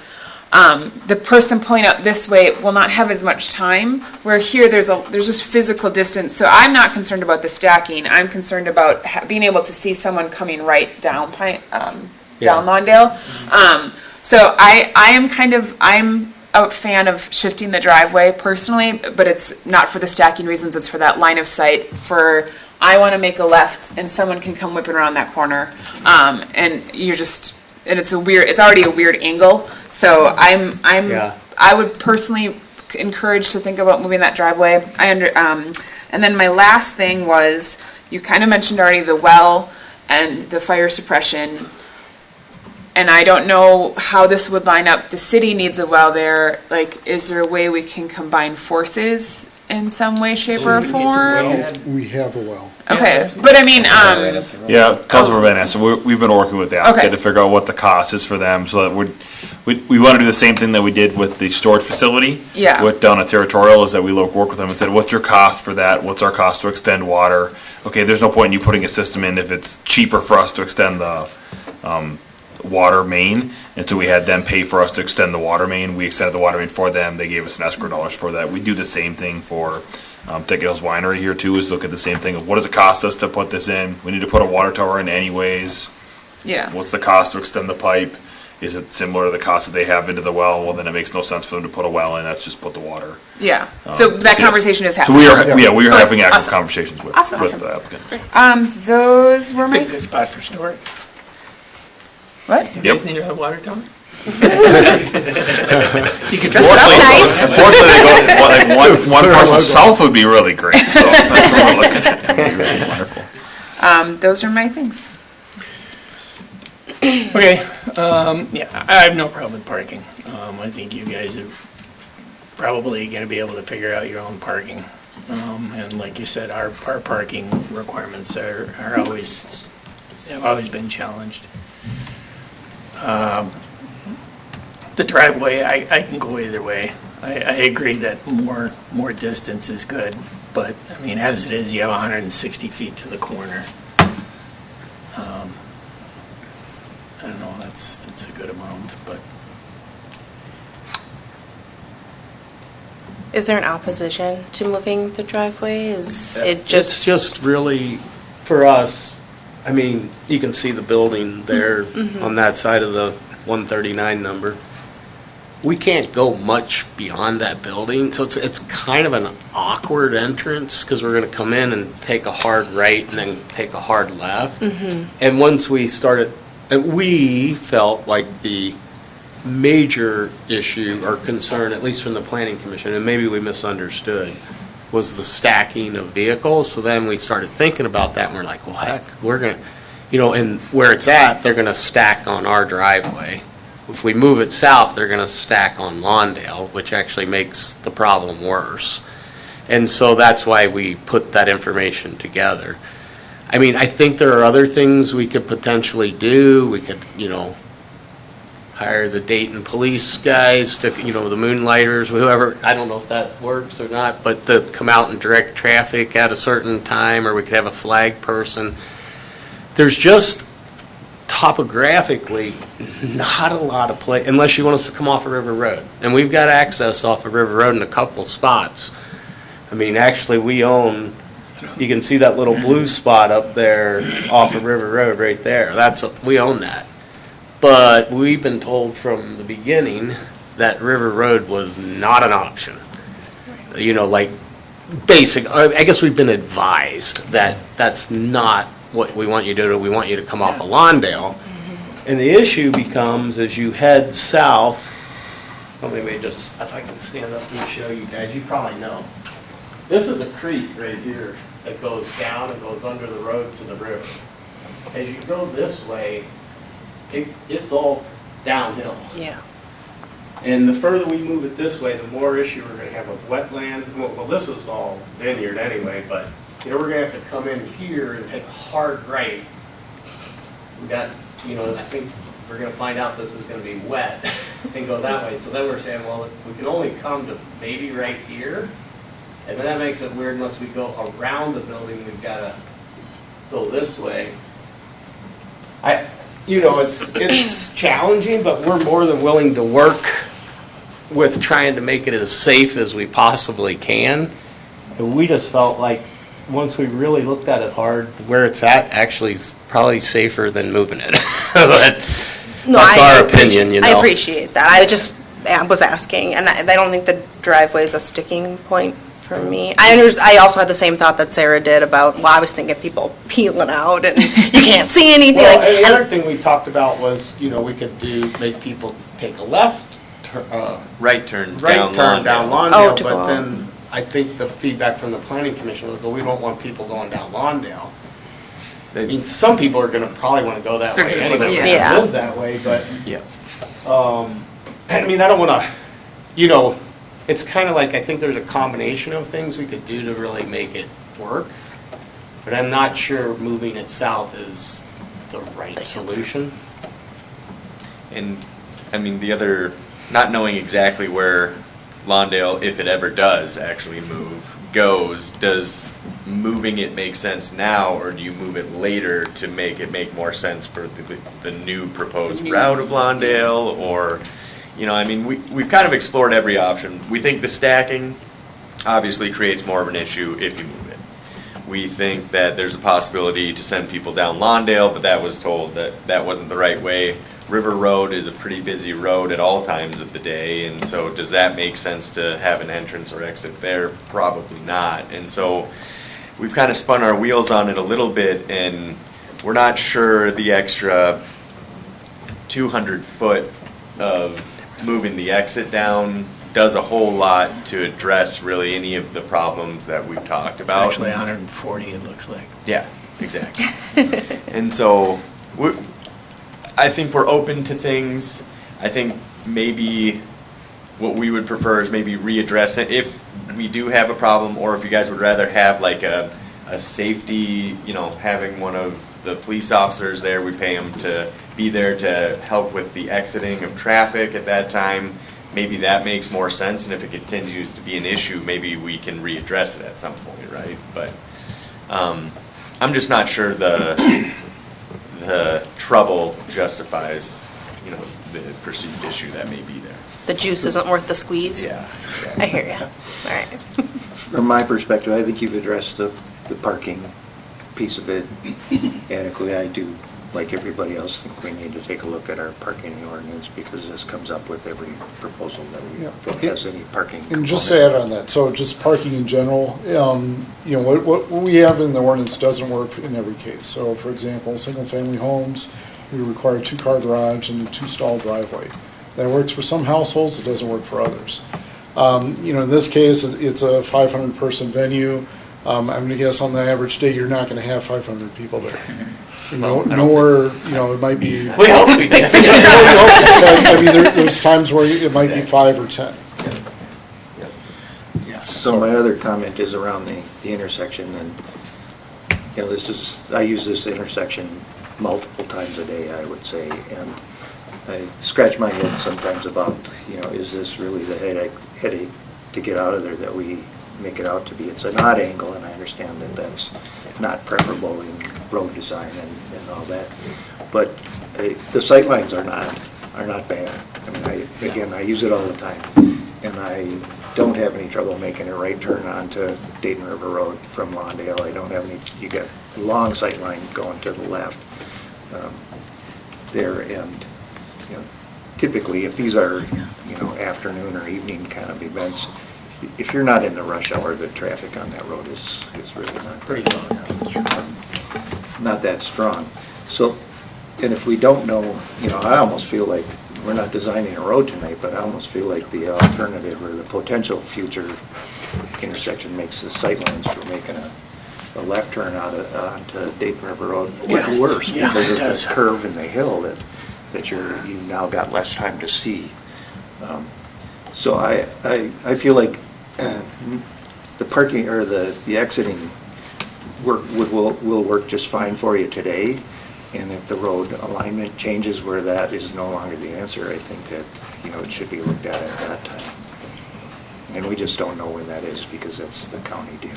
S3: the person pulling out this way will not have as much time, where here there's just physical distance. So I'm not concerned about the stacking. I'm concerned about being able to see someone coming right down down Lawndale. So I'm a fan of shifting the driveway personally, but it's not for the stacking reasons. It's for that line of sight. I want to make a left and someone can come whipping around that corner, and it's already a weird angle. So I would personally encourage to think about moving that driveway. And then my last thing was, you kind of mentioned already the well and the fire suppression. And I don't know how this would line up. The city needs a well there. Like, is there a way we can combine forces in some way, shape, or form?
S12: We have a well.
S3: Okay, but I mean,
S5: Yeah, Councilmember Van Asten, we've been working with the applicant
S3: Okay.
S5: to figure out what the cost is for them, so that we want to do the same thing that we did with the storage facility.
S3: Yeah.
S5: With down at Territorial, is that we work with them and said, what's your cost for that? What's our cost to extend water? Okay, there's no point in you putting a system in if it's cheaper for us to extend the, water main, and so we had them pay for us to extend the water main. We extended the water main for them. They gave us an escrow dollars for that. We do the same thing for Thicket Hills Winery here too, is look at the same thing of what does it cost us to put this in? We need to put a water tower in anyways.
S3: yeah.
S5: What's the cost to extend the pipe? Is it similar to the cost that they have into the well? Well, then it makes no sense for them to put a well in. That's just put the water.
S3: Yeah. So that
S5: yes.
S3: conversation is
S5: So
S3: happening.
S5: we are having active
S3: Awesome.
S5: conversations with
S3: Awesome.
S5: the applicant.
S3: Those were my.
S1: Good spot for storage.
S3: What?
S1: You
S5: Yep.
S1: guys need a water tower? You could
S3: Dress it up nice.
S5: Unfortunately, one parcel south would be really great, so that's what we're looking at. That would be really wonderful.
S3: Those are my things.
S1: Okay, yeah, I have no problem with parking. I think you guys are probably gonna be able to figure out your own parking. And like you said, our parking requirements have always been challenged. The driveway, I can go either way. I agree that more distance is good, but, I mean, as it is, you have 160 feet to the corner. I don't know, that's a good amount, but.
S10: Is there an opposition to moving the driveway? Is it
S16: It's
S10: just?
S16: just really, for us, I mean, you can see the building there on that side of the 139 number. We can't go much beyond that building, so it's kind of an awkward entrance, because we're gonna come in and take a hard right and then take a hard left. And once we started, and we felt like the major issue or concern, at least from the planning commission, and maybe we misunderstood, was the stacking of vehicles. So then we started thinking about that, and we're like, well, heck, we're gonna, and where it's at, they're gonna stack on our driveway. If we move it south, they're gonna stack on Lawndale, which actually makes the problem worse. And so that's why we put that information together. I mean, I think there are other things we could potentially do. We could, hire the Dayton police guys to, the moonlighters, whoever, I don't know if that works or not, but to come out and direct traffic at a certain time, or we could have a flag person. There's just topographically not a lot of place, unless you want us to come off of River Road. And we've got access off of River Road in a couple spots. I mean, actually, we own, you can see that little blue spot up there off of River Road right there. We own that. But we've been told from the beginning that River Road was not an option. Like basic, I guess we've been advised that that's not what we want you to do. We want you to come off of Lawndale. And the issue becomes, as you head south, maybe just, if I can stand up and show you guys, you probably know. This is a creek right here that goes down and goes under the road to the river. As you go this way, it's all downhill.
S10: Yeah.
S16: And the further we move it this way, the more issue we're going to have with wetland. Well, this is all vineyard anyway, but we're going to have to come in here and take a hard right. We got, I think we're going to find out this is going to be wet and go that way. So then we're saying, well, we can only come to maybe right here. And then that makes it weird unless we go around the building. We've got to go this way. you know, it's challenging, but we're more than willing to work with trying to make it as safe as we possibly can. And we just felt like, once we really looked at it hard, where it's at actually is probably safer than moving it. But
S10: No,
S16: that's
S10: I
S16: our opinion, you know.
S10: I appreciate that. I just was asking, and I don't think the driveway is a sticking point for me. I also had the same thought that Sarah did about, well, I was thinking people peeling out and you can't see anything.
S16: Well,
S10: like,
S16: and the
S10: and-
S16: other thing we talked about was, you know, we could make people take a left,
S2: Right turn
S16: right
S2: down
S16: turn down
S2: Lawndale.
S16: Lawndale,
S10: to go
S16: but
S10: out.
S16: then I think the feedback from the planning commission was, well, we don't want people going down Lawndale. I mean, some people are gonna probably wanna go that
S3: They're
S16: way
S3: gonna go that
S16: anyway,
S3: way.
S10: Yeah.
S16: live that way, but,
S2: Yeah.
S16: I mean, I don't wanna, you know, it's kinda like, I think there's a combination of things we could do to really make it work, but I'm not sure moving it south is the right solution.
S2: And, I mean, the other, not knowing exactly where Lawndale, if it ever does actually move, goes, does moving it make sense now, or do you move it later to make it make more sense for the new proposed route of Lawndale, or, you know, I mean, we've kind of explored every option. We think the stacking obviously creates more of an issue if you move it. We think that there's a possibility to send people down Lawndale, but that was told that that wasn't the right way. River Road is a pretty busy road at all times of the day, and so does that make sense to have an entrance or exit there? Probably not. And so we've kind of spun our wheels on it a little bit, and we're not sure the extra 200 foot of moving the exit down does a whole lot to address really any of the problems that we've talked
S1: It's
S2: about.
S1: actually 140, it looks like.
S2: Yeah, exactly. And so I think we're open to things. I think maybe what we would prefer is maybe readdress it if we do have a problem, or if you guys would rather have like a safety, you know, having one of the police officers there, we pay them to be there to help with the exiting of traffic at that time. Maybe that makes more sense, and if it continues to be an issue, maybe we can readdress it at some point, right? But I'm just not sure the trouble justifies, you know, the perceived issue that may be there.
S10: the juice isn't worth the squeeze.
S2: Yeah.
S10: I hear you. All right.
S4: From my perspective, I think you've addressed the parking piece of it adequately. I do, like everybody else, think we need to take a look at our parking ordinance, because this comes up with every proposal that has any parking.
S12: And just to
S4: component.
S12: add on that, so just parking in general, you know, what we have in the ordinance doesn't work in every case. So for example, single-family homes, we require a 2-car garage and a 2-stall driveway. That works for some households, it doesn't work for others. You know, in this case, it's a 500-person venue. I'm gonna guess on the average day, you're not gonna have 500 people there. You know, nowhere, you know, it might be.
S16: We hope we do.
S12: I mean, there's times where it might be 5 or 10.
S4: So my other comment is around the intersection, and, you know, I use this intersection multiple times a day, I would say, and I scratch my head sometimes about, you know, is this really the headache to get out of there that we make it out to be? It's an odd angle, and I understand that that's not preferable in road design and all that, but the sightlines are not bad. I mean, I use it all the time, and I don't have any trouble making a right turn onto Dayton River Road from Lawndale. I don't have any, you got a long sight line going to the left there, and, you know, typically, if these are, you know, afternoon or evening kind of events, if you're not in the rush hour, the traffic on that road is really not that strong. So, and if we don't know, you know, I almost feel like we're not designing a road tonight, but I almost feel like the alternative or the potential future intersection makes the sightlines for making a left turn onto Dayton River Road get
S1: Yes.
S4: worse,
S1: Yeah,
S4: because
S1: it
S4: of
S1: does.
S4: this curve in the hill that you now got less time to see. So I feel like the parking or the exiting will work just fine for you today. And if the road alignment changes where that is no longer the answer, I think that, you know, it should be looked at that time. And we just don't know when that is, because that's the county deal.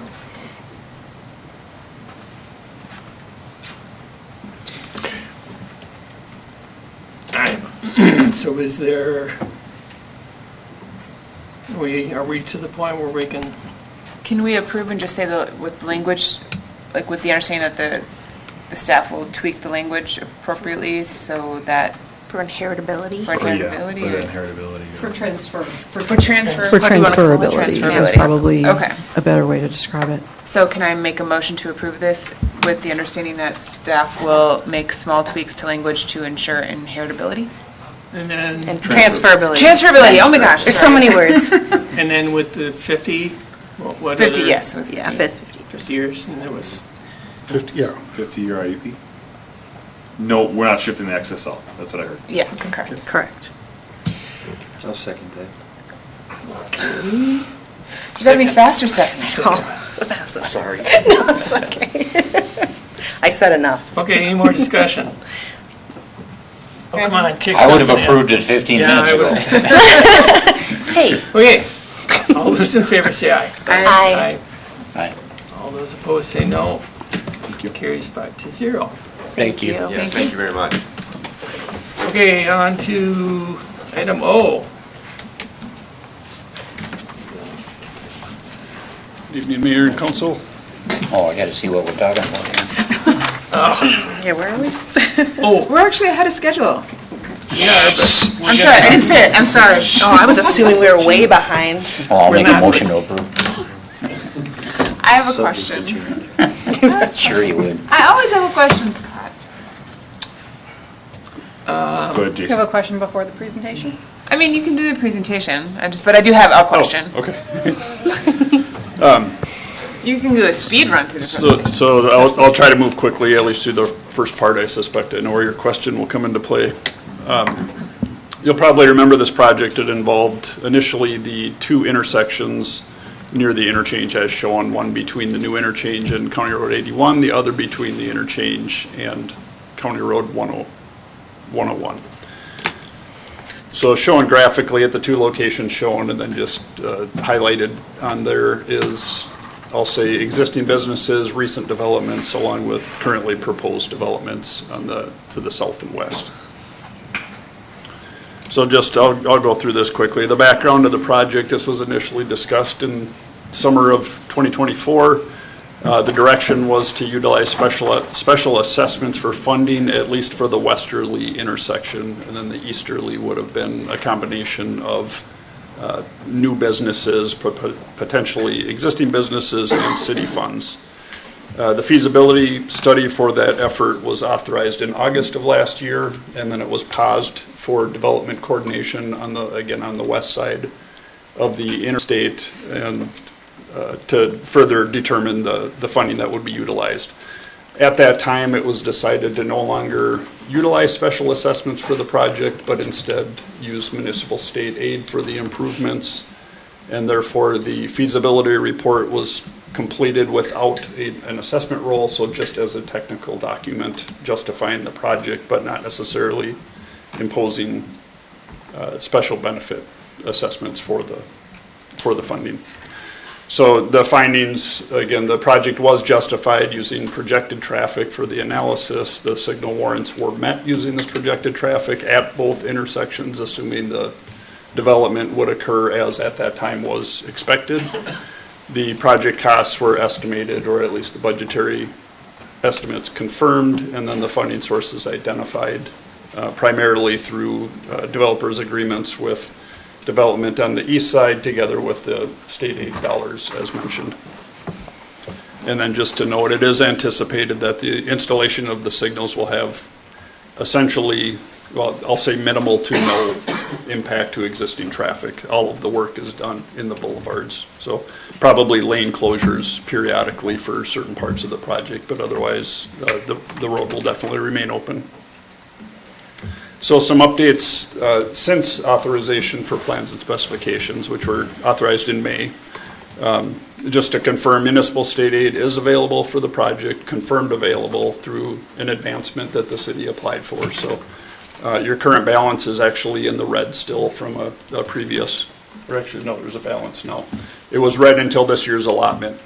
S1: So is there, are we to the point where we
S3: Can we approve and just say with language, like with the understanding that the staff will tweak the language appropriately so that.
S10: For inheritability?
S3: For inheritability.
S7: For transfer.
S3: For transfer.
S13: For
S3: what do you wanna call it?
S13: transferability, is probably
S3: Okay.
S13: a better way to describe it.
S3: So can I make a motion to approve this with the understanding that staff will make small tweaks to language to ensure inheritability?
S1: And then.
S10: And transferability.
S3: Transferability, oh my gosh.
S10: There's so
S3: sorry.
S10: many words.
S1: And then with the 50, what
S3: 50,
S1: other-
S3: yes, with
S10: Yeah,
S3: 50.
S1: 50 years, and there was,
S5: 50-year IUP? No, we're not shifting the excess out. That's what I heard.
S3: Yeah, concur.
S10: Correct.
S4: I'll second that.
S3: You gotta be faster, Stephanie.
S10: Oh, so fast.
S4: Sorry.
S10: No, it's okay. I said enough.
S1: okay, any more discussion? Oh, come on, kick
S14: I would have
S1: something in.
S14: approved it 15
S1: Yeah,
S14: minutes
S1: I
S14: ago.
S10: Hey.
S1: Okay, all those in favor say aye.
S10: Aye.
S14: Aye.
S1: All those opposed say no. Carries 5-0.
S16: Thank you.
S2: Yeah, thank you very much.
S1: Okay, on to item O.
S6: Evening, Mayor and Council.
S14: Oh, I gotta see what we're talking about here.
S10: Yeah, where are we?
S1: Oh,
S3: We're actually ahead of schedule.
S1: yeah, but
S3: I'm sorry, I didn't see it, I'm sorry.
S10: Oh, I was assuming we were way behind.
S14: Oh, I'll
S1: We're
S14: make a
S1: not-
S14: motion to approve.
S3: I have a question.
S14: Sure you would.
S3: I always have a question, Scott.
S5: Go ahead,
S7: Do you
S5: Jason.
S7: have a question before the presentation?
S3: I mean, you can do the presentation, but I do have a question.
S5: Okay.
S3: You can do a speed run through the
S6: So,
S3: presentation.
S6: so I'll try to move quickly, at least through the first part. I suspect I know where your question will come into play. You'll probably remember this project. It involved initially the two intersections near the interchange as shown, one between the new interchange and County Road 81, the other between the interchange and County Road 101. So shown graphically at the two locations shown, and then just highlighted on there is, I'll say, existing businesses, recent developments, along with currently proposed developments to the south and west. So just, I'll go through this quickly. The background of the project, this was initially discussed in summer of 2024. The direction was to utilize special assessments for funding, at least for the westerly intersection, and then the easterly would have been a combination of new businesses, potentially existing businesses, and city funds. The feasibility study for that effort was authorized in August of last year, and then it was paused for development coordination on the west side of the interstate, and to further determine the funding that would be utilized. At that time, it was decided to no longer utilize special assessments for the project, but instead use municipal state aid for the improvements. And therefore, the feasibility report was completed without an assessment role, so just as a technical document justifying the project, but not necessarily imposing special benefit assessments for the funding. So the findings, again, the project was justified using projected traffic for the analysis. The signal warrants were met using this projected traffic at both intersections, assuming the development would occur as at that time was expected. The project costs were estimated, or at least the budgetary estimates confirmed, and then the funding sources identified, primarily through developers' agreements with development on the east side together with the state aid dollars as mentioned. And then just to note, it is anticipated that the installation of the signals will have essentially, well, I'll say minimal to no impact to existing traffic. All of the work is done in the boulevards. So probably lane closures periodically for certain parts of the project, but otherwise the road will definitely remain open. So some updates since authorization for plans and specifications, which were authorized in May. Just to confirm, municipal state aid is available for the project, confirmed available through an advancement that the city applied for. So your current balance is actually in the red still from a previous, or actually no, there's a balance now. it was read until this year's allotment.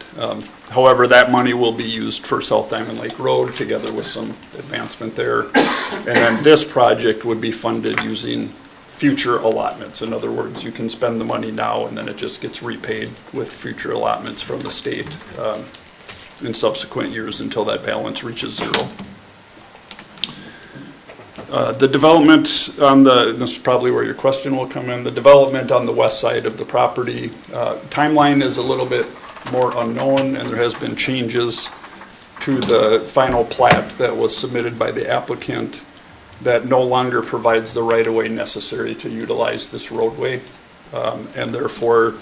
S6: However, that money will be used for South Diamond Lake Road together with some advancement there. And then this project would be funded using future allotments. In other words, you can spend the money now and then it just gets repaid with future allotments from the state in subsequent years until that balance reaches zero. The development on this is probably where your question will come in, the development on the west side of the property, timeline is a little bit more unknown, and there has been changes to the final plat that was submitted by the applicant that no longer provides the right-of-way necessary to utilize this roadway. And therefore,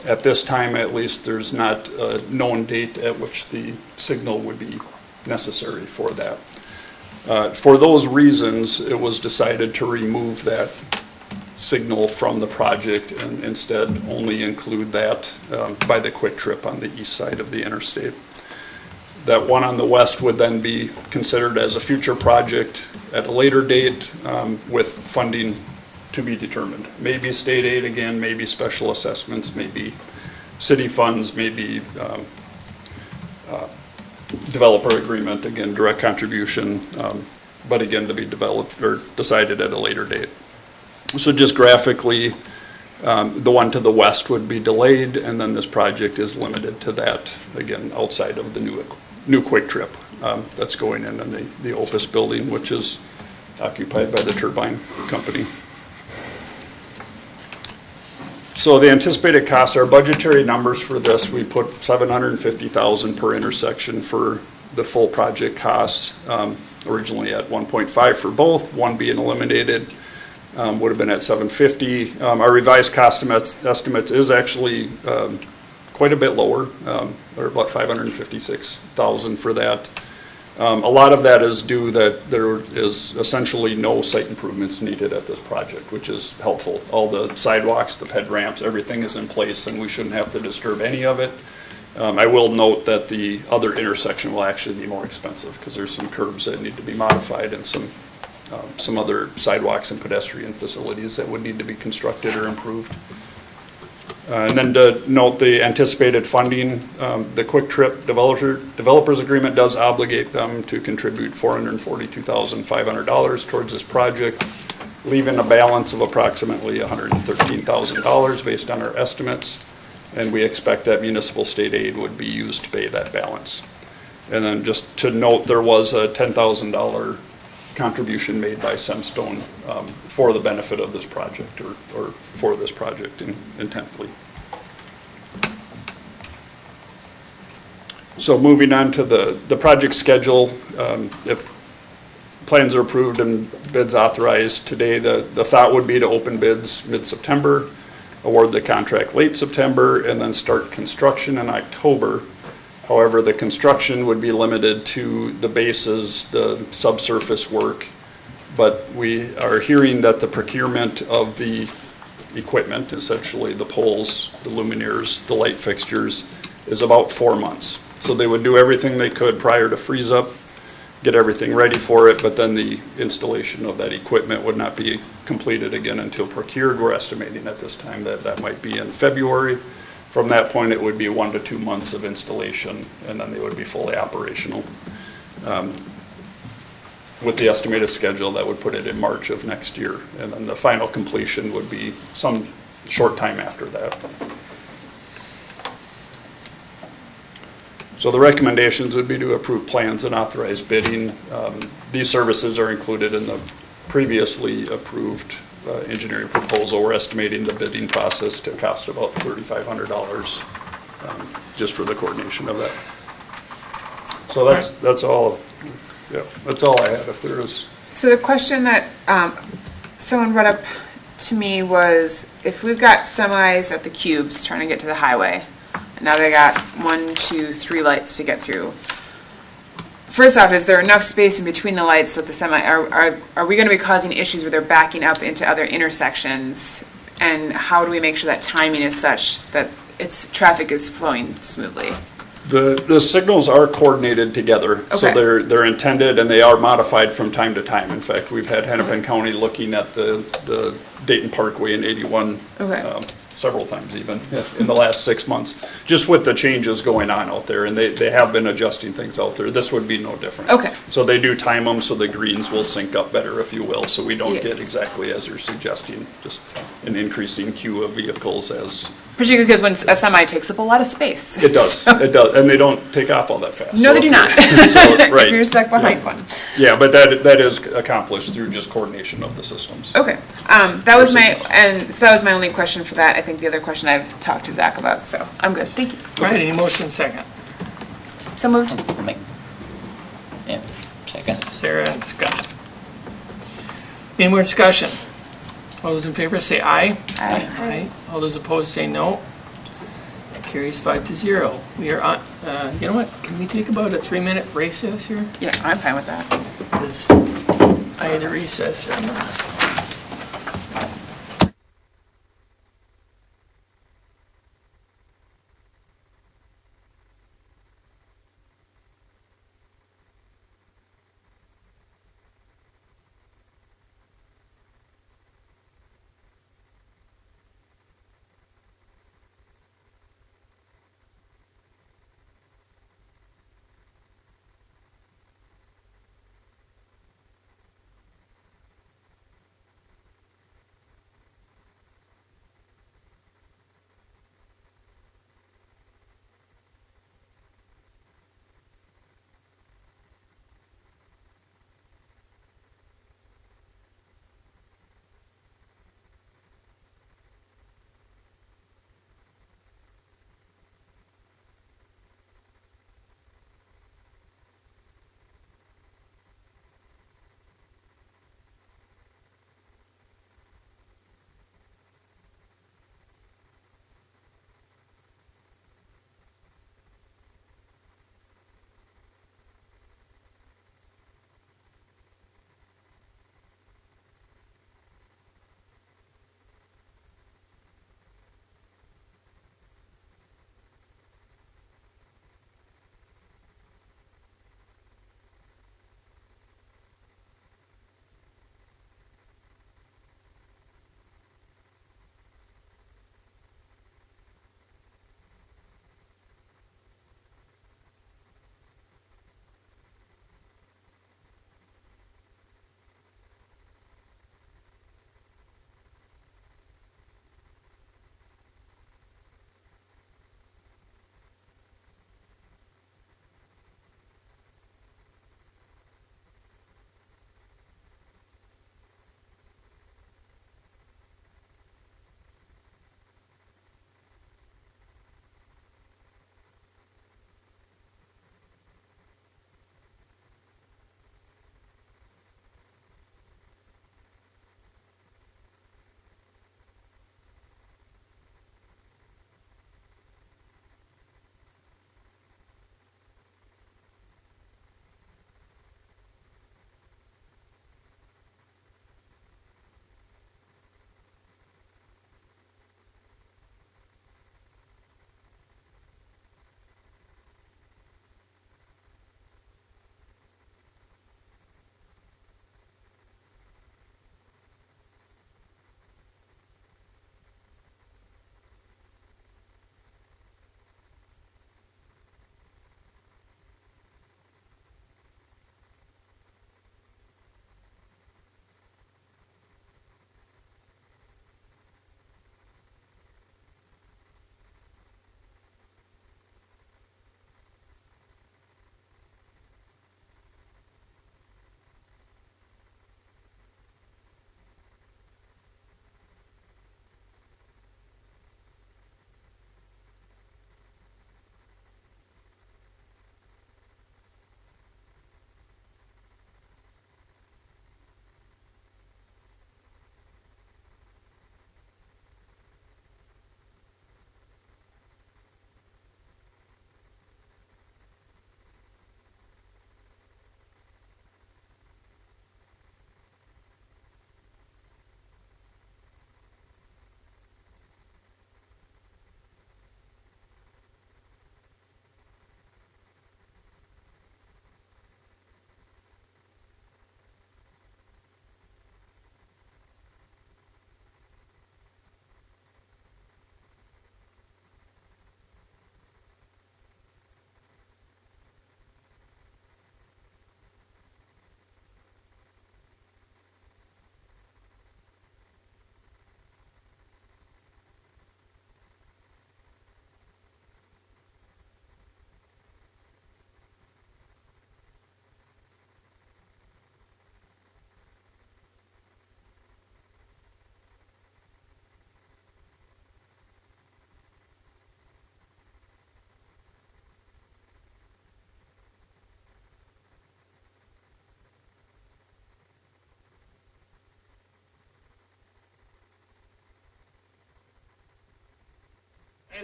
S6: at this time at least, there's not a known date at which the signal would be necessary for that. For those reasons, it was decided to remove that signal from the project and instead only include that by the quick trip on the east side of the interstate. That one on the west would then be considered as a future project at a later date with funding to be determined. Maybe state aid again, maybe special assessments, maybe city funds, maybe developer agreement, again, direct contribution, but again, to be developed or decided at a later date. So just graphically, the one to the west would be delayed, and then this project is limited to that, again, outside of the new quick trip that's going in the Opus building, which is occupied by the turbine company. So the anticipated costs, our budgetary numbers for this, we put $750,000 per intersection for the full project costs, originally at 1.5 for both, one being eliminated. Would have been at 750. Our revised cost estimates is actually quite a bit lower. They're about 556,000 for that. A lot of that is due that there is essentially no site improvements needed at this project, which is helpful. All the sidewalks, the ped ramps, everything is in place, and we shouldn't have to disturb any of it. I will note that the other intersection will actually be more expensive because there's some curbs that need to be modified and some other sidewalks and pedestrian facilities that would need to be constructed or improved. And then to note the anticipated funding, the Quick Trip Developers Agreement does obligate them to contribute $442,500 towards this project, leaving a balance of approximately $113,000 based on our estimates. And we expect that municipal state aid would be used to pay that balance. And then just to note, there was a $10,000 contribution made by Semstone for the benefit of this project or for this project intently. So moving on to the project schedule, if plans are approved and bids authorized today, the thought would be to open bids mid-September, award the contract late September, and then start construction in October. However, the construction would be limited to the bases, the subsurface work, but we are hearing that the procurement of the equipment, essentially the poles, the luminaires, the light fixtures, is about 4 months. So they would do everything they could prior to freeze up, get everything ready for it, but then the installation of that equipment would not be completed again until procured. We're estimating at this time that that might be in February. From that point, it would be 1 to 2 months of installation, and then they would be fully operational. With the estimated schedule, that would put it in March of next year, and then the final completion would be some short time after that. So the recommendations would be to approve plans and authorize bidding. These services are included in the previously approved engineering proposal. We're estimating the bidding process to cost about $3,500 just for the coordination of that. So that's all. Yeah, that's all I had. If there is.
S3: So the question that someone brought up to me was, if we've got semis at the cubes trying to get to the highway, and now they got 1, 2, 3 lights to get through. First off, is there enough space in between the lights that the semi, are we going to be causing issues where they're backing up into other intersections? And how do we make sure that timing is such that traffic is flowing smoothly?
S6: The signals are coordinated together,
S3: Okay.
S6: so they're intended and they are modified from time to time. In fact, we've had Hennepin County looking at the Dayton Parkway and 81
S3: Okay.
S6: several times even, in the last 6 months, just with the changes going on out there, and they have been adjusting things out there. This would be no different.
S3: Okay.
S6: So they do time them so the greens will sync up better, if you will, so we don't get
S3: Yes.
S6: exactly as you're suggesting, just an increasing queue of vehicles as,
S3: Particularly because when a semi takes up a lot of space.
S6: it does, and they don't take off all that fast.
S3: No, they do not.
S6: So, right.
S3: If you're stuck behind
S6: Yeah.
S3: one.
S6: Yeah, but that is accomplished through just coordination of the systems.
S3: Okay, that was my only question for that. I think the other question I've talked to Zach about, so I'm good, thank you.
S1: All right, any motion second?
S3: So moved.
S14: Yeah, second.
S1: Sarah and Scott. Any more discussion? All those in favor say aye.
S3: Aye.
S1: Aye. All those opposed say no. That carries 5-0. We are on, you know what, can we take about a 3-minute recess here?
S3: Yeah, I'm fine with that.
S1: Because I had a recess or not.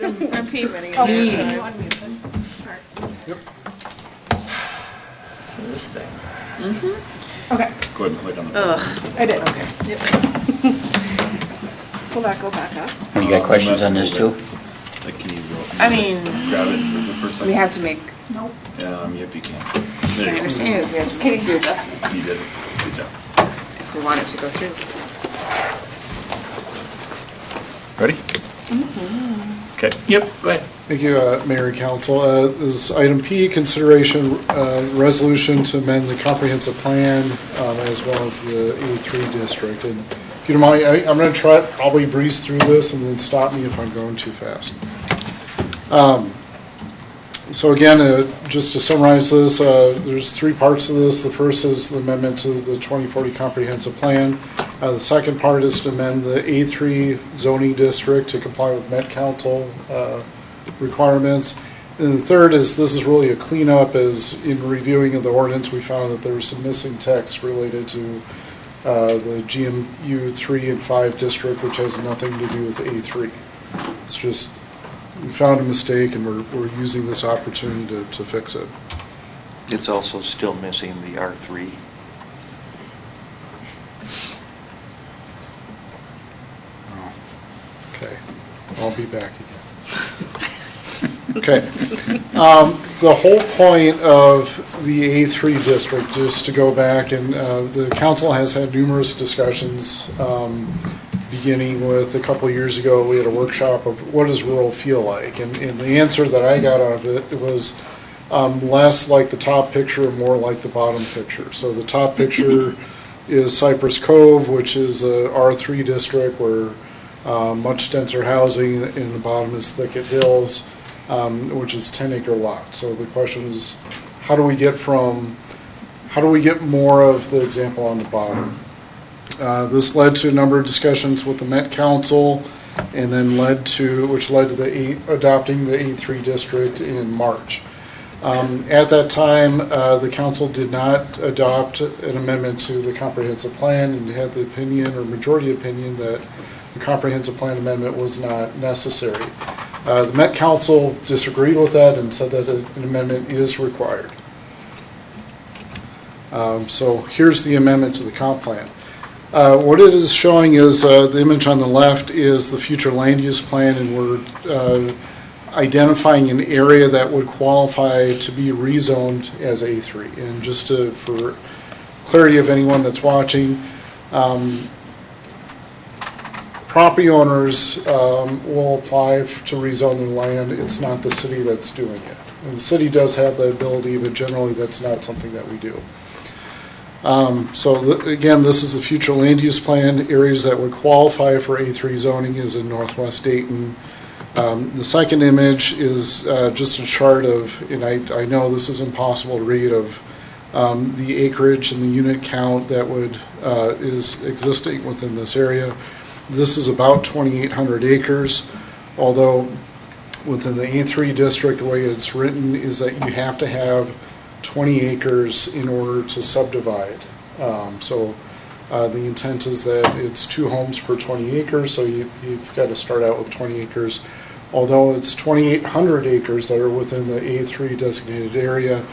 S3: I'm paving
S7: Oh,
S3: again.
S7: you unmuted. Sorry.
S1: This thing.
S7: Okay,
S5: Go ahead and click on the.
S7: I did. Okay. Yep. Go back up.
S14: You got questions on this too?
S5: Like, can you go?
S3: I mean,
S5: Grab it and move it for a second?
S3: we have to make,
S7: Nope.
S5: Yep, you can.
S3: my
S5: There you go.
S3: understanding is we have to make a few adjustments
S5: You did it. Good job.
S3: if we want it to go through.
S5: Ready? Okay.
S1: Yep, go ahead.
S12: Thank you, Mayor and Council. This is item P, consideration resolution to amend the comprehensive plan as well as the A3 district. And if you don't mind, I'm going to probably breeze through this and then stop me if I'm going too fast. So again, just to summarize this, there's three parts to this. The first is the amendment to the 2040 comprehensive plan. The second part is to amend the A3 zoning district to comply with Met Council requirements. And the third is, this is really a cleanup, as in reviewing of the ordinance, we found that there was some missing text related to the GMU 3 and 5 district, which has nothing to do with A3. It's just, we found a mistake and we're using this opportunity to fix it.
S4: It's also still missing the R3.
S12: Oh, okay, I'll be back again. Okay. The whole point of the A3 district, just to go back, and the council has had numerous discussions, beginning with a couple of years ago, we had a workshop of what does rural feel like? And the answer that I got out of it was less like the top picture, more like the bottom picture. So the top picture is Cypress Cove, which is a R3 district where much denser housing, and the bottom is Thicket Hills, which is 10-acre lots. So the question is, how do we get more of the example on the bottom? This led to a number of discussions with the Met Council, and then which led to adopting the A3 district in March. At that time, the council did not adopt an amendment to the comprehensive plan and had the opinion, or majority opinion, that the comprehensive plan amendment was not necessary. The Met Council disagreed with that and said that an amendment is required. So here's the amendment to the comp plan. What it is showing is the image on the left is the future land use plan, and we're identifying an area that would qualify to be rezoned as A3. And just for clarity of anyone that's watching, property owners will apply to rezone the land. It's not the city that's doing it. And the city does have the ability, but generally that's not something that we do. Again, this is the future land use plan. Areas that would qualify for A3 zoning is in northwest Dayton. The second image is just a chart of, and I know this is impossible to read, of the acreage and the unit count that is existing within this area. This is about 2,800 acres, although within the A3 district, the way it's written is that you have to have 20 acres in order to subdivide. The intent is that it's 2 homes per 20 acres, so you've got to start out with 20 acres. Although it's 2,800 acres that are within the A3 designated area,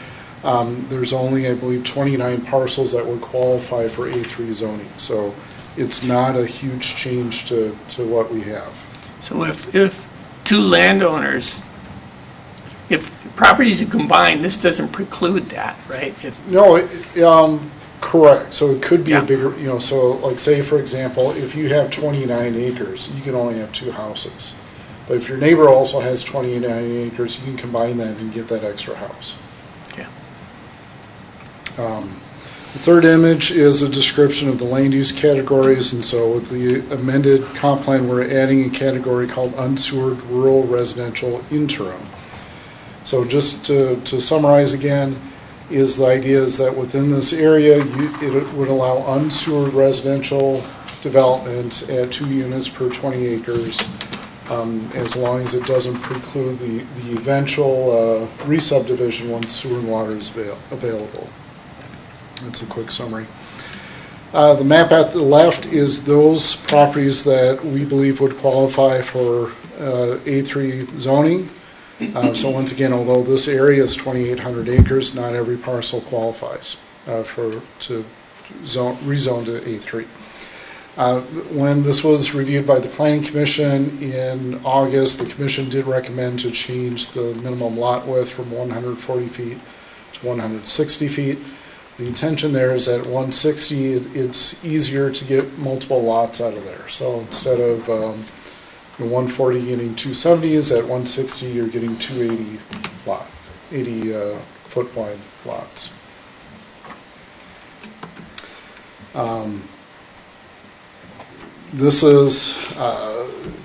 S12: there's only, I believe, 29 parcels that would qualify for A3 zoning. So it's not a huge change to what we have.
S1: So if two landowners, if properties are combined, this doesn't preclude that, right?
S12: No, correct. So it could be a bigger, so like say, for example, if you have 29 acres, you can only have 2 houses. But if your neighbor also has 29 acres, you can combine that and get that extra house.
S1: Yeah.
S12: The third image is a description of the land use categories, and so with the amended comp plan, we're adding a category called unsewered rural residential interim. So just to summarize again, is the idea is that within this area, it would allow unsewered residential development at 2 units per 20 acres, as long as it doesn't preclude the eventual re-subdivision once sewer and water is available. That's a quick summary. The map at the left is those properties that we believe would qualify for A3 zoning. So once again, although this area is 2,800 acres, not every parcel qualifies to rezone to A3. When this was reviewed by the Planning Commission in August, the commission did recommend to change the minimum lot width from 140 feet to 160 feet. The intention there is at 160, it's easier to get multiple lots out of there. So instead of 140 getting 270s, at 160 you're getting 280 foot wide lots. This is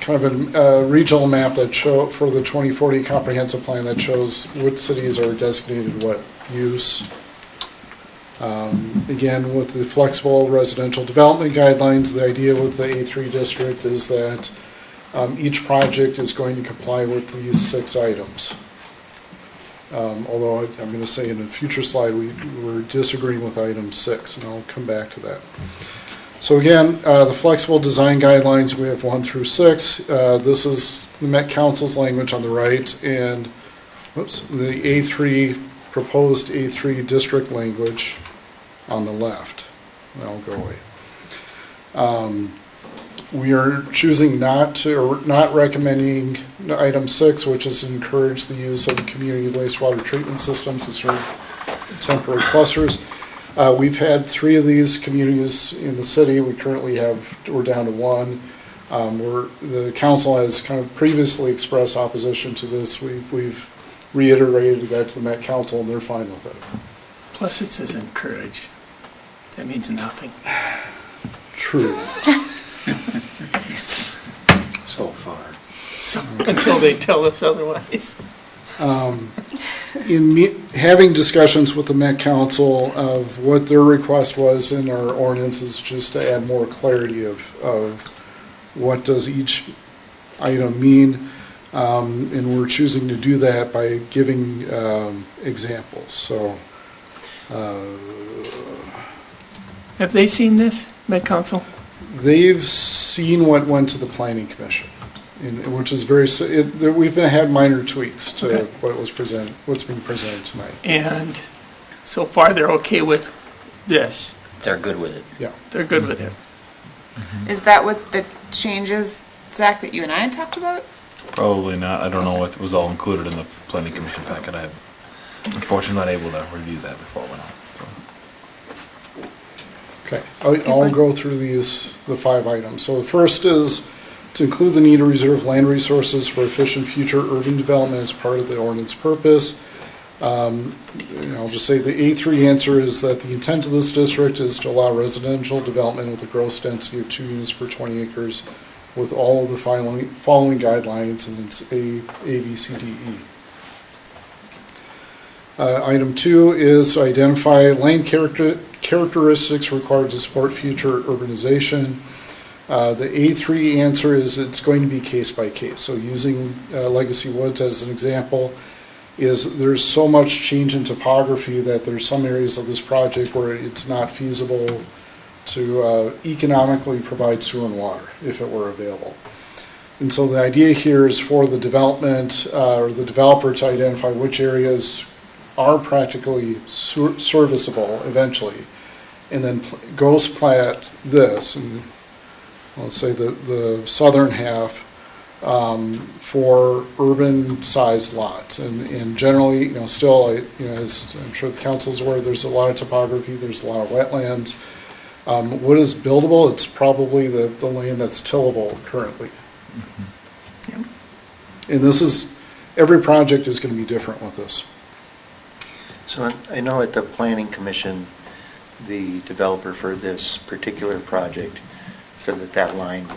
S12: kind of a regional map that for the 2040 comprehensive plan that shows which cities are designated what use. Again, with the flexible residential development guidelines, the idea with the A3 district is that each project is going to comply with these 6 items. Although I'm going to say in a future slide we're disagreeing with item 6, and I'll come back to that. So again, the flexible design guidelines, we have 1 through 6. This is the Met Council's language on the right, and the A3, proposed A3 district language on the left. That'll go away. We are choosing not recommending item 6, which is encourage the use of community wastewater treatment systems as temporary clusters. We've had 3 of these communities in the city. We're down to 1. The council has kind of previously expressed opposition to this. We've reiterated that to the Met Council, and they're fine with it.
S1: Plus it says encourage. That means nothing.
S12: True. So far.
S1: Until they tell us otherwise.
S12: In having discussions with the Met Council of what their request was in our ordinances, just to add more clarity of what does each item mean, and we're choosing to do that by giving examples. So,
S1: have they seen this, Met Council?
S12: They've seen what went to the Planning Commission, which is we've had minor tweaks to what's being presented tonight.
S1: And so far, they're okay with this?
S14: They're good with it.
S12: Yeah.
S1: They're good with it.
S3: Is that what the changes, Zach, that you and I had talked about?
S5: Probably not. I don't know what was all included in the planning commission packet. I'm unfortunately not able to review that before it went out.
S12: Okay, I'll go through the 5 items. So the first is to include the need to reserve land resources for efficient future urban development as part of the ordinance purpose. I'll just say the A3 answer is that the intent of this district is to allow residential development with a gross density of 2 units per 20 acres with all of the following guidelines, and it's A, B, C, D, E. Item 2 is to identify land characteristics required to support future urbanization. The A3 answer is it's going to be case by case. So using Legacy Woods as an example, there's so much change in topography that there's some areas of this project where it's not feasible to economically provide sewer and water if it were available. And so the idea here is for the development or the developer to identify which areas are practically serviceable eventually, and then ghost plat this, and let's say the southern half for urban-sized lots. And generally, still, as I'm sure the council's aware, there's a lot of topography, there's a lot of wetlands. What is buildable? It's probably the land that's tillable currently.
S1: Mm-hmm.
S12: And every project is going to be different with this.
S4: So I know at the Planning Commission, the developer for this particular project said that line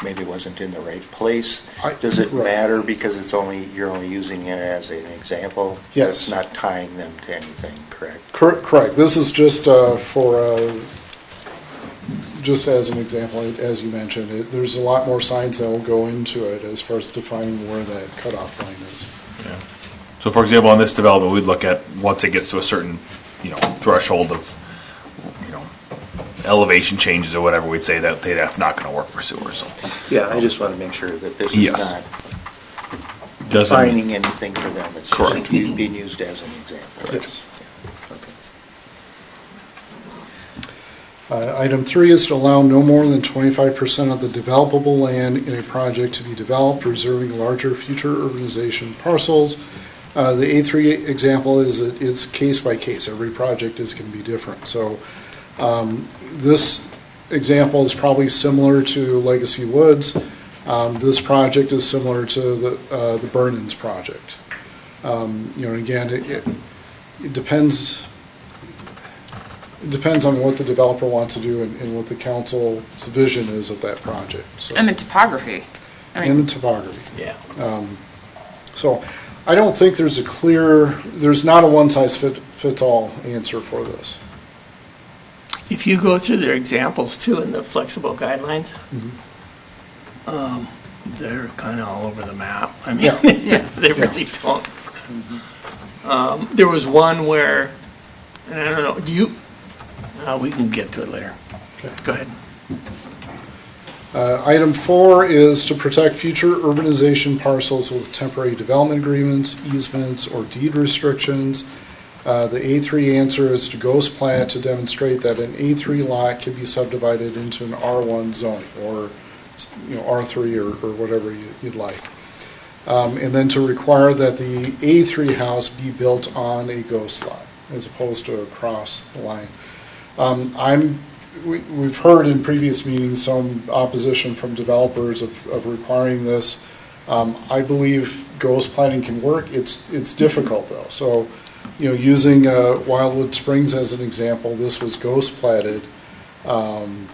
S4: maybe wasn't in the right place. Does it matter because you're only using it as an example?
S12: Yes.
S4: It's not tying them to anything, correct?
S12: Correct. This is just just as an example, as you mentioned. There's a lot more science that will go into it as far as defining where that cutoff line is.
S5: Yeah. So for example, on this development, we'd look at once it gets to a certain, threshold of, elevation changes or whatever, we'd say that that's not going to work for sewer. So
S4: Yeah, I just want to make sure that this is not
S5: Doesn't-
S4: defining anything for them. It's
S5: Correct.
S4: just being used as an example.
S12: Yes. Item 3 is to allow no more than 25% of the developable land in a project to be developed, reserving larger future urbanization parcels. The A3 example is that it's case by case. Every project is going to be different. So this example is probably similar to Legacy Woods. This project is similar to the Burn-ins project. Again, it depends. It depends on what the developer wants to do and what the council's vision is of that project. So.
S3: And the topography.
S12: And the topography.
S1: Yeah.
S12: So I don't think there's there's not a one-size-fits-all answer for this.
S1: If you go through their examples too in the flexible guidelines, they're kind of all over the map. I mean, they really don't. There was one where, and I don't know, we can get to it later.
S12: Okay.
S1: Go ahead.
S12: Item 4 is to protect future urbanization parcels with temporary development agreements, easements, or deed restrictions. The A3 answer is to ghost plat to demonstrate that an A3 lot can be subdivided into an R1 zoning, or R3 or whatever you'd like. And then to require that the A3 house be built on a ghost lot, as opposed to across the line. We've heard in previous meetings some opposition from developers of requiring this. I believe ghost planning can work. It's difficult though. So, using Wildwood Springs as an example, this was ghost platted. And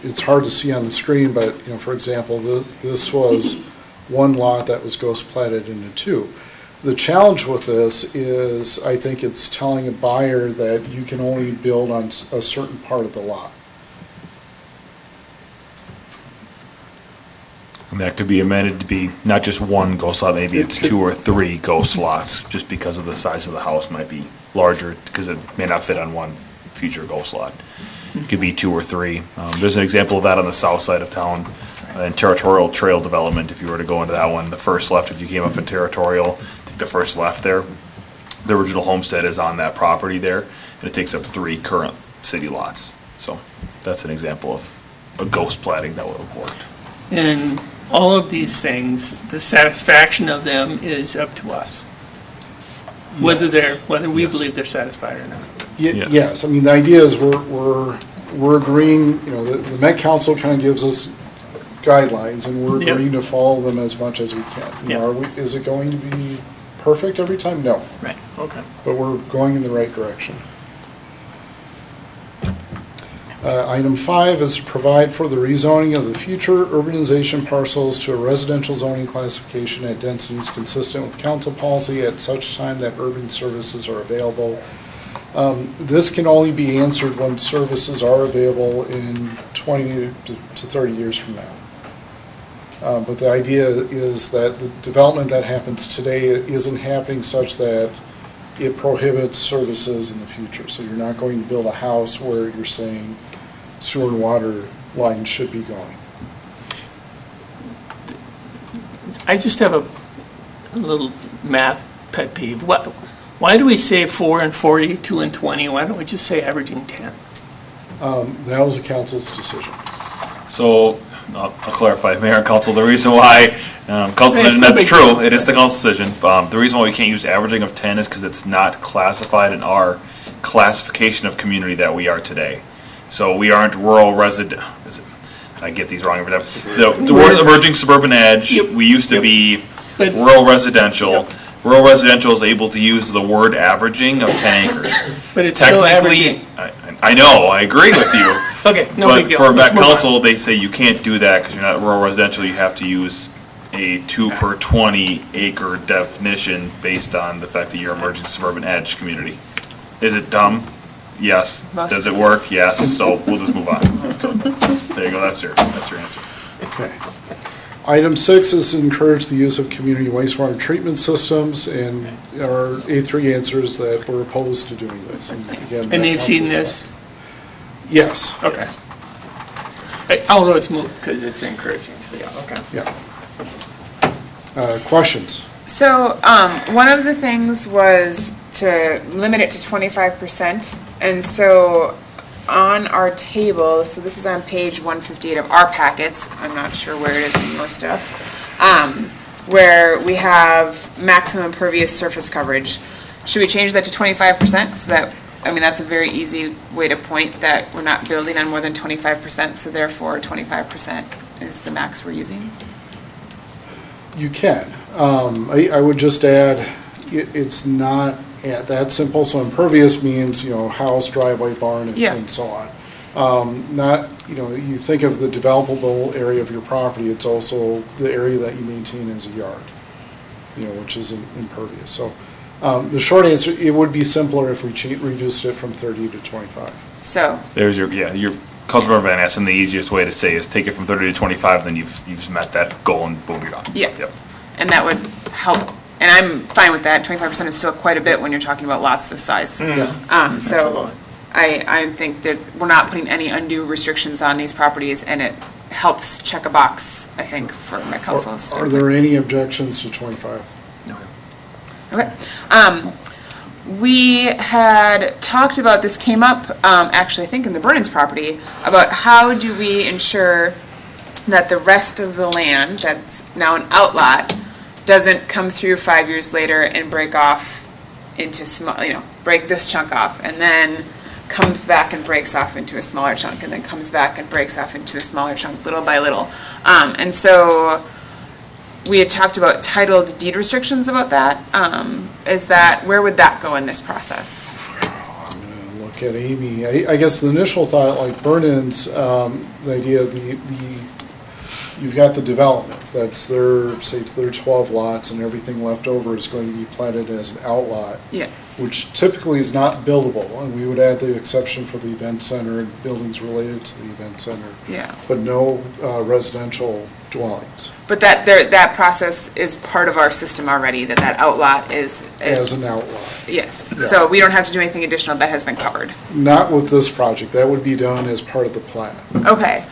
S12: it's hard to see on the screen, but for example, this was one lot that was ghost platted into two. The challenge with this is, I think it's telling a buyer that you can only build on a certain part of the lot.
S5: And that could be amended to be not just one ghost lot, maybe it's 2 or 3 ghost lots, just because of the size of the house might be larger, because it may not fit on one future ghost lot. It could be 2 or 3. There's an example of that on the south side of town, in Territorial Trail Development. If you were to go into that one, the first left, if you came up in Territorial, the first left there, the original homestead is on that property there, and it takes up 3 current city lots. So that's an example of a ghost platting that would have worked.
S1: And all of these things, the satisfaction of them is up to us. Whether we believe they're satisfied or not.
S12: Yes, I mean, the idea is we're agreeing, the Met Council kind of gives us guidelines, and we're agreeing to follow them as much as we can. Is it going to be perfect every time? No.
S1: Right, okay.
S12: But we're going in the right direction. Item 5 is to provide for the rezoning of the future urbanization parcels to a residential zoning classification at densities consistent with council policy at such time that urban services are available. This can only be answered when services are available in 20 to 30 years from now. But the idea is that the development that happens today isn't happening such that it prohibits services in the future. So you're not going to build a house where you're saying sewer and water lines should be going.
S1: I just have a little math pet peeve. Why do we say 4 and 40, 2 and 20? Why don't we just say averaging 10?
S12: That was the council's decision.
S5: So I'll clarify, Mayor and Council, the reason why, Council decision, that's true, it is the Council decision. The reason why we can't use averaging of 10 is because it's not classified in our classification of community that we are today. So we aren't rural resident, I get these wrong every time. The word emerging suburban edge, we used to be rural residential. Rural residential is able to use the word averaging of 10 acres.
S1: But it's still averaging.
S5: I know, I agree with you.
S1: Okay, no big deal.
S5: But for Met Council, they say you can't do that because you're not rural residential. You have to use a 2 per 20 acre definition based on the fact that you're emerging suburban edge community. Is it dumb? Yes. Does it work? Yes. So we'll just move on. There you go. That's your answer.
S12: Okay. Item 6 is to encourage the use of community wastewater treatment systems, and our A3 answers that we're opposed to doing this. And again,
S1: And they've seen this?
S12: Yes.
S1: Okay. Although it's moved because it's encouraging, so yeah, okay.
S12: Yeah. Questions?
S3: So, one of the things was to limit it to 25%. And so on our table, so this is on page 158 of our packets, I'm not sure where it is in your stuff, where we have maximum impervious surface coverage. Should we change that to 25% so that, I mean, that's a very easy way to point that we're not building on more than 25%, so therefore 25% is the max we're using?
S12: You can. I would just add, it's not that simple. So impervious means, house, driveway, barn, and so on. Not, you think of the developable area of your property, it's also the area that you maintain as a yard, which is impervious. So the short answer, it would be simpler if we reduced it from 30 to 25.
S3: So.
S5: There's your Councilmember Van Essen, the easiest way to say is take it from 30 to 25, then you've met that goal and boom, you're done.
S3: Yeah.
S5: Yep.
S3: And that would help, and I'm fine with that. 25% is still quite a bit when you're talking about lots this size. So I think that we're not putting any undue restrictions on these properties, and it helps check a box, I think, for my council's.
S12: Are there any objections to 25?
S3: No. Okay. We had talked about, this came up, actually, I think in the Burnens property, about how do we ensure that the rest of the land that's now an outlot doesn't come through 5 years later and break off into small, break this chunk off, and then comes back and breaks off into a smaller chunk, and then comes back and breaks off into a smaller chunk, little by little. And so we had talked about titled deed restrictions about that. Where would that go in this process?
S12: I'm going to look at Amy. I guess the initial thought, like Burnens, the idea of you've got the development. That's their 12 lots, and everything left over is going to be platted as an outlot.
S3: Yes.
S12: Which typically is not buildable, and we would add the exception for the event center and buildings related to the event center.
S3: Yeah.
S12: But no residential dwellings.
S3: But that process is part of our system already, that outlot is.
S12: As an outlot.
S3: Yes.
S12: Yeah.
S3: So we don't have to do anything additional, that has been covered.
S12: Not with this project. That would be done as part of the plat.
S3: Okay.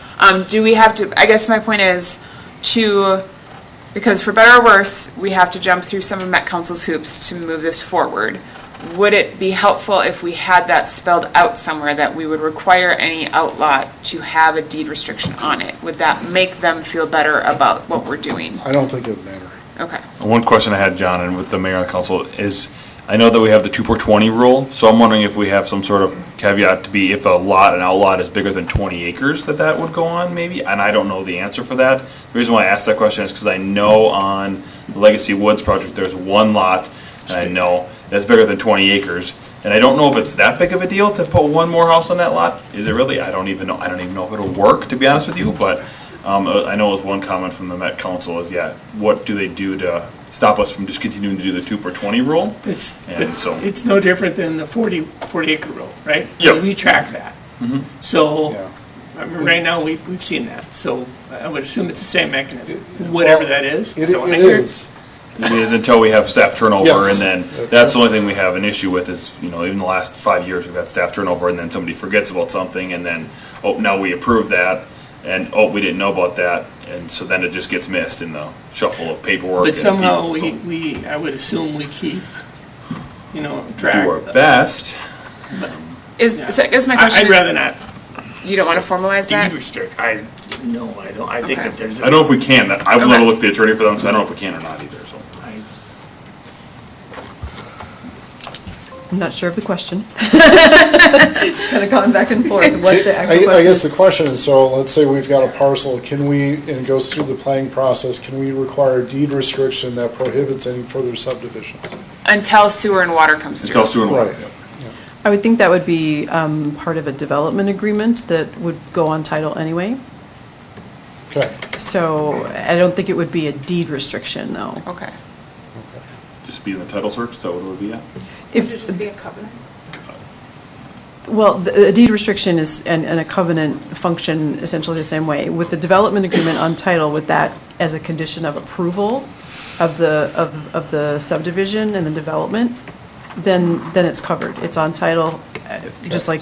S3: Do we have to, I guess my point is because for better or worse, we have to jump through some of Met Council's hoops to move this forward. Would it be helpful if we had that spelled out somewhere that we would require any outlot to have a deed restriction on it? Would that make them feel better about what we're doing?
S12: I don't think it would matter.
S3: Okay.
S5: One question I had, John, and with the mayor and the council is, I know that we have the 2/20 rule, so I'm wondering if we have some sort of caveat to be if an outlot is bigger than 20 acres, that would go on maybe? And I don't know the answer for that. The reason why I asked that question is because I know on the Legacy Woods project, there's one lot, and I know that's bigger than 20 acres. And I don't know if it's that big of a deal to put one more house on that lot. Is it really? I don't even know. I don't even know if it'll work, to be honest with you, but I know it was one comment from the Met Council is, what do they do to stop us from just continuing to do the 2/20 rule?
S1: It's no different than the 40 acre rule, right?
S5: Yep.
S1: We track that.
S5: Mhm.
S1: So, I mean, right now, we've seen that. So I would assume it's the same mechanism, whatever that is.
S12: It is.
S5: It is until we have staff turnover,
S12: Yes.
S5: and then that's the only thing we have an issue with is, even the last 5 years, we've had staff turnover, and then somebody forgets about something, and then, now we approve that, and, we didn't know about that, and so then it just gets missed in the shuffle of paperwork.
S1: But
S5: and
S1: somehow
S5: people,
S1: I would assume we keep, track.
S5: do our best.
S3: So I guess my question is.
S1: I'd rather not.
S3: You don't want to formalize that?
S1: Deed restrict, no, I don't. I think
S3: Okay.
S1: that there's.
S5: I don't know if we can. I would
S3: Okay.
S5: look at the attorney for them, because I don't know if we can or not either, so.
S13: I'm not sure of the question. It's kind of gone back and forth, what the actual question
S12: I guess
S13: is.
S12: the question is, so let's say we've got a parcel, and it goes through the planning process, can we require a deed restriction that prohibits any further subdivisions?
S3: Until sewer and water comes through.
S5: Until sewer and water,
S12: Right.
S13: I would think that would be part of a development agreement that would go on title anyway.
S12: Okay.
S13: So I don't think it would be a deed restriction, though.
S3: Okay.
S5: Just be in the title search, is that what it would be at?
S13: If,
S3: Would it just be a covenant?
S13: well, a deed restriction is, and a covenant function essentially the same way. With the development agreement on title, with that as a condition of approval of the subdivision and the development, then it's covered. It's on title, just like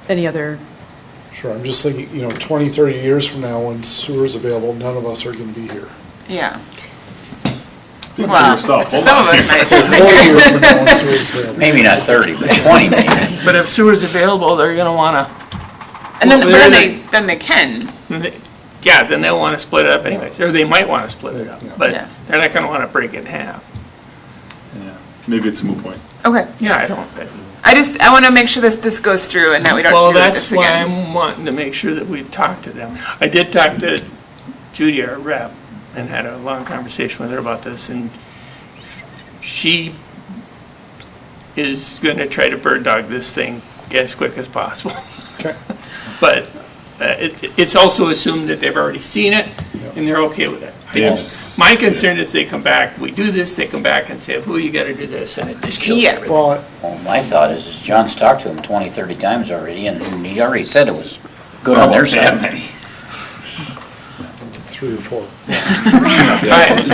S13: any other.
S12: Sure, I'm just thinking, 20, 30 years from now, when sewer's available, none of us are going to be here.
S3: Yeah. Well, some of us might.
S12: 4 years from now, when sewer's available.
S14: Maybe not 30, but 20 maybe.
S1: But if sewer's available, they're gonna wanna,
S3: And then,
S1: Well,
S3: but
S1: they're
S3: then they can.
S1: yeah, then they'll wanna split it up anyways, or they might wanna split it up,
S12: Yeah.
S1: but
S3: Yeah.
S1: they're not gonna wanna break it in half.
S5: Yeah. Maybe it's a moot point.
S3: Okay.
S1: Yeah, I don't,
S3: I want to make sure this goes through and that we don't
S1: well,
S3: do
S1: that's
S3: this
S1: why
S3: again.
S1: I'm wanting to make sure that we talk to them. I did talk to Judy, our rep, and had a long conversation with her about this, and she is gonna try to bird dog this thing as quick as possible.
S12: Okay.
S1: But it's also assumed that they've already seen it, and they're okay with it. My concern is they come back, we do this, they come back and say, well, you gotta do this, and it just kills everything.
S12: Well,
S14: Well, my thought is John's talked to him 20, 30 times already, and he already said it was good on their side.
S12: 3 or 4.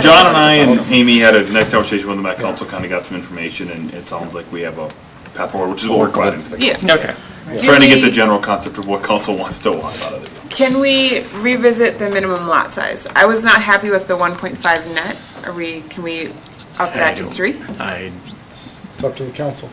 S5: John and I and Amy had a nice conversation with the Met Council, kind of got some information, and it sounds like we have a path forward, which is what we're glad to.
S3: Yeah.
S1: Okay.
S5: Trying to get the general concept of what council wants out of it.
S3: Can we revisit the minimum lot size? I was not happy with the 1.5 net. Can we up that to 3?
S12: It's up to the council.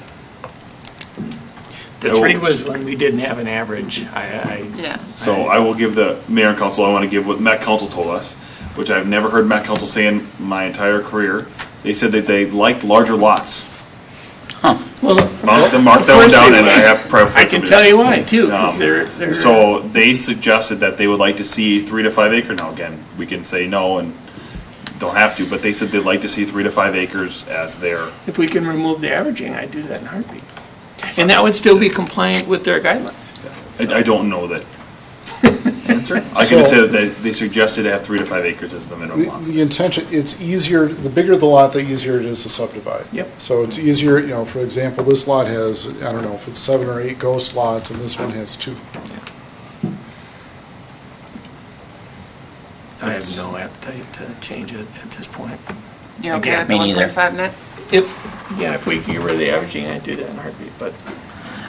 S1: The 3 was when we didn't have an average.
S3: Yeah.
S5: So I will give the mayor and council, I want to give what Met Council told us, which I've never heard Met Council say in my entire career. They said that they liked larger lots.
S1: Well,
S5: Mark that one down, and I have preference.
S1: I can tell you why too, because they're.
S5: So they suggested that they would like to see 3 to 5 acre. Now, again, we can say no and don't have to, but they said they'd like to see 3 to 5 acres as their.
S1: If we can remove the averaging, I'd do that in a heartbeat. And that would still be compliant with their guidelines.
S5: I don't know that answer. I can just say that they suggested to have 3 to 5 acres as the minimum lot.
S12: The intention, it's easier, the bigger the lot, the easier it is to subdivide.
S1: Yep.
S12: So it's easier, for example, this lot has, I don't know, if it's 7 or 8 ghost lots, and this one has 2.
S1: I have no appetite to change it at this point.
S3: You're okay with
S1: Again,
S3: the
S14: me neither.
S3: 1.5 net?
S1: If we can get rid of the averaging, I'd do that in a heartbeat, but.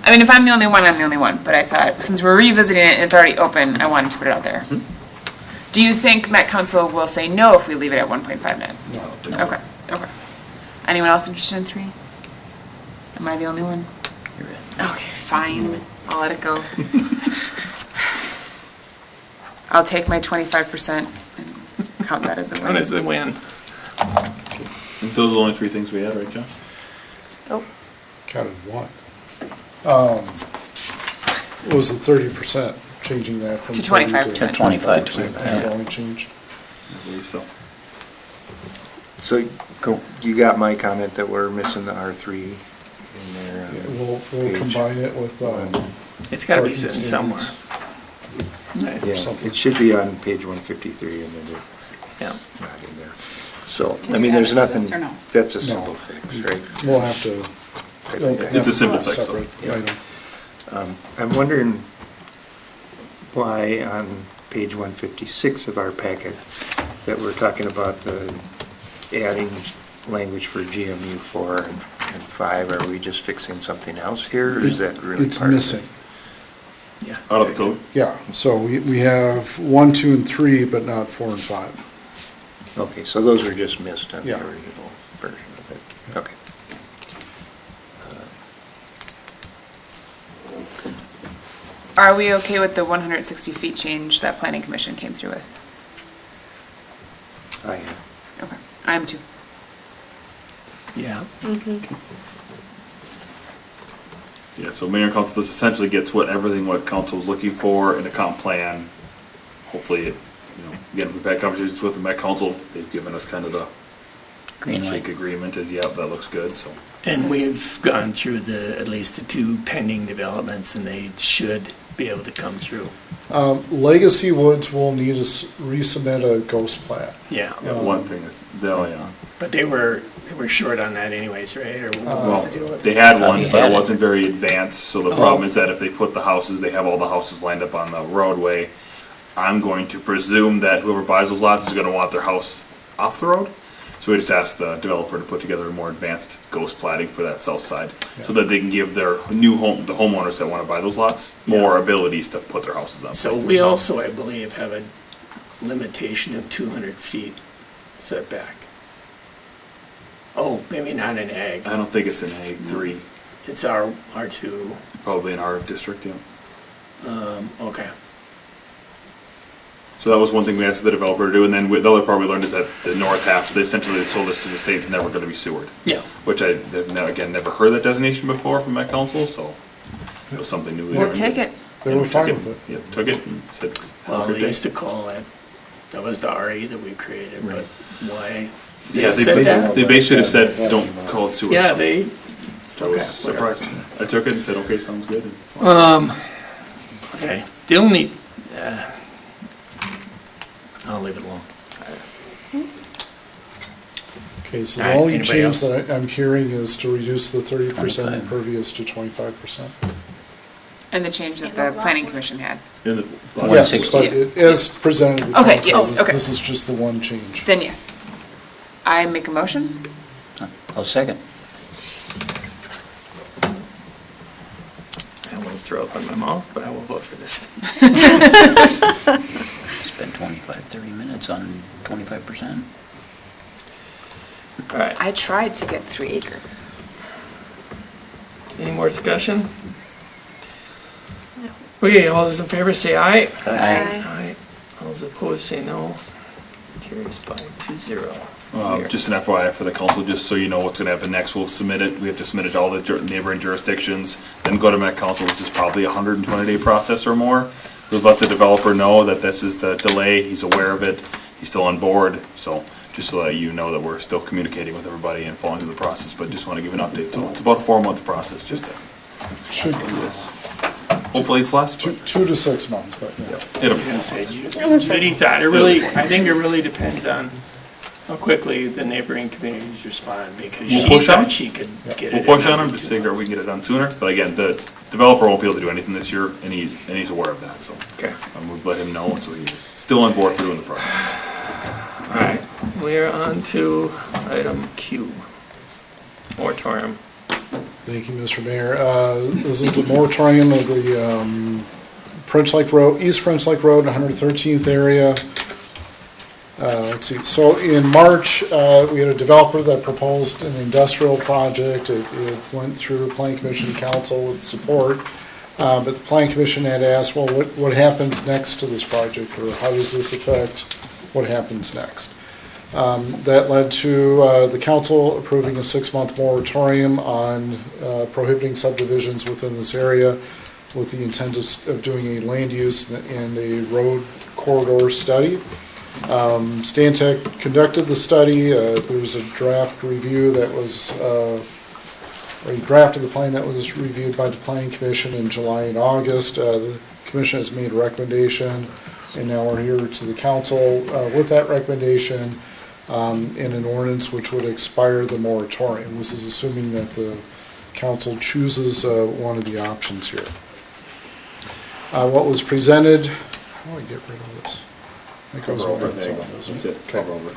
S3: I mean, if I'm the only one, I'm the only one. But I thought, since we're revisiting it and it's already open, I wanted to put it out there. Do you think Met Council will say no if we leave it at 1.5 net?
S12: No.
S3: Okay. Anyone else interested in 3? Am I the only one? Okay, fine. I'll let it go. I'll take my 25% and count that as a win.
S1: When is the win?
S5: Those are the only 3 things we had, right, John?
S12: Counted 1. What was the 30%, changing that from
S3: To
S12: 30
S3: 25%.
S14: To 25,
S12: That's the only change.
S5: I believe so.
S4: So you got my comment that we're missing the R3 in there.
S12: Yeah, We'll combine it with,
S1: It's gotta be
S12: parking
S1: sitting somewhere.
S12: standards.
S4: Yeah,
S12: something.
S4: it should be on page 153 and then
S1: Yeah.
S4: it's not in there. So, I mean, there's nothing,
S7: Yes or no?
S4: that's a simple fix, right?
S12: We'll have to.
S5: It's a simple fix, though.
S12: Separate item.
S4: I'm wondering why on page 156 of our packet that we're talking about the adding language for GMU 4 and 5, are we just fixing something else here, or is that really
S12: It's
S4: part of it?
S12: missing.
S1: Yeah.
S5: Out of the code?
S12: Yeah, so we have 1, 2, and 3, but not 4 and 5.
S4: Okay, so those were just missed on the
S12: Yeah.
S4: original version of it. Okay.
S3: Are we okay with the 160 feet change that Planning Commission came through with?
S4: I am.
S3: Okay, I am too.
S1: Yeah.
S5: Yeah, so mayor and council, this essentially gets what council's looking for in a comp plan. Hopefully, again, we've had conversations with the Met Council, they've given us kind of the
S14: Green light.
S5: handshake agreement as, yep, that looks good, so.
S1: And we've gone through at least the 2 pending developments, and they should be able to come through.
S12: Legacy Woods will need to resubmit a ghost plat.
S1: Yeah.
S5: Yeah, one thing is, yeah.
S1: But they were short on that anyways, right? Or what was
S5: Well,
S1: the deal with
S5: they
S1: it?
S5: had one,
S14: They
S5: but
S14: had
S5: it
S14: it.
S5: wasn't very advanced, so the problem is that if they put the houses, they have all the houses lined up on the roadway. I'm going to presume that whoever buys those lots is gonna want their house off the road. So we just asked the developer to put together a more advanced ghost platting for that south side, so that they can give their the homeowners that wanna buy those lots, more abilities to put their houses on.
S1: So we also, I believe, have a limitation of 200 feet setback. Oh, maybe not an ag.
S5: I don't think it's an ag 3,
S1: It's R2.
S5: probably in our district, yeah.
S1: Okay.
S5: So that was one thing we asked the developer to do, and then the other part we learned is that the north half, they essentially sold us to the state, it's never gonna be sewered.
S1: Yeah.
S5: Which I have, again, never heard that designation before from my council, so it was something new. we
S3: We'll
S5: learned.
S3: take it.
S12: They
S5: And
S12: were
S5: we took
S12: fine with it.
S5: Yeah, took it and said,
S1: Well,
S5: have a
S1: they
S5: good
S1: used
S5: day.
S1: to call it, that was the RE that we created, but why?
S5: Yeah,
S1: said that?
S5: they basically just said, don't call it sewage.
S1: Yeah, they,
S5: I was surprised. I took it and said, okay, sounds good.
S1: okay. The only, I'll leave it alone.
S12: Okay, so
S1: All
S12: the
S1: right,
S12: only
S1: anybody
S12: change
S1: else?
S12: that I'm hearing is to reduce the 30% impervious to 25%.
S3: And the change that the planning commission had.
S5: In the-
S12: Yes,
S14: 160.
S12: but it is presented to the
S3: Okay,
S12: council.
S3: yes, okay.
S12: This is just the one change.
S3: Then yes. I make a motion.
S14: I'll second.
S1: I won't throw up in my mouth, but I will vote for this.
S14: Spend 25, 30 minutes on 25%.
S1: All right,
S3: I tried to get 3 acres.
S1: any more discussion? Okay, all those in favor say aye. Aye. All those opposed say no. Carries by 2-0.
S5: Just an FYI for the council, just so you know what's gonna happen next, we'll submit it, we have to submit it to all the neighboring jurisdictions, then go to Met Council, this is probably a 120-day process or more. We'll let the developer know that this is the delay, he's aware of it, he's still on board, so just so that you know that we're still communicating with everybody and following through the process, but just wanna give an update, so it's about a 4-month process, just to
S12: Should
S5: do this. Hopefully it's less, but
S12: 2 to 6 months, but yeah.
S5: it'll.
S1: Judy thought, I think it really depends on how quickly the neighboring communities respond, because
S5: We'll
S1: she
S5: push on
S1: thought
S5: them.
S1: she could get it.
S5: We'll
S1: in
S5: push on
S1: under
S5: him to
S1: 2
S5: figure out
S1: months.
S5: we can get it done sooner, but again, the developer won't be able to do anything this year, and he's aware of that, so.
S1: Okay.
S5: We'll let him know, so he's still on board for doing the project.
S1: All right, we're on to item Q, moratorium.
S12: Thank you, Mr. Mayor. This is the moratorium of the French Lake Road, East French Lake Road, 113th area. Let's see, so in March, we had a developer that proposed an industrial project. It went through Planning Commission and Council with support. But the Planning Commission had asked, well, what happens next to this project, or how does this affect what happens next? That led to the council approving a 6-month moratorium on prohibiting subdivisions within this area with the intent of doing a land use and a road corridor study. Stantec conducted the study. There was a draft review that was, or he drafted the plan that was reviewed by the Planning Commission in July and August. The commission has made a recommendation, and now we're here to the council with that recommendation in an ordinance which would expire the moratorium. This is assuming that the council chooses one of the options here. What was presented, how do I get rid of this? That goes
S5: Cover over,
S12: away.
S5: there you go. That's it, cover over.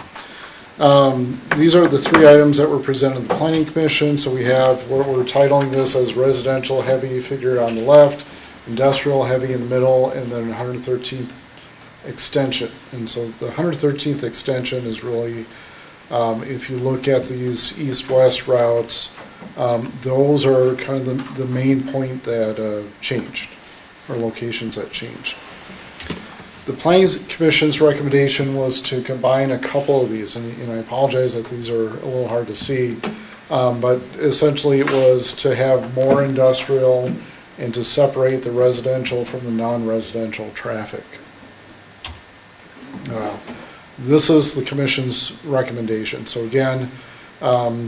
S12: These are the 3 items that were presented to the Planning Commission. So we have, we're titling this as residential heavy figure on the left, industrial heavy in the middle, and then 113th extension. And so the 113th extension is really, if you look at these east-west routes, those are kind of the main point that changed, or locations that changed. The Planning Commission's recommendation was to combine a couple of these, and I apologize that these are a little hard to see, but essentially it was to have more industrial and to separate the residential from the non-residential traffic. This is the Commission's recommendation. So again,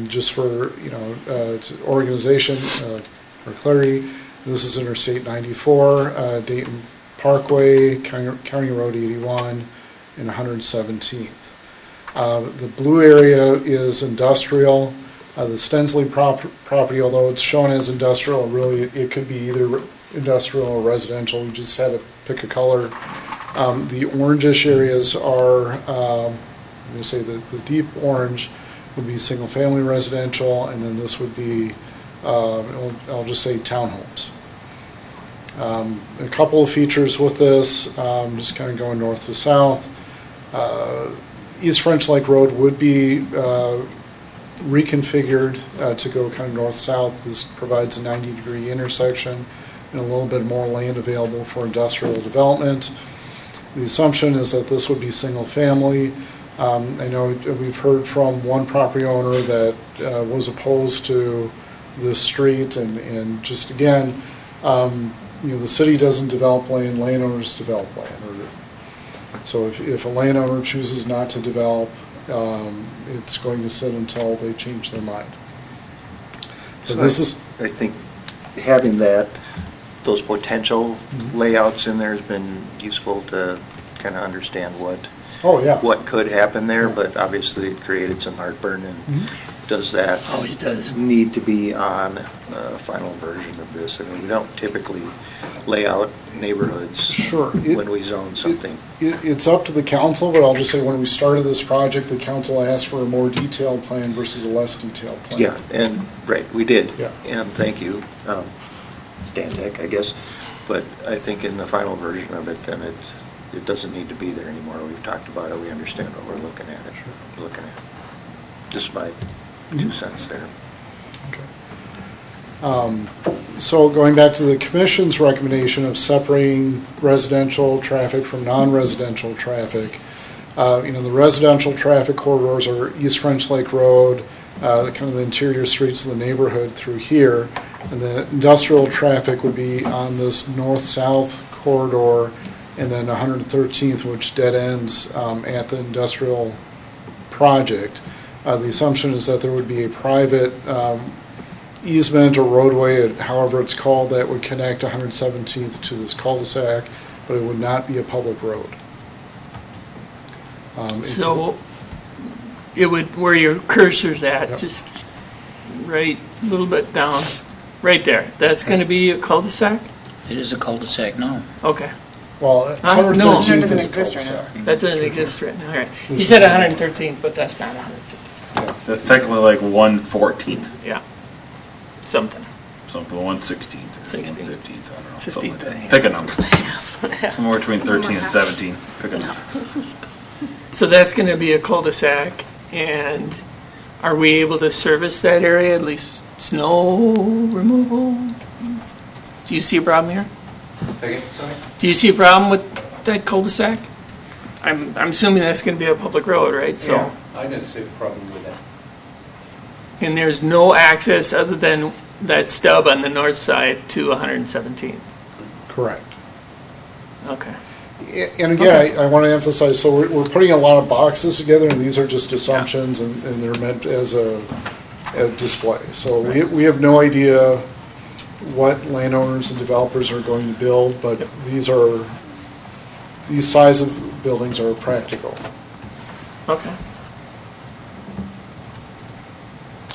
S12: just for organization, for clarity, this is Interstate 94, Dayton Parkway, County Road 81, and 117th. The blue area is industrial. The Stensley property, although it's shown as industrial, really it could be either industrial or residential. We just had to pick a color. The orangish areas are, I'm going to say the deep orange would be single-family residential, and then this would be, I'll just say townhomes. A couple of features with this, just kind of going north to south. East French Lake Road would be reconfigured to go kind of north-south. This provides a 90-degree intersection and a little bit more land available for industrial development. The assumption is that this would be single-family. I know we've heard from one property owner that was opposed to this street, and just again, the city doesn't develop land, landowners develop land. So if a landowner chooses not to develop, it's going to sit until they change their mind.
S4: So this is, I think, having those potential layouts in there has been useful to kind of understand what could happen there, but obviously it created some heartburn. And does that
S1: always does
S4: need to be on a final version of this? I mean, we don't typically lay out neighborhoods when we zone something.
S12: It's up to the council, but I'll just say when we started this project, the council asked for a more detailed plan versus a less detailed plan.
S4: Yeah, and we did.
S12: Yeah.
S4: And thank you, Stantec, I guess. But I think in the final version of it, then it doesn't need to be there anymore. We've talked about it. We understand what we're looking at. Just my 2 cents there.
S12: So going back to the commission's recommendation of separating residential traffic from non-residential traffic, the residential traffic corridors are East French Lake Road, kind of the interior streets of the neighborhood through here, and the industrial traffic would be on this north-south corridor, and then 113th, which dead ends at the industrial project. The assumption is that there would be a private easement or roadway, however it's called, that would connect 117th to this cul-de-sac, but it would not be a public road.
S1: So it would, where your cursor's at, just right a little bit down, right there, that's going to be a cul-de-sac?
S14: It is a cul-de-sac now.
S1: Okay.
S12: Well,
S1: No,
S12: 113th
S3: doesn't
S12: is a
S3: exist right
S12: cul-de-sac.
S1: that doesn't exist right now, all right. You said 113th, but that's not 113th.
S5: That's technically like 1/14th,
S1: Yeah. Something.
S5: something 1/16th, or
S1: 16th.
S5: 1/15th, I don't know. something like
S1: 15th.
S5: that. Pick a number. Somewhere between 13 and 17. Pick a number.
S1: So that's going to be a cul-de-sac, and are we able to service that area, at least snow removal? Do you see a problem here?
S8: Second, sorry?
S1: Do you see a problem with that cul-de-sac? I'm assuming that's going to be a public road, right? So,
S8: I don't see a problem with that.
S1: and there's no access other than that stub on the north side to 117.
S12: Correct.
S1: Okay.
S12: And again, I want to emphasize, so we're putting a lot of boxes together, and these are just assumptions, and they're meant as a display. So we have no idea what landowners and developers are going to build, but these size of buildings are practical.
S1: Okay.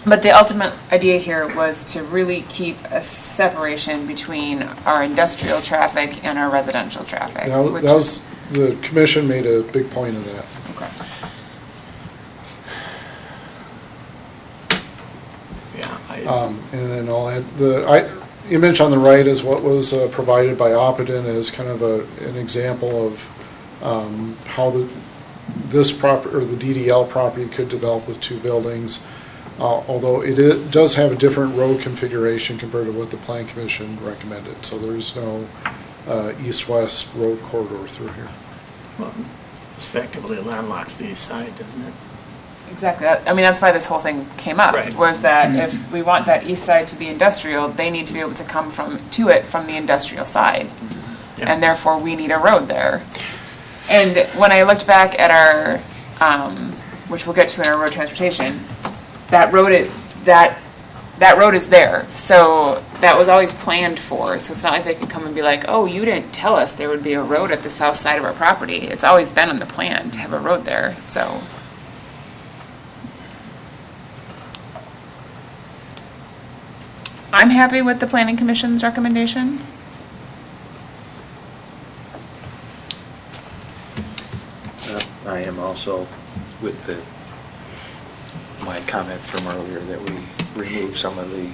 S3: But the ultimate idea here was to really keep a separation between our industrial traffic and our residential traffic.
S12: The commission made a big point of that.
S1: Okay. Yeah.
S12: And then I'll add, the image on the right is what was provided by Oppidan as kind of an example of how this property, or the DDL property, could develop with two buildings. Although it does have a different road configuration compared to what the Plan Commission recommended. So there's no east-west road corridor through here.
S1: Well, effectively landlocks the east side, doesn't it?
S3: Exactly. I mean, that's why this whole thing came up,
S1: Right.
S3: was that if we want that east side to be industrial, they need to be able to come to it from the industrial side.
S1: Yeah.
S3: And therefore, we need a road there. And when I looked back at our, which we'll get to in our road transportation, that road is there. So that was always planned for. So it's not like they can come and be like, oh, you didn't tell us there would be a road at the south side of our property. It's always been on the plan to have a road there, so. I'm happy with the Planning Commission's recommendation.
S4: I am also with my comment from earlier that we remove some of the,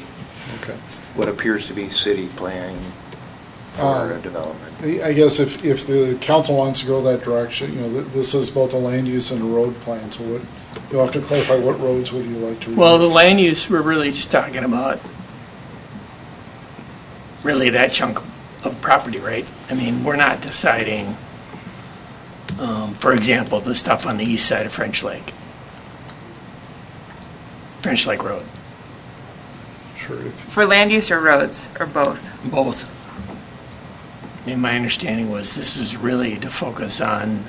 S4: what appears to be city planning for a development.
S12: I guess if the council wants to go that direction, this is both a land use and a road plan, so you'll have to clarify what roads would you like to.
S1: Well, the land use, we're really just talking about really that chunk of property, right? I mean, we're not deciding, for example, the stuff on the east side of French Lake Road.
S12: Sure.
S3: For land use or roads, or both?
S1: Both. And my understanding was this is really to focus on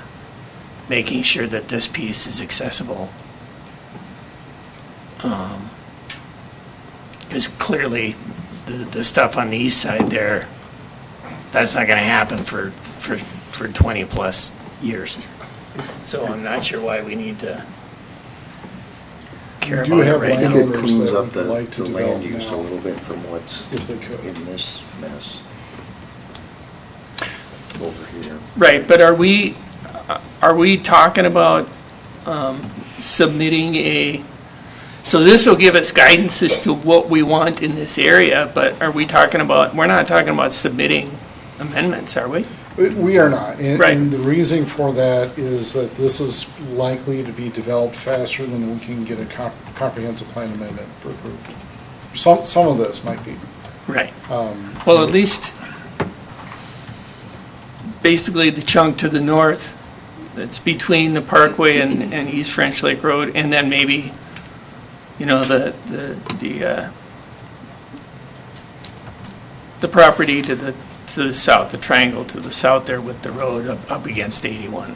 S1: making sure that this piece is accessible. Because clearly, the stuff on the east side there, that's not going to happen for 20-plus years. So I'm not sure why we need to care
S12: do
S1: about it
S12: have
S1: right
S4: I
S1: now.
S4: think it
S12: landowners
S4: cleans
S12: that
S4: up
S12: would
S4: the
S12: like to
S4: the land
S12: develop
S4: use a
S12: now,
S4: little bit from what's
S12: if they could.
S4: in this mess over here.
S1: Right, but are we talking about submitting so this will give us guidance as to what we want in this area, but we're not talking about submitting amendments, are we?
S12: We are not,
S1: Right.
S12: and the reason for that is that this is likely to be developed faster than we can get a comprehensive plan amendment approved. Some of this might be.
S1: Right. Well, at least, basically the chunk to the north that's between the Parkway and East French Lake Road, and then maybe, the property to the south, the triangle to the south there with the road up against 81.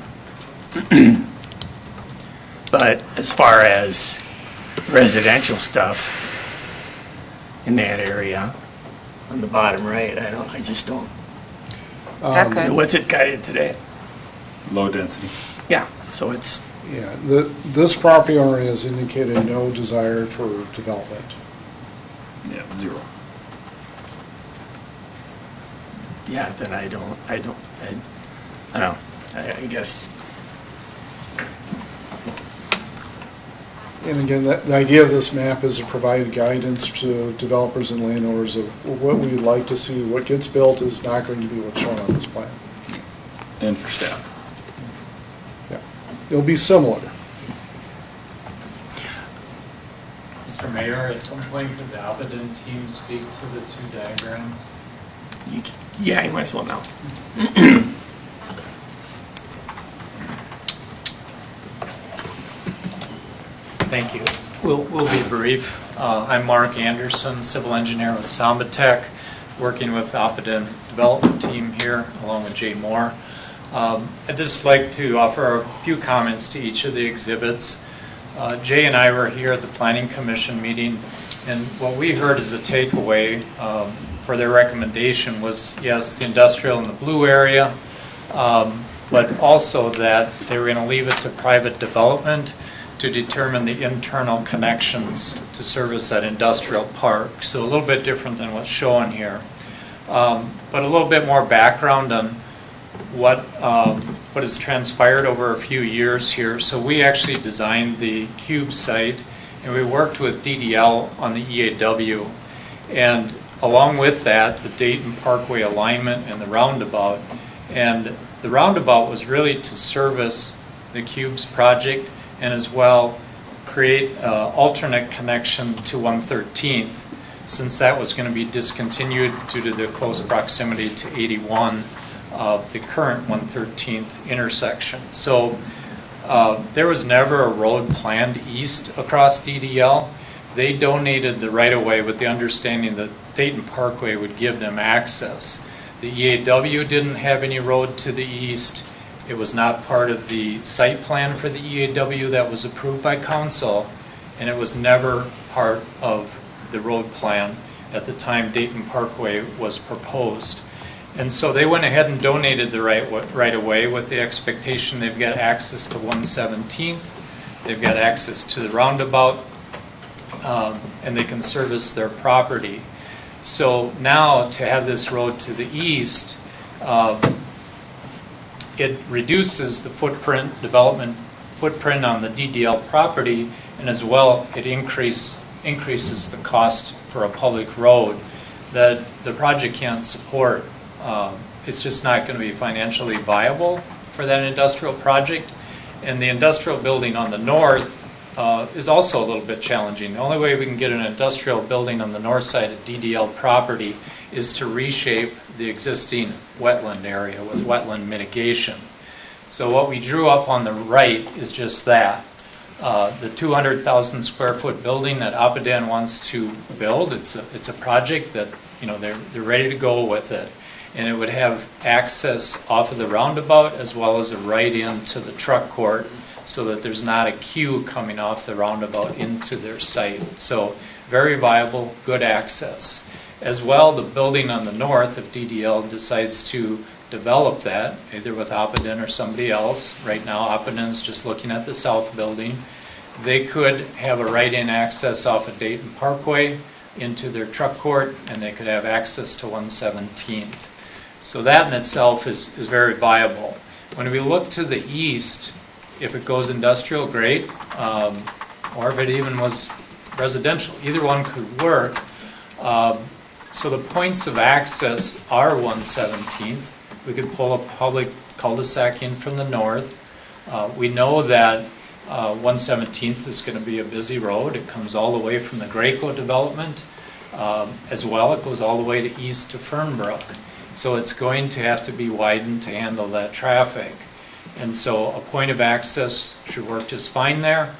S1: But as far as residential stuff in that area, on the bottom right, I just don't.
S3: That could.
S1: What's it guided today?
S5: Low density.
S1: Yeah, so it's,
S12: Yeah, this property owner has indicated no desire for development.
S5: Yeah, 0.
S1: yeah, then I guess,
S12: And again, the idea of this map is to provide guidance to developers and landowners of what we'd like to see. What gets built is not going to be what's shown on this plan.
S5: And for staff.
S12: Yeah, it'll be similar.
S17: Mr. Mayor, at some point, could the Abaddon team speak to the two diagrams?
S1: yeah, you might as well now.
S17: Thank you. We'll be brief. I'm Mark Anderson, civil engineer with Sambatech, working with the Abaddon development team here, along with Jay Moore. I'd just like to offer a few comments to each of the exhibits. Jay and I were here at the Planning Commission meeting, and what we heard as a takeaway for their recommendation was, yes, the industrial in the blue area, but also that they were going to leave it to private development to determine the internal connections to service that industrial park. So a little bit different than what's shown here. But a little bit more background on what has transpired over a few years here. So we actually designed the Cube site, and we worked with DDL on the EAW. And along with that, the Dayton Parkway alignment and the roundabout. And the roundabout was really to service the Cubes project and as well create an alternate connection to 113th, since that was going to be discontinued due to the close proximity to 81 of the current 113th intersection. So there was never a road planned east across DDL. They donated the right-of-way with the understanding that Dayton Parkway would give them access. The EAW didn't have any road to the east. It was not part of the site plan for the EAW that was approved by council, and it was never part of the road plan at the time Dayton Parkway was proposed. And so they went ahead and donated the right-of-way with the expectation they've got access to 117th, they've got access to the roundabout, and they can service their property. So now to have this road to the east, it reduces the development footprint on the DDL property, and as well, it increases the cost for a public road that the project can't support It's just not going to be financially viable for that industrial project. And the industrial building on the north is also a little bit challenging. The only way we can get an industrial building on the north side of DDL property is to reshape the existing wetland area with wetland mitigation. So what we drew up on the right is just that. The 200,000 square foot building that Apadan wants to build, it's a project that, you know, they're ready to go with it. And it would have access off of the roundabout as well as a right into the truck court so that there's not a queue coming off the roundabout into their site. So very viable, good access. As well, the building on the north, if DDL decides to develop that, either with Apadan or somebody else, right now Apadan's just looking at the south building, they could have a right-in access off of Dayton Parkway into their truck court, and they could have access to 117th. So that in itself is very viable. When we look to the east, if it goes industrial, great, or if it even was residential, either one could work. So the points of access are 117th. We could pull a public cul-de-sac in from the north. We know that 117th is going to be a busy road. It comes all the way from the Graco development. As well, it goes all the way to east to Fernbrook. So it's going to have to be widened to handle that traffic. And so a point of access should work just fine there.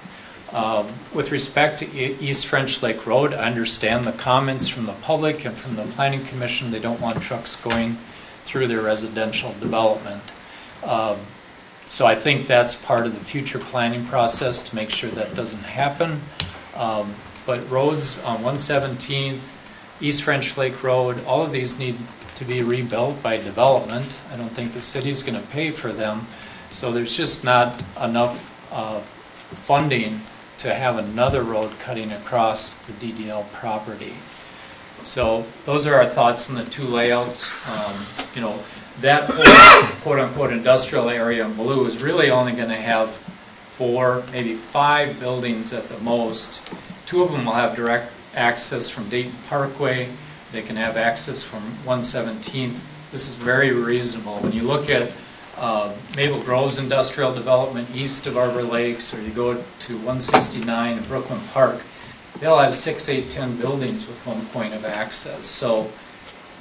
S17: With respect to East French Lake Road, I understand the comments from the public and from the Planning Commission. They don't want trucks going through their residential development. So I think that's part of the future planning process to make sure that doesn't happen. But roads on 117th, East French Lake Road, all of these need to be rebuilt by development. I don't think the city's going to pay for them. So there's just not enough funding to have another road cutting across the DDL property. So those are our thoughts on the two layouts. You know, that whole quote-unquote industrial area in blue is really only going to have 4, maybe 5 buildings at the most. 2 of them will have direct access from Dayton Parkway. They can have access from 117th. This is very reasonable. When you look at Maple Grove's industrial development east of Arbor Lakes, or you go to 169 in Brooklyn Park, they'll have 6, 8, 10 buildings with 1 point of access. So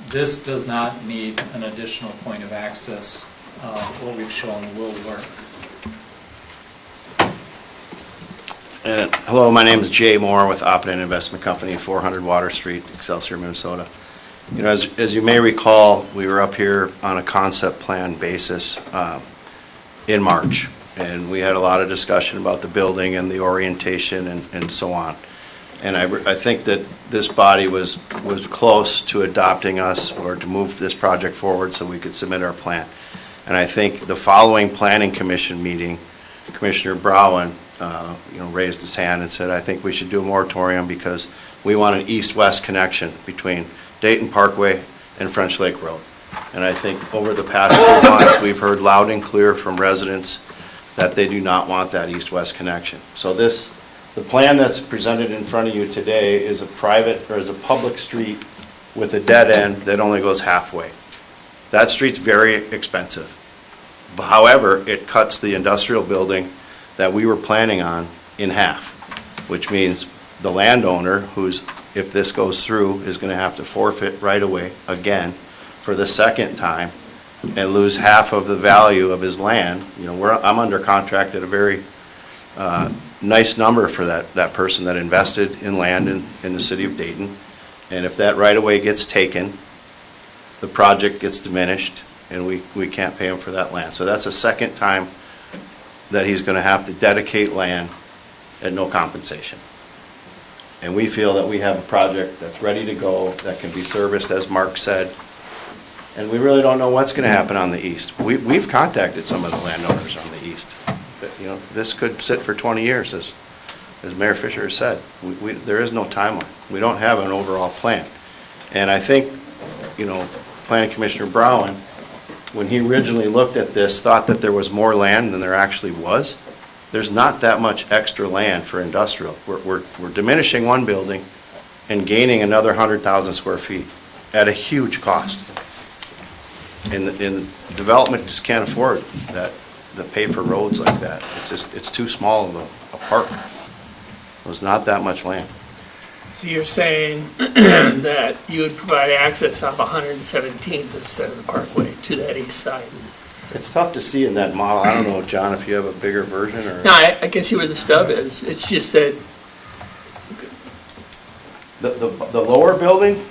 S17: this does not need an additional point of access. What we've shown will work.
S18: Hello, my name is Jay Moore with Apadan Investment Company, 400 Water Street, Excelsior, Minnesota. You know, as you may recall, we were up here on a concept plan basis in March, and we had a lot of discussion about the building and the orientation and so on. And I think that this body was close to adopting us or to move this project forward so we could submit our plan. And I think the following Planning Commission meeting, Commissioner Browen, raised his hand and said, I think we should do a moratorium because we want an east-west connection between Dayton Parkway and French Lake Road. And I think over the past few months, we've heard loud and clear from residents that they do not want that east-west connection. So the plan that's presented in front of you today is a public street with a dead end that only goes halfway. That street's very expensive. However, it cuts the industrial building that we were planning on in half, which means the landowner, if this goes through, is going to have to forfeit right away again for the second time and lose half of the value of his land. You know, I'm under contract at a very nice number for that person that invested in land in the city of Dayton. And if that right away gets taken, the project gets diminished and we can't pay him for that land. So that's a second time that he's going to have to dedicate land at no compensation. And we feel that we have a project that's ready to go, that can be serviced, as Mark said, and we really don't know what's going to happen on the east. We've contacted some of the landowners on the east. But, you know, this could sit for 20 years, as Mayor Fisher said. There is no timeline. We don't have an overall plan. And I think, you know, Planning Commissioner Browen, when he originally looked at this, thought that there was more land than there actually was. There's not that much extra land for industrial. We're diminishing one building and gaining another 100,000 square feet at a huge cost. And development just can't afford that, to pay for roads like that. It's just, it's too small of a park. There's not that much land.
S1: So you're saying that you would provide access off 117th instead of the Parkway to that east side?
S18: It's tough to see in that model. I don't know, John, if you have a bigger version or.
S1: No, I can see where the stub is. It's just that,
S18: The lower building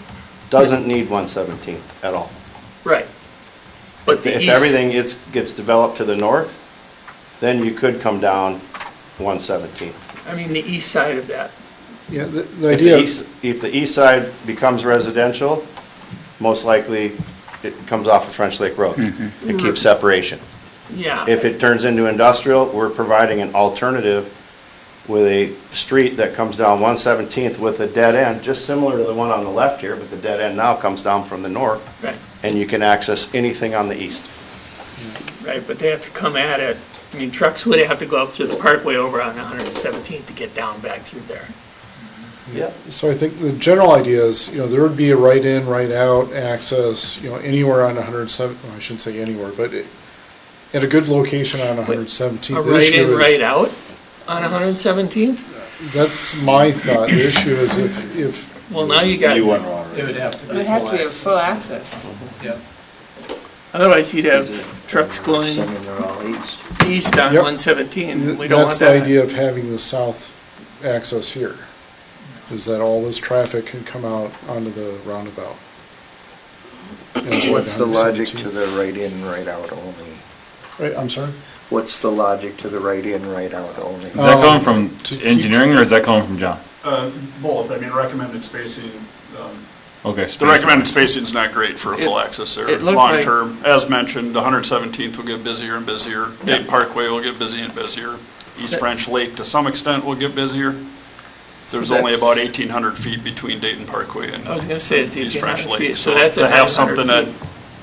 S18: doesn't need 117th at all.
S1: right. But the
S18: If
S1: east,
S18: everything gets developed to the north, then you could come down 117th.
S1: I mean, the east side of that.
S12: Yeah, the
S18: If
S12: idea.
S18: if the east side becomes residential, most likely it comes off of French Lake Road. It keeps separation.
S1: Yeah.
S18: If it turns into industrial, we're providing an alternative with a street that comes down 117th with a dead end, just similar to the one on the left here, but the dead end now comes down from the north.
S1: Right.
S18: And you can access anything on the east.
S1: Right, but they have to come at it. I mean, trucks would have to go up through the Parkway over on 117th to get down back through there.
S12: So I think the general idea is, there would be a right in, right out access, anywhere on 107, well, I shouldn't say anywhere, but at a good location on 117th.
S1: A
S12: The
S1: right
S12: issue
S1: in,
S12: is-
S1: right out on 117th?
S12: That's my thought. The issue is if,
S1: Well, now you got,
S17: It would have to be
S3: It would have to be a
S17: full
S3: full
S17: access.
S3: access.
S17: Yep.
S1: otherwise you'd have trucks going east on
S12: Yep.
S1: 117. We don't
S12: that's
S1: want
S12: the
S1: that.
S12: idea of having the south access here, is that all this traffic can come out onto the roundabout. And avoid
S4: What's the logic
S12: 117th.
S4: to the right in, right out only?
S12: Right, I'm sorry?
S4: What's the logic to the right in, right out only?
S5: Is that coming from
S12: to keep-
S5: engineering or is that coming from John?
S6: Both, I mean, recommended spacing,
S5: Okay.
S6: the recommended spacing is not great for a full access there.
S1: it looked like-
S6: Long-term, as mentioned, the 117th will get busier and busier. Dayton Parkway will get busy and busier. East French Lake, to some extent, will get busier. There's
S1: So
S6: only
S1: that's-
S6: about 1,800 feet between Dayton Parkway and
S1: I was gonna say it's
S6: East French
S1: 1,800
S6: Lake.
S1: feet, so that's
S6: to
S1: at
S6: have
S1: 900
S6: something at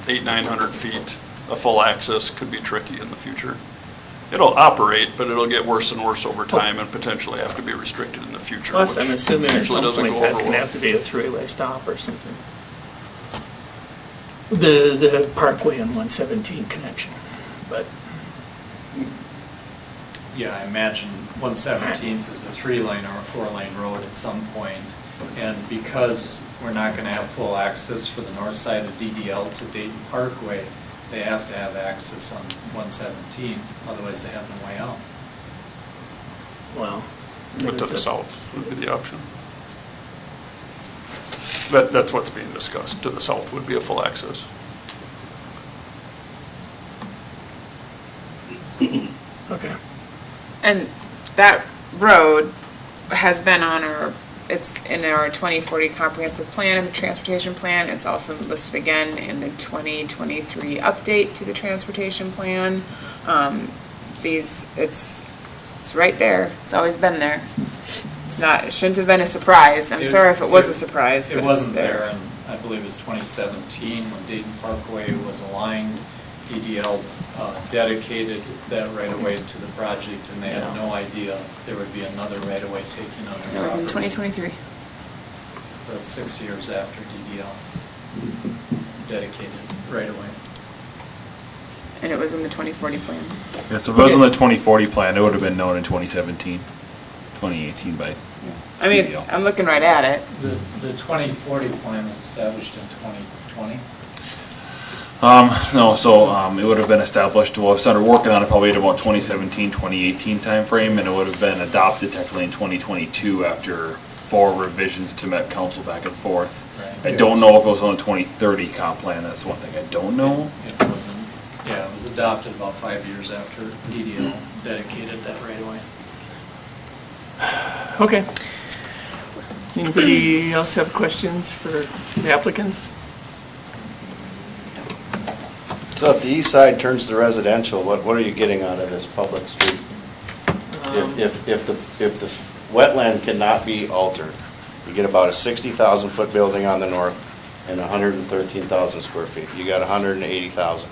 S1: feet.
S6: 900 feet, a full access could be tricky in the future. It'll operate, but it'll get worse and worse over time and potentially have to be restricted in the future.
S1: Plus,
S6: which
S1: I'm assuming at
S6: usually
S1: some
S6: doesn't
S1: point
S6: go
S1: that's
S6: over
S1: gonna
S6: well.
S1: have to be a three-way stop or something. The Parkway and 117 connection, but.
S17: Yeah, I imagine 117th is a 3-lane or a 4-lane road at some point. And because we're not going to have full access for the north side of DDL to Dayton Parkway, they have to have access on 117th, otherwise they have no way out.
S1: Well.
S6: But to the south would be the option. That's what's being discussed. To the south would be a full access.
S1: Okay.
S3: And that road has been on it's in our 2040 comprehensive plan and the transportation plan. It's also listed again in the 2023 update to the transportation plan. It's right there. It's always been there. It shouldn't have been a surprise. I'm sorry if it was a surprise, but
S17: It wasn't there, and I believe it was 2017 when Dayton Parkway was aligned. DDL dedicated that right-of-way to the project, and they had no idea there would be another right-of-way taken on their
S3: That was in
S17: property.
S3: 2023.
S17: So that's 6 years after DDL dedicated right-of-way.
S3: And it was in the 2040 plan.
S5: Yeah, so if it was on the 2040 plan, it would have been known in 2017, 2018 by
S3: I mean,
S5: DDL.
S3: I'm looking right at it.
S17: The 2040 plan was established in 2020.
S5: No, so it would have been established, well, started working on it probably at about 2017, 2018 timeframe, and it would have been adopted technically in 2022 after 4 revisions to Met Council back and forth.
S17: Right.
S5: I don't know if it was on the 2030 comp plan, that's one thing I don't know.
S17: It wasn't, yeah, it was adopted about 5 years after DDL dedicated that right-of-way.
S1: Okay. Anybody else have questions for the applicants?
S18: So if the east side turns to residential, what are you getting out of this public street? If the wetland cannot be altered, you get about a 60,000 foot building on the north and 113,000 square feet. You got 180,000.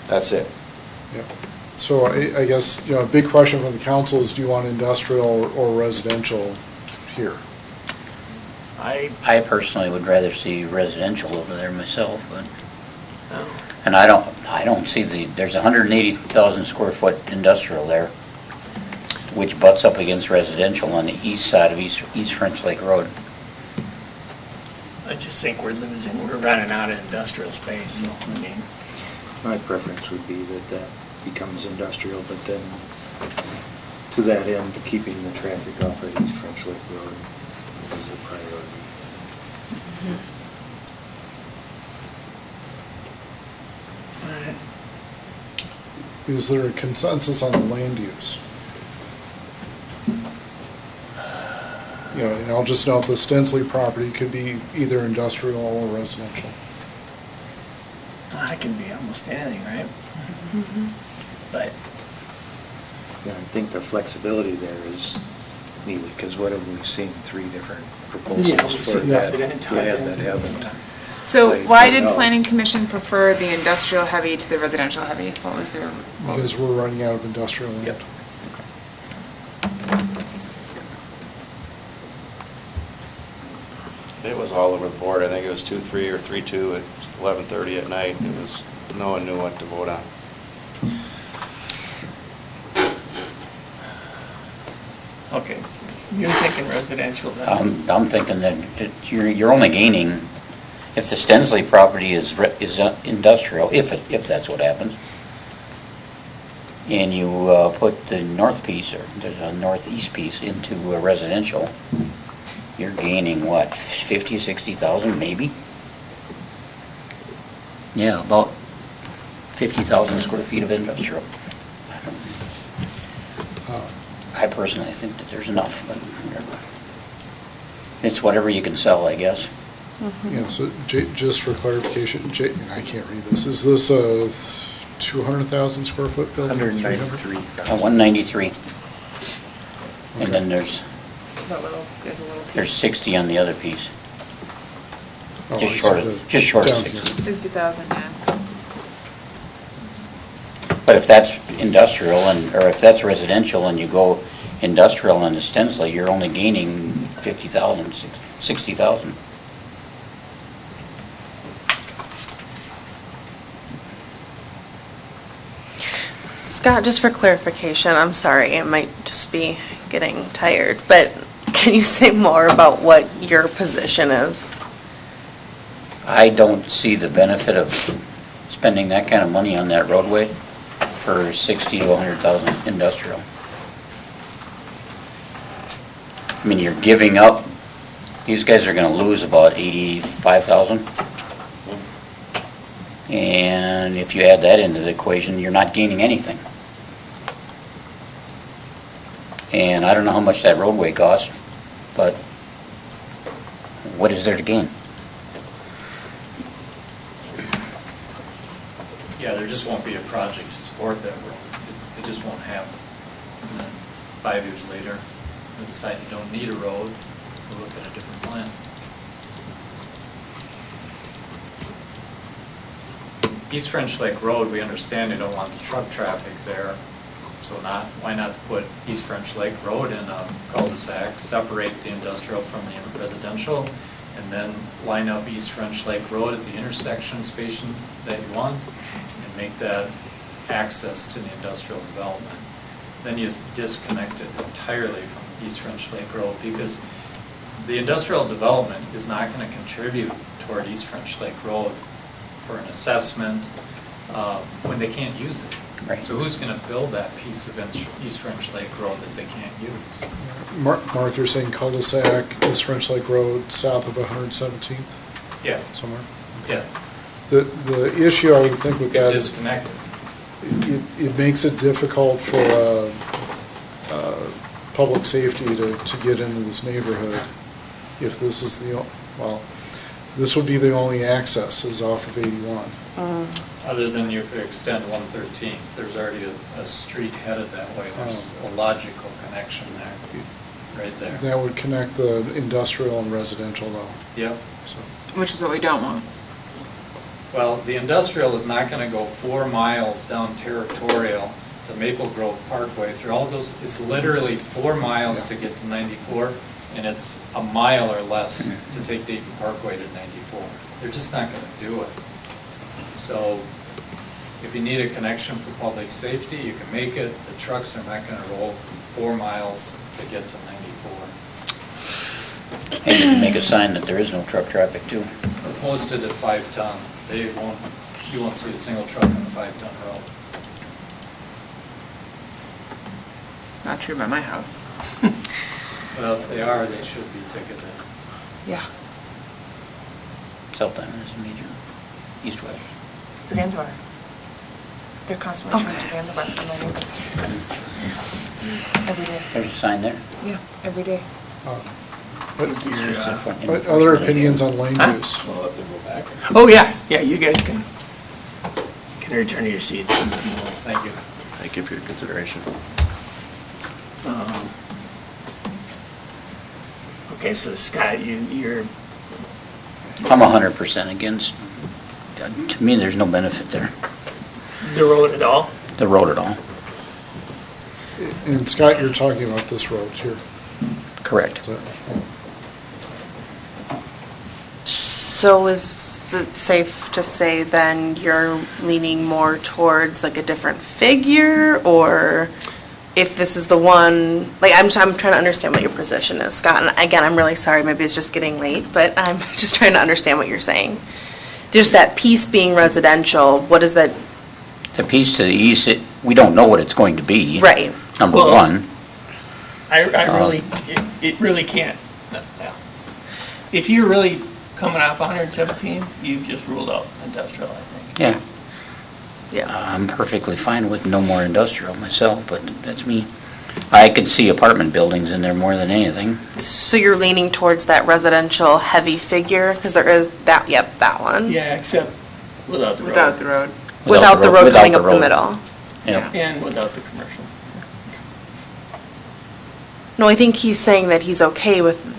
S18: That's it.
S12: Yeah. So I guess, a big question from the council is, do you want industrial or residential here?
S14: I personally would rather see residential over there myself, but, And I don't see there's 180,000 square foot industrial there, which butts up against residential on the east side of East French Lake Road.
S1: I just think we're running out of industrial space, so, I mean.
S4: My preference would be that that becomes industrial, but then to that end, keeping the traffic off of East French Lake Road is a priority.
S12: Is there a consensus on the land use? You know, and I'll just note the Stensley property could be either industrial or residential.
S1: It can be almost anything, right? But
S4: Yeah, I think the flexibility there is needed, because what have we seen, 3 different proposals
S1: Yeah,
S4: for
S1: yeah.
S4: that that haven't.
S3: So
S4: played
S3: why
S4: quite
S3: did
S4: well.
S3: Planning Commission prefer the industrial heavy to the residential heavy? What was their?
S12: Because we're running out of industrial land.
S4: Yep.
S18: It was all over the board. I think it was 2-3 or 3-2 at 11:30 at night. It was, no one knew what to vote on.
S1: okay, so you're thinking residential then?
S14: I'm thinking that you're only gaining, if the Stensley property is industrial, if that's what happens, and you put the north piece, or the northeast piece into a residential, you're gaining what, 50, 60,000 maybe? Yeah, about 50,000 square feet of industrial. I personally think that there's enough, but whatever. It's whatever you can sell, I guess.
S12: Yeah, so just for clarification, and I can't read this, is this a 200,000 square foot building?
S4: 193.
S14: 193. And then there's
S3: There's a little piece.
S14: There's 60 on the other piece.
S12: Oh, I
S14: Just
S12: see
S14: short
S12: the-
S14: of, just short of
S12: down
S14: 60.
S12: here.
S3: 60,000, yeah.
S14: But if that's industrial or if that's residential and you go industrial in the Stensley, you're only gaining 50,000, 60,000.
S10: Scott, just for clarification, I'm sorry, it might just be getting tired, but can you say more about what your position is?
S14: I don't see the benefit of spending that kind of money on that roadway for 60 to 100,000 industrial. I mean, you're giving up, these guys are gonna lose about 85,000. And if you add that into the equation, you're not gaining anything. And I don't know how much that roadway costs, but what is there to gain?
S17: Yeah, there just won't be a project to support that road. It just won't happen. And then 5 years later, we decide you don't need a road, we'll look at a different plan. East French Lake Road, we understand you don't want the truck traffic there, so why not put East French Lake Road in a cul-de-sac, separate the industrial from the residential, and then line up East French Lake Road at the intersection station that you want, and make that access to the industrial development. Then you disconnect it entirely from East French Lake Road, because the industrial development is not going to contribute toward East French Lake Road for an assessment when they can't use it.
S14: Right.
S17: So who's going to build that piece of East French Lake Road that they can't use?
S12: Mark, you're saying cul-de-sac, East French Lake Road, south of 117th,
S17: Yeah,
S12: somewhere?
S17: yeah.
S12: The issue I would think with
S17: Get
S12: that is,
S17: disconnected.
S12: it makes it difficult for public safety to get into this neighborhood if this is this would be the only access is off of 81.
S17: Other than you extend 113th, there's already a street headed that way. There's a logical connection there, right there.
S12: That would connect the industrial and residential though.
S17: Yep.
S12: So
S3: Which is what we don't want.
S17: Well, the industrial is not going to go 4 miles down Territorial to Maple Grove Parkway through all those. It's literally 4 miles to get to 94, and it's a mile or less to take Dayton Parkway to 94. They're just not going to do it. So if you need a connection for public safety, you can make it. The trucks are not going to roll 4 miles to get to 94.
S14: And you can make a sign that there is no truck traffic too.
S17: We're posted at 5 ton. You won't see a single truck on the 5 ton road.
S3: It's not true by my house.
S17: Well, if they are, they should be ticketed.
S3: Yeah.
S14: South Island is major, east-west.
S3: Zanzibar. They're constantly trying to Zanzibar from my neighborhood. Every day.
S14: There's a sign there.
S3: Yeah, every day.
S12: Other opinions on lane use?
S1: Oh, yeah, you guys can return to your seats.
S17: Thank you.
S18: Thank you for your consideration.
S1: Okay, so Scott, you're,
S14: I'm 100% against, to me, there's no benefit there,
S1: the road at all?
S14: the road at all.
S12: And Scott, you're talking about this road here.
S14: Correct.
S10: So is it safe to say then you're leaning more towards like a different figure, or if this is the one, like I'm trying to understand what your position is, Scott, and again, I'm really sorry, maybe it's just getting late, but I'm just trying to understand what you're saying. There's that piece being residential, what is that?
S14: The piece to the east, we don't know what it's going to be.
S10: Right.
S14: Number
S1: Well,
S14: one.
S1: I really, it really can't. No. If you're really coming off 117, you've just ruled out industrial, I think.
S14: Yeah.
S10: Yeah.
S14: I'm perfectly fine with no more industrial myself, but that's me. I could see apartment buildings in there more than anything.
S10: So you're leaning towards that residential heavy figure, because there is that, yep, that one.
S1: Yeah, except without the road.
S3: Without the road.
S10: Without the road
S14: without
S10: coming
S14: the
S10: up the
S14: road.
S10: middle.
S14: Yeah.
S1: And without the commercial.
S10: No, I think he's saying that he's okay with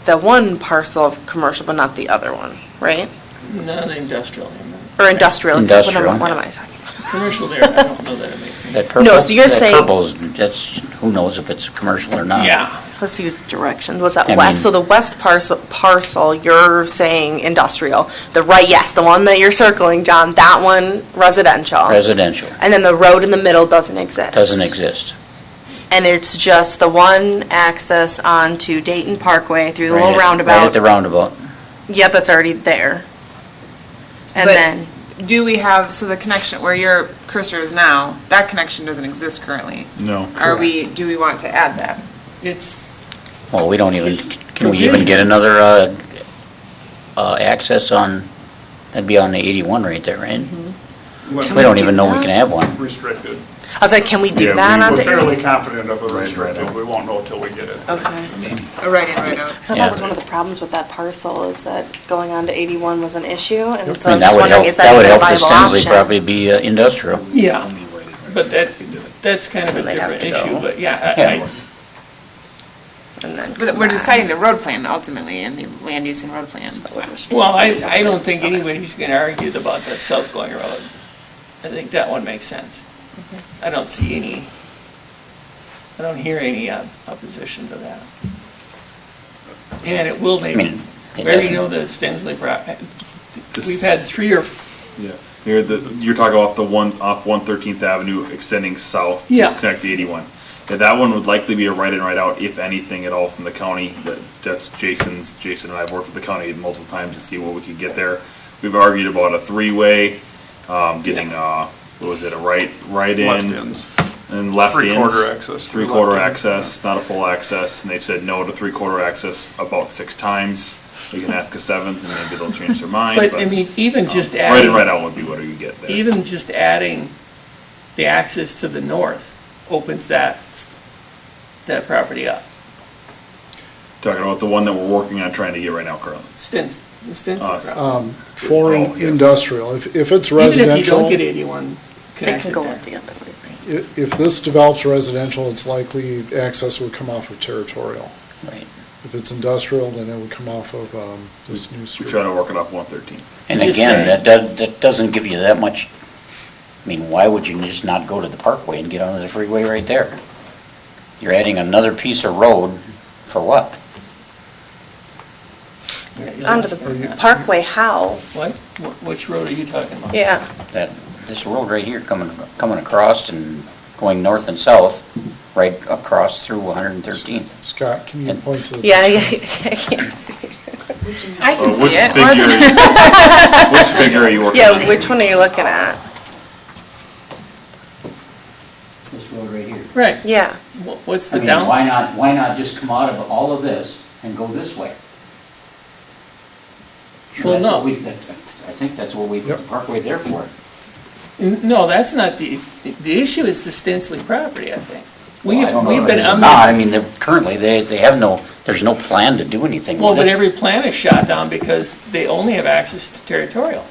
S10: the one parcel of commercial, but not the other one, right?
S1: No, the industrial.
S10: Or industrial.
S14: Industrial.
S10: What am I talking about?
S1: Commercial there, I don't know that it makes any
S14: That
S1: sense.
S14: purple.
S10: No, so you're
S14: that
S10: saying-
S14: purple's, that's, who knows if it's commercial or not.
S1: Yeah.
S10: Let's use directions. What's that
S14: I
S10: west?
S14: mean-
S10: So the west parcel, you're saying industrial. The right, yes, the one that you're circling, John, that one residential.
S14: Residential.
S10: And then the road in the middle doesn't exist.
S14: Doesn't exist.
S10: And it's just the one access onto Dayton Parkway through the
S14: Right
S10: little
S14: at-
S10: roundabout.
S14: Right at the roundabout.
S10: Yep, that's already there. And
S3: But
S10: then,
S3: do we have, so the connection where your cursor is now, that connection doesn't exist currently?
S5: No.
S3: Do we want to add that?
S1: It's,
S14: Well, we don't even, can we even get another, access on, that'd be on the 81 right there, right? We don't even know we can have one.
S6: Restricted.
S10: I was like, can we do
S6: Yeah,
S10: that
S6: We're
S10: onto?
S6: fairly confident of a restricted. We won't know until we get it.
S10: Okay.
S3: A right in, right out.
S10: So that was one of the problems with that parcel, is that going on to 81 was an issue, and so
S14: I
S10: I'm
S14: mean, that
S10: just
S14: would
S10: wondering,
S14: help,
S10: is that
S14: that would
S10: even a
S14: help the
S10: viable
S14: Stensley
S10: option?
S14: property be industrial.
S1: yeah, but that's kind of a
S10: So they'd have
S1: different
S10: to go.
S1: issue, but yeah,
S14: Yeah.
S10: And then
S3: But we're deciding the road plan ultimately, and the land use and road plan.
S1: well, I don't think anybody's going to argue about that south going road. I think that one makes sense. I don't hear any opposition to that. And it will make,
S14: mean, it
S1: where you
S14: doesn't-
S1: know the Stensley we've had 3 or,
S5: Yeah. You're talking off 113th Avenue extending south
S1: Yeah.
S5: to connect to 81. Yeah, that one would likely be a right in, right out, if anything at all from the county. That's Jason and I have worked with the county multiple times to see what we could get there. We've argued about a 3-way, getting, what was it, a right in?
S6: Left-ins.
S5: And left ins.
S6: Three-quarter access.
S5: Three-quarter
S6: Left-in.
S5: access, not a full access, and they've said no to 3-quarter access about 6 times. We can ask a 7th, and maybe they'll change their mind.
S1: but I mean, even just
S5: Right
S1: adding.
S5: in, right out would be what you get there.
S1: Even just adding the access to the north opens that property up.
S5: Talking about the one that we're working on trying to get right now currently.
S1: The Stinson property.
S12: For
S5: Oh, yes.
S12: industrial, if it's
S1: Even if you
S12: residential,
S1: don't get 81
S10: they can
S1: connected
S10: go
S1: there.
S10: with the other way.
S12: if this develops residential, it's likely access would come off of territorial.
S14: Right.
S12: If it's industrial, then it would come off of this new
S5: We
S12: street.
S5: try to work it off 113.
S14: And
S1: Just
S14: again,
S1: saying.
S14: that doesn't give you that much, I mean, why would you just not go to the Parkway and get onto the freeway right there? You're adding another piece of road for what?
S10: Onto the Parkway, how?
S1: What? Which road are you talking about?
S10: Yeah.
S14: That, this road right here coming across and going north and south, right across through 113th.
S12: Scott, can you point to the?
S10: Yeah, I can't see.
S3: I can see
S5: Which
S3: it.
S5: figure, which figure are you working on?
S10: Yeah, which one are you looking at?
S14: This road right here.
S1: Right.
S10: Yeah.
S1: What's
S14: I
S1: the
S14: mean, why
S1: downside?
S14: not just come out of all of this and go this way?
S1: Well,
S14: That's
S1: no.
S14: what I think that's what we put the Parkway there for.
S1: No, that's not the issue is the Stinsley property, I think.
S14: Well, I don't know
S1: We've
S14: if
S1: been,
S14: it's
S1: I mean,
S14: not. I mean, currently, they have no, there's no plan to do anything
S1: well,
S14: with
S1: but
S14: it.
S1: every plan is shot down because they only have access to territorial.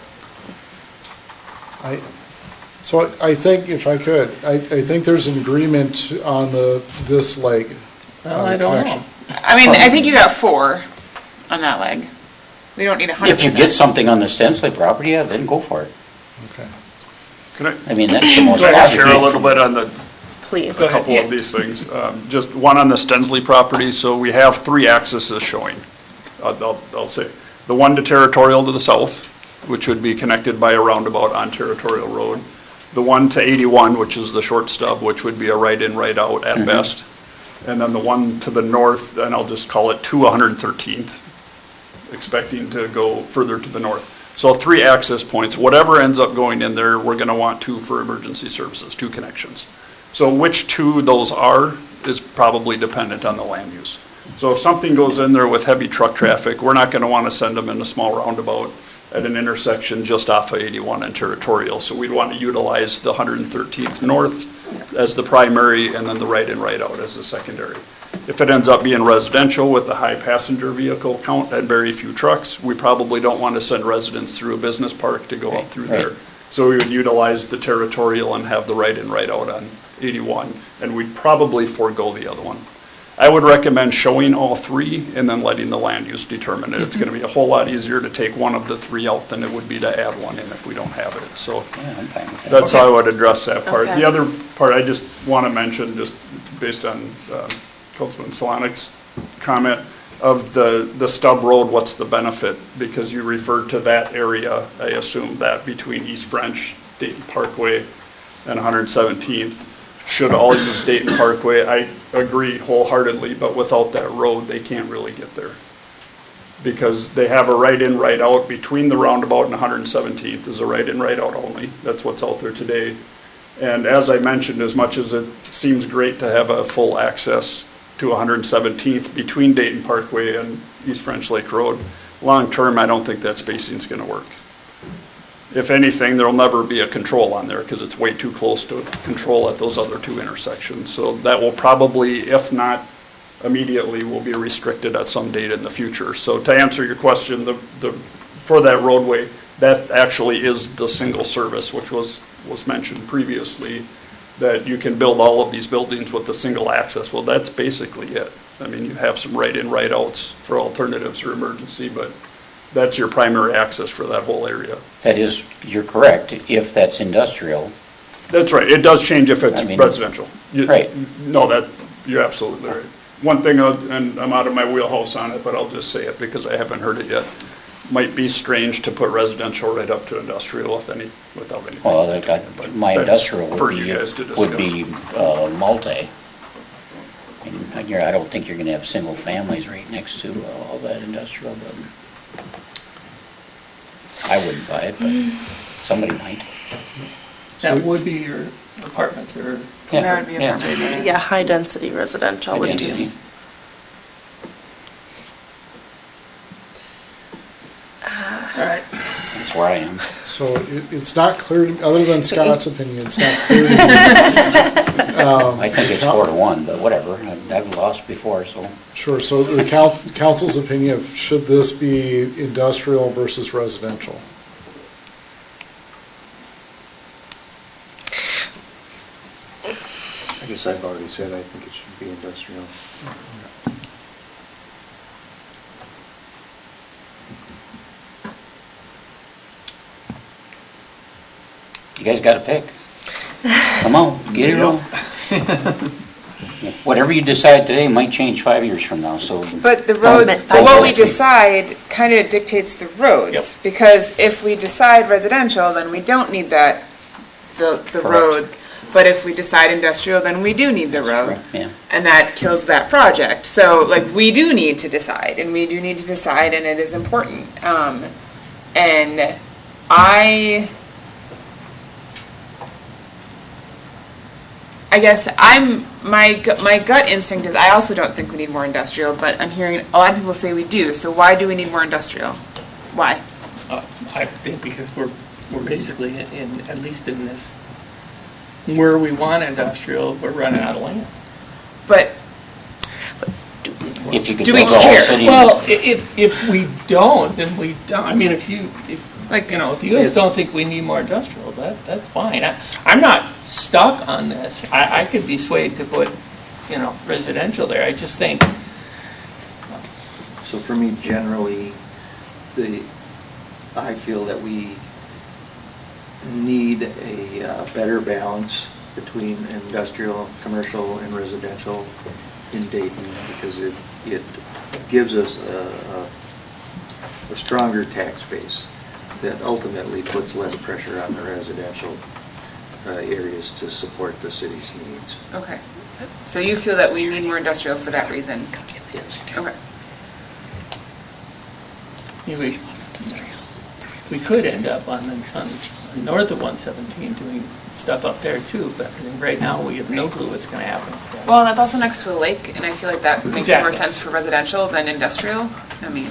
S12: So I think, if I could, I think there's an agreement on this leg.
S1: Well, I don't know.
S3: I mean, I think you got 4 on that leg. We don't need 100%.
S14: If you get something on the Stensley property, yeah, then go for it.
S12: Okay.
S6: Can
S14: I mean, that's the most
S6: Can I share a
S14: logical.
S6: little bit on the
S10: Please.
S6: a couple of these things? Just one on the Stensley property, so we have 3 accesses showing. I'll say, the one to Territorial to the south, which would be connected by a roundabout on Territorial Road. The one to 81, which is the short stub, which would be a right-in, right-out at best. And then the one to the north, and I'll just call it 213th, expecting to go further to the north. So 3 access points, whatever ends up going in there, we're gonna want 2 for emergency services, 2 connections. So which 2 those are is probably dependent on the land use. So if something goes in there with heavy truck traffic, we're not gonna wanna send them in a small roundabout at an intersection just off of 81 and Territorial. So we'd want to utilize the 113th north as the primary and then the right in, right out as the secondary. If it ends up being residential with a high passenger vehicle count and very few trucks, we probably don't want to send residents through a business park to go up through there. So we would utilize the Territorial and have the right in, right out on 81, and we'd probably forego the other one. I would recommend showing all 3 and then letting the land use determine it. It's going to be a whole lot easier to take one of the 3 out than it would be to add one in if we don't have it. So that's how I would address that part.
S10: Okay.
S6: The other part I just want to mention, just based on Councilman Solonic's comment, of the stub road, what's the benefit? Because you referred to that area, I assume that between East French, Dayton Parkway, and 117th. Should all use Dayton Parkway. I agree wholeheartedly, but without that road, they can't really get there. Because they have a right in, right out between the roundabout and 117th is a right in, right out only. That's what's out there today. And as I mentioned, as much as it seems great to have a full access to 117th between Dayton Parkway and East French Lake Road, long-term, I don't think that spacing's gonna work. If anything, there'll never be a control on there because it's way too close to control at those other 2 intersections. So that will probably, if not immediately, will be restricted at some date in the future. So to answer your question, for that roadway, that actually is the single service, which was mentioned previously, that you can build all of these buildings with a single access. Well, that's basically it. I mean, you have some right-in, right-outs for alternatives or emergency, but that's your primary access for that whole area.
S14: That is, you're correct, if that's industrial.
S6: That's right. It does change if it's residential.
S14: Right.
S6: No, you're absolutely right. One thing, and I'm out of my wheelhouse on it, but I'll just say it because I haven't heard it yet. Might be strange to put residential right up to industrial without anything.
S14: Well, my industrial
S6: for
S14: would
S6: you guys to
S14: be multi. And I don't think you're gonna have single families right next to all that industrial, but I wouldn't buy it, but somebody might.
S1: That would be your apartments or.
S14: Yeah,
S3: That would be
S14: yeah.
S3: apartment.
S10: Yeah, high-density residential would
S14: High-density.
S10: be.
S1: All right.
S14: That's where I am.
S12: So it's not clear, to me, other than Scott's opinion, it's not clear to me.
S14: I think it's 4-1, but whatever. I've lost before, so.
S12: Sure, so the council's opinion of should this be industrial versus residential?
S18: I guess I've already said I think it should be industrial.
S14: You guys gotta pick. Come on, get it on. Whatever you decide today might change 5 years from now, so.
S3: But the roads, what we decide kind of dictates the roads.
S14: Yep.
S3: Because if we decide residential, then we don't need that the road. But if we decide industrial, then we do need the road.
S14: Yeah.
S3: And that kills that project. So, like, we do need to decide, and we do need to decide, and it is important. And I guess my gut instinct is I also don't think we need more industrial, but I'm hearing a lot of people say we do. So why do we need more industrial? Why?
S1: I think because we're basically in, at least in this, where we want industrial, we're running out of land.
S3: But
S14: If you could
S3: do we
S14: build the whole
S3: care?
S14: city.
S1: Well, if we don't, then we don't. I mean, if you guys don't think we need more industrial, that's fine. I'm not stuck on this. I could be swayed to put, residential there. I just think,
S4: So for me, generally, I feel that we need a better balance between industrial, commercial, and residential in Dayton, because it gives us a stronger tax base that ultimately puts less pressure on the residential areas to support the city's needs.
S3: Okay. So you feel that we need more industrial for that reason? Okay.
S1: we could end up on north of 117 doing stuff up there too, but I think right now we have no clue what's going to happen.
S3: Well, that's also next to a lake, and I feel like that makes more
S1: Exactly.
S3: sense for residential than industrial. I mean,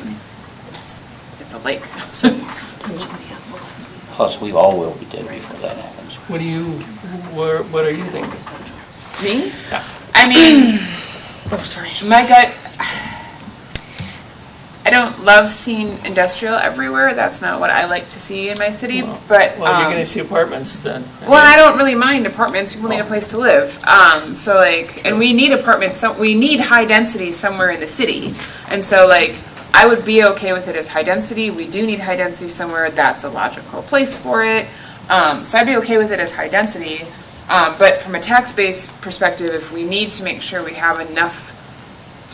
S3: it's a lake.
S14: Plus, we all will be dead before that happens.
S1: What are you thinking?
S3: Me?
S1: Yeah.
S3: I mean, my gut, I don't love seeing industrial everywhere. That's not what I like to see in my city, but.
S1: Well, you're going to see apartments then.
S3: Well, I don't really mind apartments. People need a place to live. So like, and we need apartments. So we need high density somewhere in the city. And so like, I would be okay with it as high density. We do need high density somewhere. That's a logical place for it. So I'd be okay with it as high density. But from a tax base perspective, if we need to make sure we have enough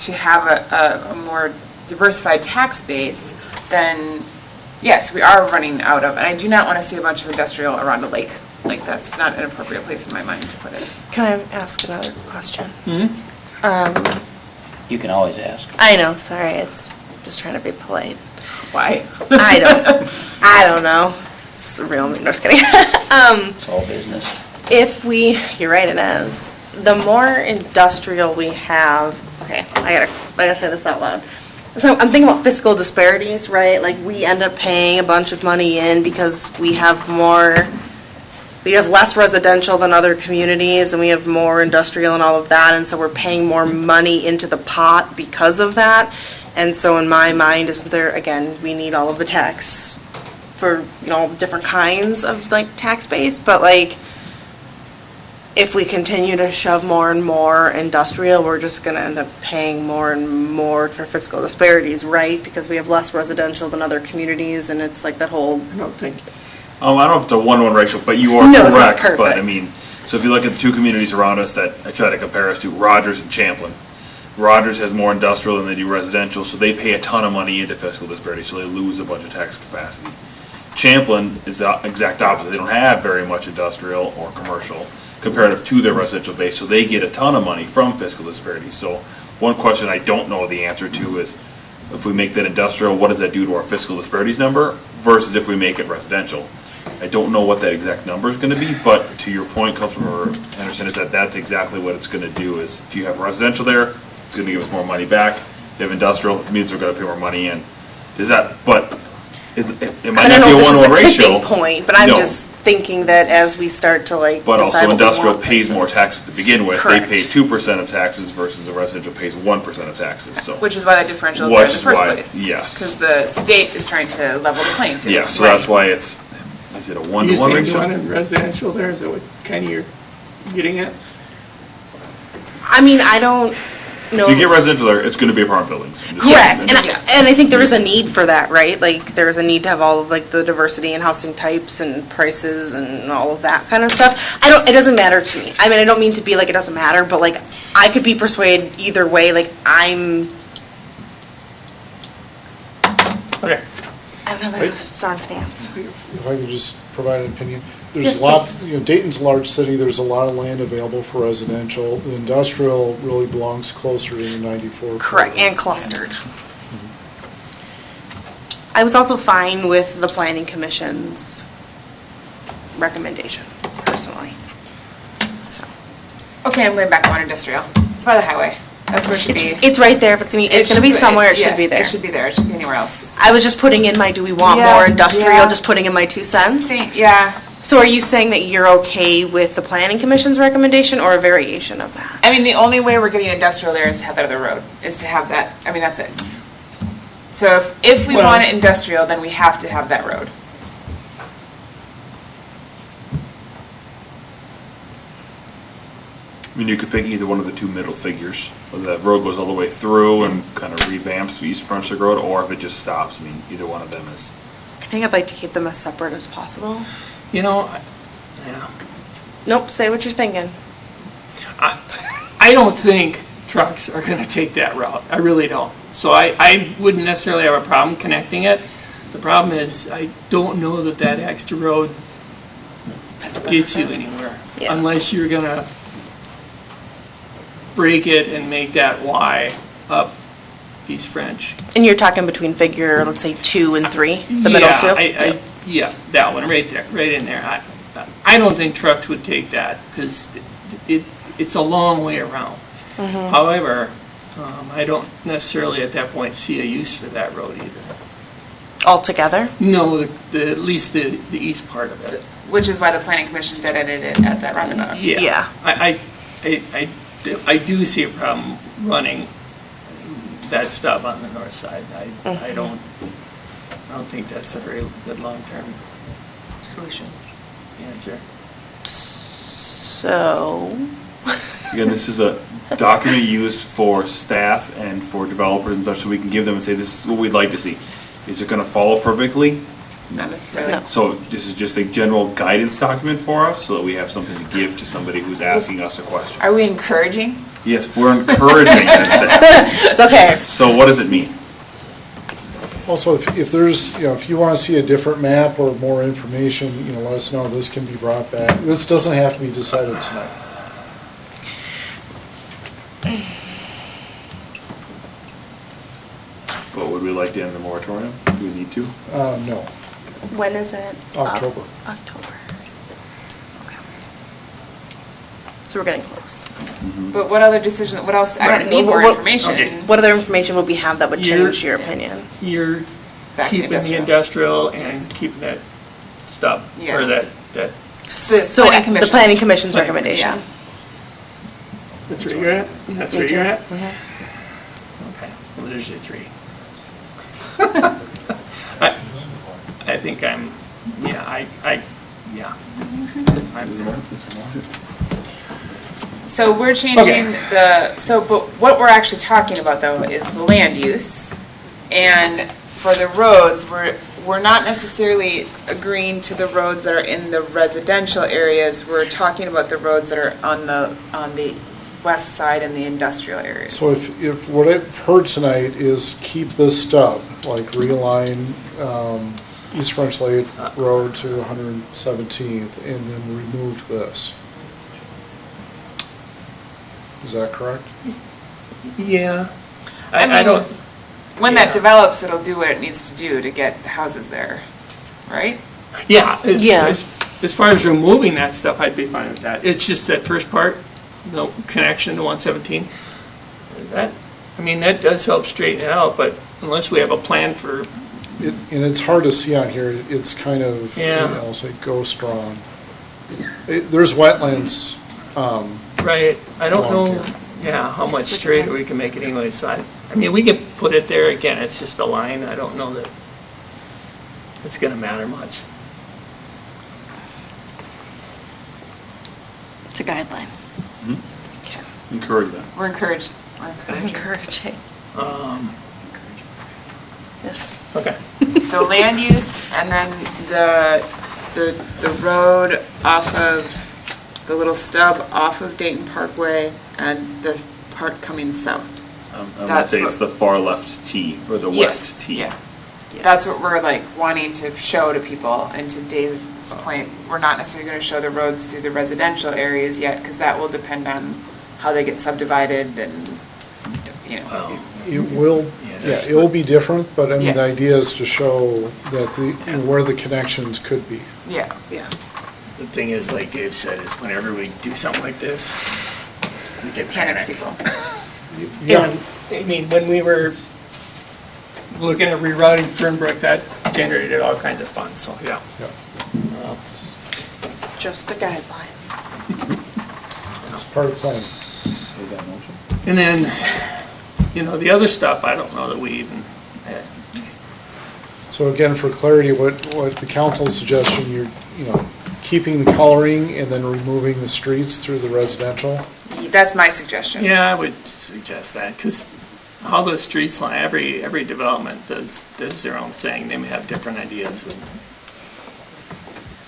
S3: to have a more diversified tax base, then yes, we are running out of, and I do not want to see a bunch of industrial around a lake. Like, that's not an appropriate place in my mind to put it.
S10: Can I ask another question?
S14: You can always ask.
S10: I know, sorry, it's just trying to be polite.
S3: Why?
S10: I don't know. It's the real, no, just kidding.
S14: It's all business.
S10: You're right, it is. The more industrial we have, okay, I gotta say this out loud. So I'm thinking about fiscal disparities, right? Like, we end up paying a bunch of money in because we have less residential than other communities, and we have more industrial and all of that, and so we're paying more money into the pot because of that. And so in my mind, we need all of the tax for, all the different kinds of, like, tax base, but, like, if we continue to shove more and more industrial, we're just going to end up paying more and more for fiscal disparities, right? Because we have less residential than other communities, and it's like that whole.
S1: I don't think.
S5: I don't know if it's a 1-to-1 ratio, but you are
S10: No, it's not
S5: correct. But I
S10: perfect.
S5: mean, so if you look at the two communities around us that I try to compare us to, Rogers and Champlin. Rogers has more industrial than they do residential, so they pay a ton of money into fiscal disparity, so they lose a bunch of tax capacity. Champlin is the exact opposite. They don't have very much industrial or commercial comparative to their residential base, so they get a ton of money from fiscal disparity. So one question I don't know the answer to is, if we make that industrial, what does that do to our fiscal disparities number versus if we make it residential? I don't know what that exact number is going to be, but to your point, Councilmember Anderson, is that that's exactly what it's going to do. Is if you have residential there, it's going to give us more money back. If you have industrial, it means we're going to pay more money in. Is that? But it might not be a 1-to-1 ratio.
S10: Tipping point, but I'm
S5: No.
S10: just thinking that as we start to like.
S5: But
S10: decide
S5: also
S10: what we
S5: industrial
S10: want
S5: pays more taxes to begin with.
S10: Correct.
S5: They pay 2% of taxes versus the residential pays 1% of taxes. So
S3: Which is why that differential is there in the
S5: Which is
S3: first
S5: why-
S3: place.
S5: yes.
S3: Because the state is trying to level the playing field.
S5: yeah, so that's why it's. Is it a 1-to-1
S1: You saying you
S5: ratio?
S1: wanted residential there? Is that what kind of you're getting at?
S10: I mean, I don't know.
S5: If you get residential there, it's going to be apartment buildings.
S10: Correct, and I think there is a need for that, right? Like, there's a need to have all of like the diversity in housing types and prices and all of that kind of stuff. It doesn't matter to me. I mean, I don't mean to be like it doesn't matter, but like, I could be persuaded either way. Like,
S1: Okay.
S10: I have another strong stance.
S12: If I could just provide an opinion, there's
S10: Yes,
S12: lots,
S10: please.
S12: Dayton's a large city, there's a lot of land available for residential. The industrial really belongs closer to the 94.
S10: Correct, and clustered. I was also fine with the planning commission's recommendation, personally. So,
S3: Okay, I'm going back on industrial. It's by the highway. That's where it should be.
S10: it's right there, if it's, it's gonna be somewhere, it should be there.
S3: It should be there. It should be anywhere else.
S10: I was just putting in my, do we want
S3: Yeah,
S10: more industrial,
S3: yeah.
S10: just putting in my 2 cents?
S3: Yeah.
S10: So are you saying that you're okay with the planning commission's recommendation or a variation of that?
S3: I mean, the only way we're getting industrial there is to have that other road, is to have that, I mean, that's it. So if we
S1: Well-
S3: want it industrial, then we have to have that road.
S5: I mean, you could pick either one of the two middle figures, whether that road goes all the way through and kind of revamps East Brunswick Road, or if it just stops. I mean, either one of them is.
S10: I think I'd like to keep them as separate as possible.
S1: Yeah.
S10: Nope, say what you're thinking.
S1: I don't think trucks are gonna take that route. I really don't. So I wouldn't necessarily have a problem connecting it. The problem is, I don't know that that extra road gets you anywhere.
S10: Yeah.
S1: Unless you're gonna break it and make that Y up East French.
S10: And you're talking between figure, let's say 2 and 3, the middle two?
S1: Yeah, that one, right there, right in there. I don't think trucks would take that, because it's a long way around. However, I don't necessarily at that point see a use for that road either.
S10: Altogether?
S1: No, at least the east part of it.
S3: Which is why the planning commission started it at that roundabout.
S1: Yeah. I do see a problem running that stub on the north side. I don't think that's a very good long-term
S3: Solution.
S1: answer.
S10: So,
S5: Again, this is a document used for staff and for developers and such, so we can give them and say, this is what we'd like to see. Is it gonna follow perfectly?
S3: Not necessarily.
S10: No.
S5: So this is just a general guidance document for us, so that we have something to give to somebody who's asking us a question.
S3: Are we encouraging?
S5: Yes, we're encouraging this.
S10: it's okay.
S5: So what does it mean?
S12: Also, if there's, if you want to see a different map or more information, let us know. This can be brought back. This doesn't have to be decided tonight.
S5: But would we like to end the moratorium? Do we need to?
S12: No,
S10: When is it?
S12: October.
S10: October. Okay. So we're getting close.
S3: But what other decision, what else? I don't need more information.
S1: Okay.
S10: What other information would we have that would
S1: You're-
S10: change your opinion?
S1: You're
S3: Back to
S1: keeping the industrial and keeping that stub,
S3: Yeah.
S1: or that,
S10: So
S3: planning
S10: the
S3: commission.
S10: planning commission's
S1: Planning
S10: recommendation.
S1: that's where you're at? That's where
S10: Me too.
S1: you're at?
S10: Mhm.
S1: Okay, well, there's your 3. I think I'm, yeah.
S3: So we're changing but what we're actually talking about though is the land use. And for the roads, we're not necessarily agreeing to the roads that are in the residential areas. We're talking about the roads that are on the west side in the industrial areas.
S12: So if what I've heard tonight is keep this stub, like realign East French Lake Road to 117th, and then remove this. Is that correct?
S1: Yeah.
S3: I
S1: I don't,
S3: mean, when that develops, it'll do what it needs to do to get houses there, right?
S1: yeah,
S10: Yeah.
S1: as far as removing that stuff, I'd be fine with that. It's just that first part, the connection to 117, that does help straighten it out, but unless we have a plan for,
S12: And it's hard to see on here, it's kind of,
S1: Yeah.
S12: I'll say, go strong. There's wetlands,
S1: right, I don't
S12: Long
S1: know,
S12: term.
S1: how much straighter we can make it anyway, so we could put it there, again, it's just a line, I don't know that it's gonna matter much.
S10: It's a guideline. Okay.
S5: Encourage that.
S3: We're encouraged.
S10: Encouraging. Yes.
S1: Okay.
S3: So land use, and then the road off of, the little stub off of Dayton Parkway, and the part coming south.
S5: I would
S3: That's
S5: say
S3: what-
S5: it's the far left T, or the
S3: Yes,
S5: west T.
S3: yeah. That's what we're like wanting to show to people, and to Dave's point, we're not necessarily gonna show the roads through the residential areas yet, because that will depend on how they get subdivided and, you know.
S12: It will, yeah, it will be different, but I mean,
S3: Yeah.
S12: the idea is to show that where the connections could be.
S3: Yeah.
S1: Yeah. The thing is, like Dave said, is whenever we do something like this, we get
S3: Panics
S1: panicked.
S3: people.
S1: Yeah, I mean, when we were looking at rerouting Fernbrook, that generated all kinds of fun, so, yeah. Well,
S10: It's just a guideline.
S12: It's part of the plan.
S1: And then, you know, the other stuff, I don't know that we even had.
S12: So again, for clarity, what the council's suggestion, you know, keeping the coloring and then removing the streets through the residential?
S3: That's my suggestion.
S1: Yeah, I would suggest that, because all the streets, every development does their own thing. They may have different ideas of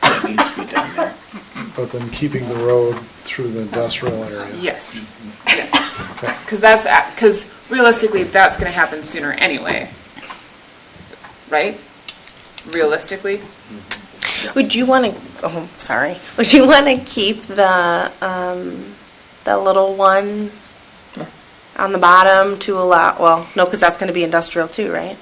S1: what needs to be done there.
S12: But then keeping the road through the industrial area?
S3: Yes, yes. Because realistically, that's gonna happen sooner anyway. Right? Realistically?
S10: Would you want to, oh, sorry, would you want to keep the little one on the bottom to allow, well, no, because that's going to be industrial too, right?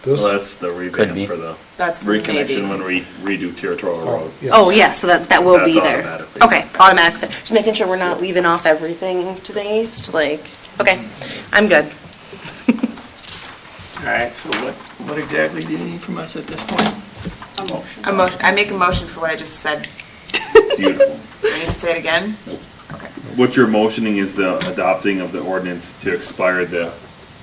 S12: This,
S5: Well, that's the
S14: Could be.
S5: revamp for the
S3: That's
S5: reconnection
S3: maybe.
S5: when we redo Territorial Road.
S12: yes.
S10: Oh, yeah, so that will be
S5: That's
S10: there.
S5: automatically.
S10: Okay, automatic. Just making sure we're not leaving off everything to the east, like, okay, I'm good.
S1: All right, so what exactly do you need from us at this point?
S3: I make a motion for what I just said.
S5: Beautiful.
S3: Do I need to say it again? Okay.
S5: What you're motioning is the adopting of the ordinance to expire the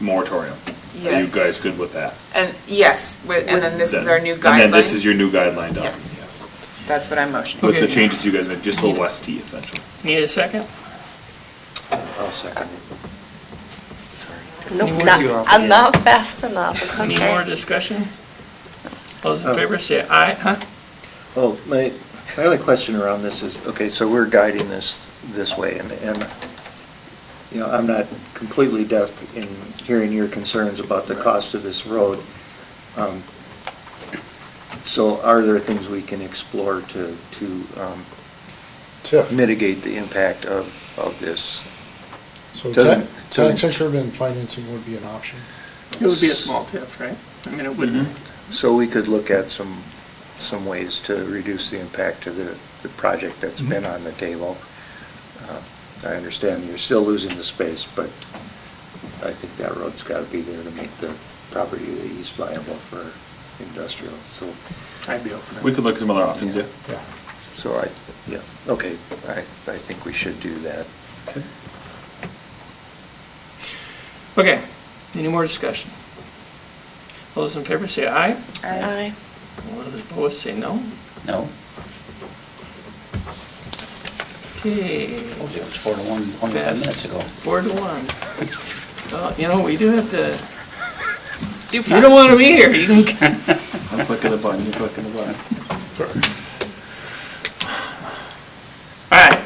S5: moratorium. Are you
S3: Yes.
S5: guys good with that?
S3: And yes, and then this is our new guideline.
S5: And then this is your new guideline document,
S3: Yes.
S5: yes.
S3: That's what I'm motioning.
S5: With the
S1: Okay.
S5: changes you guys made, just the West T essentially.
S1: Need a second?
S4: I'll second it.
S10: Nope,
S1: Any
S10: not,
S1: more-
S10: I'm not fast enough, it's
S1: Any more
S10: okay.
S1: discussion? Those in favor say aye, huh?
S4: Well, my only question around this is, okay, so we're guiding this way, and, you know, I'm not completely deaf in hearing your concerns about the cost of this road. So are there things we can explore to mitigate the impact of this?
S12: So
S4: Doesn't-
S12: tax increment financing would be an option.
S1: It would be a small tip, right? I mean, it wouldn't.
S4: So we could look at some ways to reduce the impact to the project that's been on the table. I understand you're still losing the space, but I think that road's got to be there to make the property to the east viable for industrial, so.
S1: I'd be open to
S5: We could look at some other options, yeah.
S12: Yeah.
S4: So okay, I think we should do that.
S1: Okay, any more discussion? All those in favor say aye.
S10: Aye.
S1: All those opposed say no.
S14: No?
S1: Okay.
S14: Told you it was 4-1, 21 minutes ago.
S1: 4-1. Well, you know, we do have to, you don't want to be here, you can.
S5: I'm clicking the button, you're clicking the button.
S1: All right,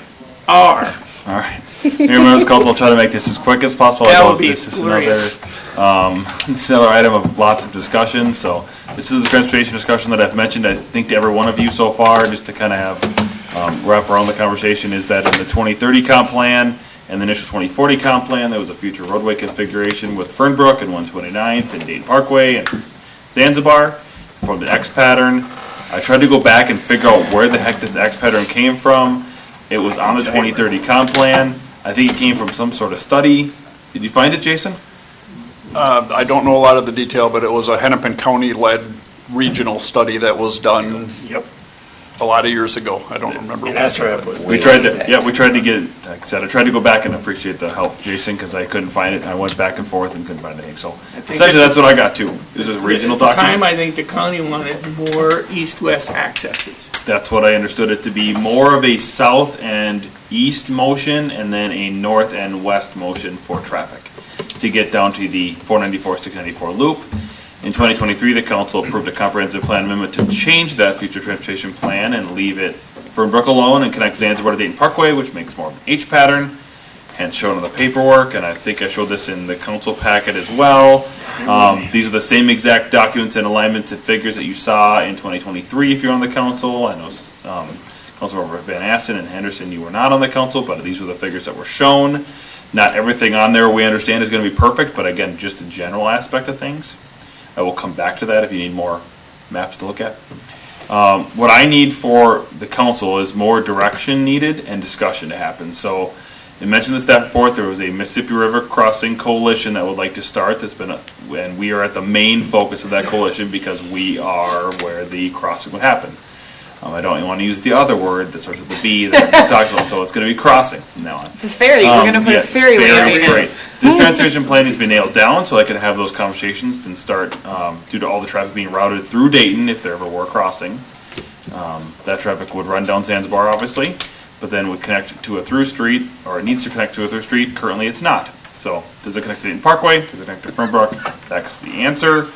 S1: R.
S5: All right. Mayor, members of council, I'll try to make this as quick as possible.
S1: That
S5: I know
S1: would be
S5: this is
S1: glorious.
S5: this is another item of lots of discussion, so this is the transportation discussion that I've mentioned, I think to every one of you so far, just to kind of have, wrap around the conversation, is that in the 2030 comp plan and the initial 2040 comp plan, there was a future roadway configuration with Fernbrook and 129th and Dayton Parkway and Zanzibar for the X pattern. I tried to go back and figure out where the heck this X pattern came from. It was on the 2030 comp plan. I think it came from some sort of study. Did you find it, Jason?
S6: I don't know a lot of the detail, but it was a Hennepin County-led regional study that was done
S1: Yep.
S6: a lot of years ago. I don't remember.
S1: And SRF was.
S5: We tried to get it, like I said, I tried to go back and appreciate the help, Jason, because I couldn't find it. I went back and forth and couldn't find anything, so essentially that's what I got too. This is a regional
S1: At the time,
S5: document.
S1: I think the county wanted more east-west accesses.
S5: That's what I understood it to be, more of a south and east motion and then a north and west motion for traffic to get down to the 494, 694 loop. In 2023, the council approved a comprehensive plan amendment to change that future transportation plan and leave it Fernbrook alone and connect Zanzibar to Dayton Parkway, which makes more of an H pattern. and shown in the paperwork, and I think I showed this in the council packet as well. These are the same exact documents and alignments and figures that you saw in 2023 if you're on the council. I know Councilmember Van Asten and Henderson, you were not on the council, but these were the figures that were shown. Not everything on there we understand is going to be perfect, but again, just a general aspect of things. I will come back to that if you need more maps to look at. What I need for the council is more direction needed and discussion to happen. So I mentioned the staff report, there was a Mississippi River Crossing Coalition that would like to start. And we are at the main focus of that coalition because we are where the crossing would happen. I don't want to use the other word that starts with the B that we talked about, so it's going to be crossing from now on.
S3: It's a ferry. We're going to put a ferry
S5: Ferry is
S3: in.
S5: great. This transportation plan needs to be nailed down so I can have those conversations and start, due to all the traffic being routed through Dayton, if there ever were crossing. That traffic would run down Zanzibar, obviously, but then would connect to a through street, or it needs to connect to a through street. Currently, it's not. So, does it connect to Dayton Parkway? Does it connect to Fernbrook? That's the answer.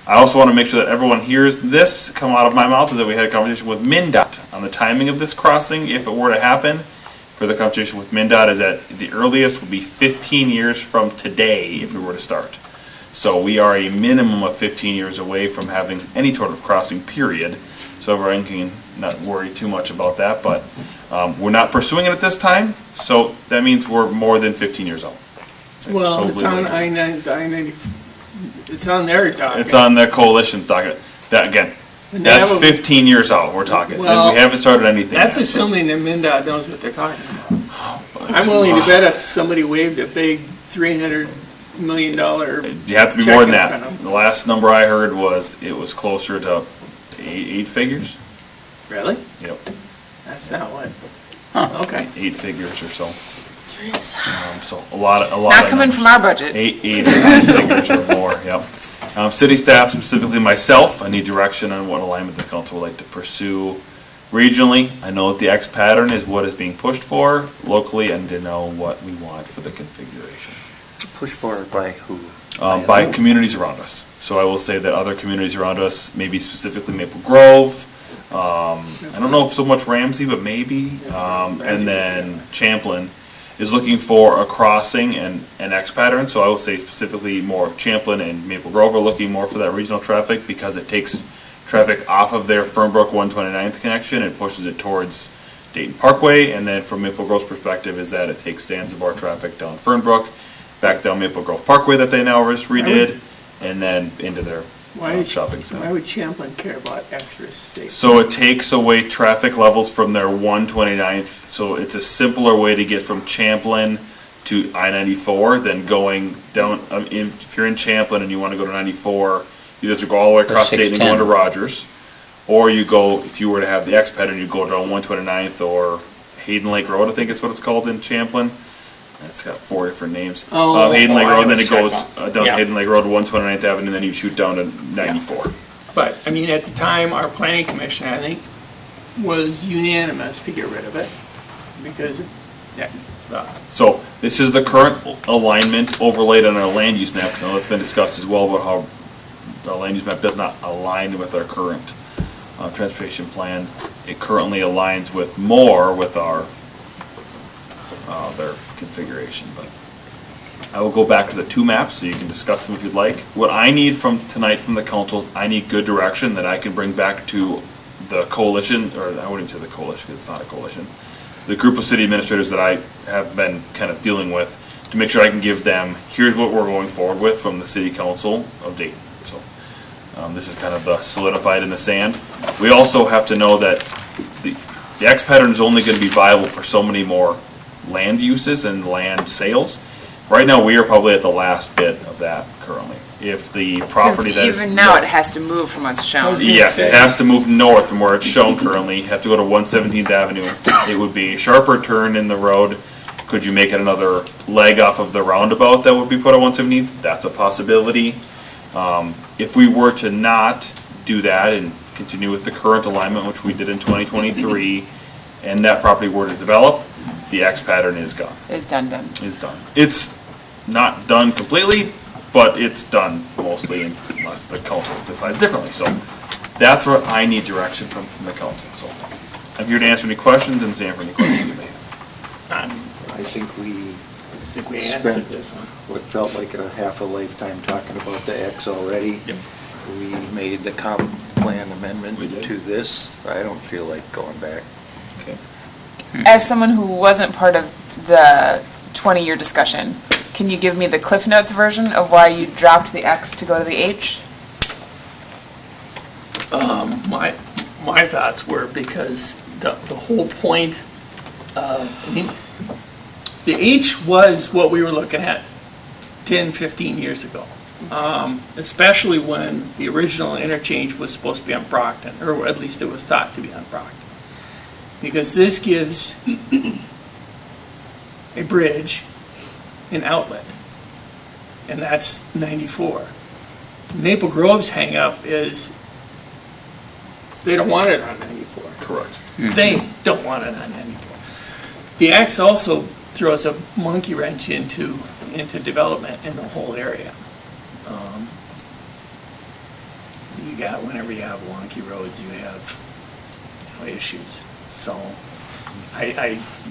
S5: I also want to make sure that everyone hears this come out of my mouth, is that we had a conversation with MnDOT on the timing of this crossing, if it were to happen. For the conversation with MnDOT is that the earliest would be 15 years from today if we were to start. So we are a minimum of 15 years away from having any sort of crossing, period. So everyone can not worry too much about that, but we're not pursuing it at this time, so that means we're more than 15 years old.
S1: Well, it's on I-90, it's on their docket.
S5: It's on the coalition docket. That, again,
S1: And they
S5: that's
S1: have a-
S5: 15 years out, we're talking, and
S1: Well,
S5: we haven't started anything
S1: That's
S5: yet.
S1: assuming that MnDOT knows what they're talking about. I'm willing to bet if somebody waived a big $300 million
S5: You have to be
S1: check
S5: more than
S1: in front
S5: that.
S1: of them.
S5: The last number I heard was, it was closer to eight figures.
S1: Really?
S5: Yep,
S1: That's not what, okay.
S5: 8 figures or so. So a lot of
S3: Not coming
S5: numbers.
S3: from our budget.
S5: Eight or 9 figures or more, yep. City staff, specifically myself, I need direction on what alignment the council would like to pursue regionally. I know that the X pattern is what is being pushed for. Locally, I need to know what we want for the configuration.
S4: Push forward by who?
S5: By communities around us. So I will say that other communities around us, maybe specifically Maple Grove, I don't know if so much Ramsey, but maybe, and then Champlin is looking for a crossing and an X pattern. So I will say specifically more Champlin and Maple Grove are looking more for that regional traffic because it takes traffic off of their Fernbrook 129th connection and pushes it towards Dayton Parkway. And then from Maple Grove's perspective is that it takes Zanzibar traffic down Fernbrook, back down Maple Grove Parkway that they now just redid, and then into their shopping center.
S1: Why would Champlin care about extra safety?
S5: So it takes away traffic levels from their 129th, so it's a simpler way to get from Champlin to I-94 than going down, if you're in Champlin and you want to go to 94, you either go all the way across Dayton and go into Rogers, or you go, if you were to have the X pattern, you go down 129th or Hayden Lake Road, I think is what it's called in Champlin. It's got 4 different names. Hayden Lake Road, then it goes down Hayden Lake Road to 129th Avenue, and then you shoot down to 94.
S1: But, I mean, at the time, our planning commission, I think, was unanimous to get rid of it, because,
S5: So this is the current alignment overlaid on our land use map. Now, it's been discussed as well about how the land use map does not align with our current transportation plan. It currently aligns with more with our their configuration, but I will go back to the 2 maps so you can discuss them if you'd like. What I need from tonight from the council, I need good direction that I can bring back to the coalition, or I wouldn't say the coalition, because it's not a coalition, the group of city administrators that I have been kind of dealing with, to make sure I can give them, here's what we're going forward with from the city council of Dayton. So this is kind of the solidified in the sand. We also have to know that the X pattern is only going to be viable for so many more land uses and land sales. Right now, we are probably at the last bit of that currently. If the property that is...
S3: Even now, it has to move from what's shown.
S5: Yes, it has to move north from where it's shown currently. You have to go to 117th Avenue. It would be a sharper turn in the road. Could you make it another leg off of the roundabout that would be put on 117th? That's a possibility. If we were to not do that and continue with the current alignment, which we did in 2023, and that property were to develop, the X pattern is gone.
S3: It's done.
S5: Is done. It's not done completely, but it's done mostly unless the council decides differently. So that's what I need direction from the council. So I'm here to answer any questions and stand for any questions you may have.
S4: I think we
S1: think we answered
S4: spent
S1: this one.
S4: what felt like a half a lifetime talking about the X already.
S5: Yep.
S4: We made the comp plan amendment
S5: We did.
S4: to this. I don't feel like going back.
S5: Okay.
S3: As someone who wasn't part of the 20-year discussion, can you give me the Cliff Notes version of why you dropped the X to go to the H?
S1: My thoughts were because the whole point of, I mean, the H was what we were looking at 10, 15 years ago. Especially when the original interchange was supposed to be on Brockton, or at least it was thought to be on Brockton. Because this gives a bridge an outlet, and that's 94. Maple Grove's hangup is they don't want it on 94.
S5: Correct.
S1: They don't want it on 94. The X also throws a monkey wrench into development in the whole area. You got, whenever you have wonky roads, you have issues. So,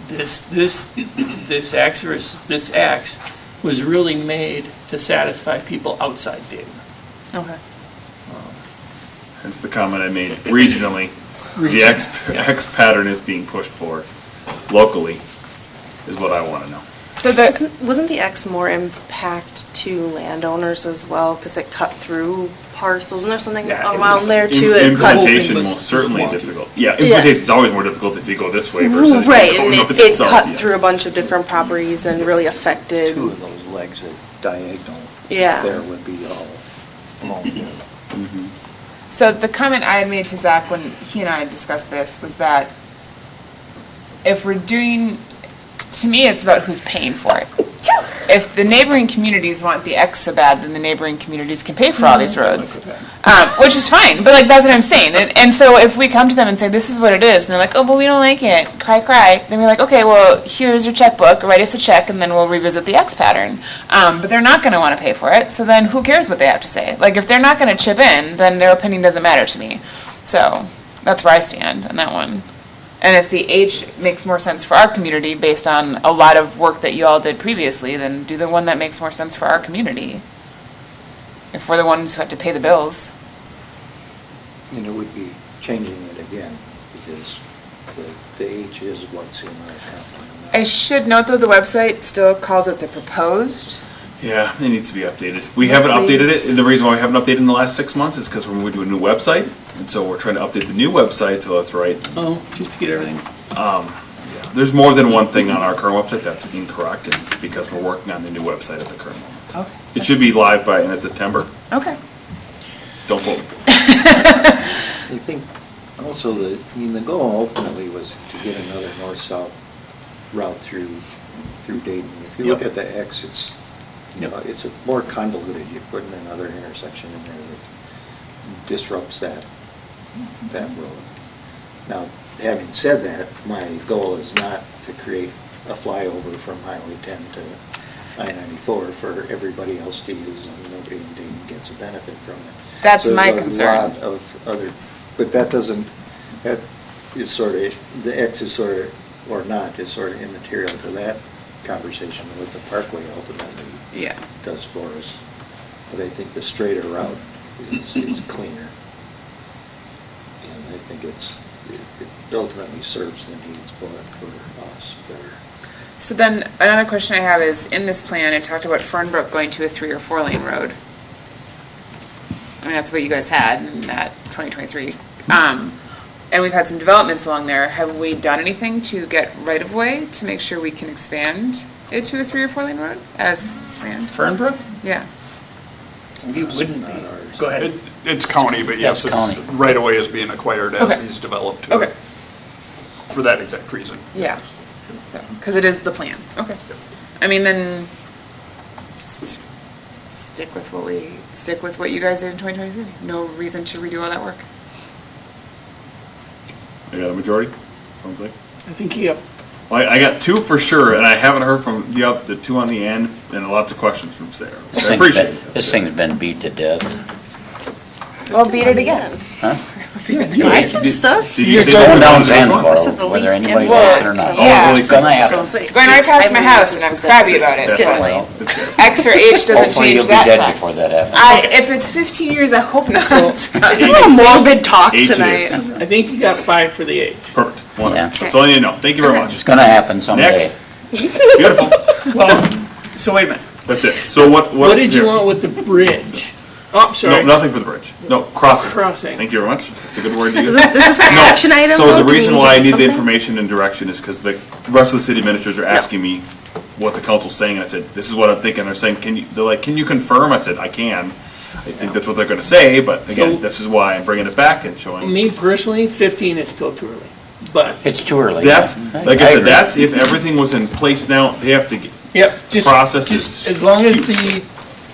S1: this X was really made to satisfy people outside Dayton.
S3: Okay.
S5: Hence the comment I made regionally. The X pattern is being pushed for locally, is what I want to know.
S3: So
S10: Wasn't the X more impact to landowners as well, because it cut through parcels, and there's something
S1: Yeah, it
S10: around
S1: was-
S10: there too that cut?
S5: Implementation
S1: was-
S5: most certainly
S1: was wonky.
S5: difficult. Yeah, implementation is always more difficult if you go this way versus if you
S10: Right,
S5: go
S10: and
S5: north
S10: it
S5: and south,
S10: cut
S5: yes.
S10: through a bunch of different properties and really affected.
S4: Two of those legs at diagonal.
S10: Yeah.
S4: There would be all
S3: So the comment I had made to Zach when he and I had discussed this was that if we're doing, to me, it's about who's paying for it. If the neighboring communities want the X so bad, then the neighboring communities can pay for all these roads, which is fine. But like that's what I'm saying. And so if we come to them and say this is what it is, and they're like, oh, but we don't like it, cry, cry. Then we're like, okay, well here's your checkbook, write us a check, and then we'll revisit the X pattern. But they're not going to want to pay for it. So then who cares what they have to say? Like if they're not going to chip in, then their opinion doesn't matter to me. So that's where I stand on that one. And if the H makes more sense for our community based on a lot of work that you all did previously, then do the one that makes more sense for our community. If we're the ones who have to pay the bills.
S4: And it would be changing it again, because the H is what's in our half.
S3: I should note though, the website still calls it the proposed.
S5: Yeah, it needs to be updated. We haven't updated it, and the reason why we haven't updated in the last 6 months is because we're moving to a new website, and so we're trying to update the new website so that's right.
S1: Oh, just to get everything.
S5: There's more than one thing on our current website that's incorrect, and it's because we're working on the new website at the current moment.
S3: Okay.
S5: It should be live by end of September.
S3: Okay.
S5: Don't vote.
S4: I think also the goal ultimately was to get another north-south route through Dayton. If you look at the X, it's, it's a more convoluted. You're putting another intersection in there that disrupts that road. Now, having said that, my goal is not to create a flyover from Highway 10 to I-94 for everybody else to use, and nobody in Dayton gets a benefit from it.
S3: That's
S4: So
S3: my
S4: there's
S3: concern.
S4: a lot of other, but that is sort of, the X is sort of, or not, is sort of immaterial to that conversation with the Parkway ultimately does for us. But I think the straighter route is cleaner. And I think it ultimately serves the needs for us better.
S3: So then another question I have is, in this plan, it talked about Fernbrook going to a 3 or 4 lane road. I mean, that's what you guys had in that 2023. And we've had some developments along there. Have we done anything to get right of way to make sure we can expand it to a 3 or 4 lane road as planned?
S1: Fernbrook?
S3: Yeah.
S1: We wouldn't be. Go ahead.
S6: It's county, but yes,
S14: It's
S6: it's
S14: county.
S6: right away is being acquired as
S3: Okay.
S6: these develop to
S3: Okay.
S6: it. For that exact reason.
S3: Yeah. So, because it is the plan. Okay. I mean, then stick with what you guys did in 2023. No reason to redo all that work.
S5: I got a majority, sounds like.
S1: I think you have.
S5: Well, I got 2 for sure, and I haven't heard from the 2 on the end, and lots of questions from Sarah. I appreciate it.
S14: This thing's been beat to death.
S3: Well, beat it again.
S14: Huh?
S10: I said stuff.
S5: Did you say
S14: Going down
S5: that?
S14: Zanzibar,
S10: This is the
S14: whether
S10: least
S14: anybody
S10: involved.
S14: likes it or not.
S3: Yeah.
S14: It's gonna happen.
S3: It's going right past my house, and I'm crabby about it.
S10: It's getting
S3: but
S10: late.
S3: X or H doesn't
S14: Hopefully
S3: change
S14: you'll be
S3: that
S14: dead
S3: fact.
S14: before that happens.
S3: If it's 15 years, I hope not.
S10: It's a little morbid talk
S5: H it
S10: tonight.
S5: is.
S1: I think you got 5 for the H.
S5: Perfect. Wonderful.
S14: Yeah.
S5: That's all you need to know. Thank you very much.
S14: It's gonna happen someday.
S5: Next. Beautiful.
S1: Well, so wait a minute.
S5: That's it. So what?
S1: What did you
S5: here.
S1: want with the bridge? Oh, sorry.
S5: No, nothing for the bridge. No, crossing.
S1: Crossing.
S5: Thank you very much. That's a good word to use.
S10: Is this an
S5: No.
S10: action item?
S5: So
S10: though?
S5: the
S10: Do we
S5: reason
S10: need
S5: why I
S10: to do
S5: need the
S10: something?
S5: information and direction is because the rest of the city administrators are asking me what the council's saying, and I said, this is what I'm thinking. They're saying, they're like, can you confirm? I said, I can. I think that's what they're gonna say, but again,
S1: So-
S5: this is why I'm bringing it back and showing.
S1: Me personally, 15 is still too early. But,
S14: It's too early.
S5: That's, like I said,
S14: agree.
S5: that's if everything was in place now, they have to get,
S1: yep, just
S5: Process is
S1: as long as the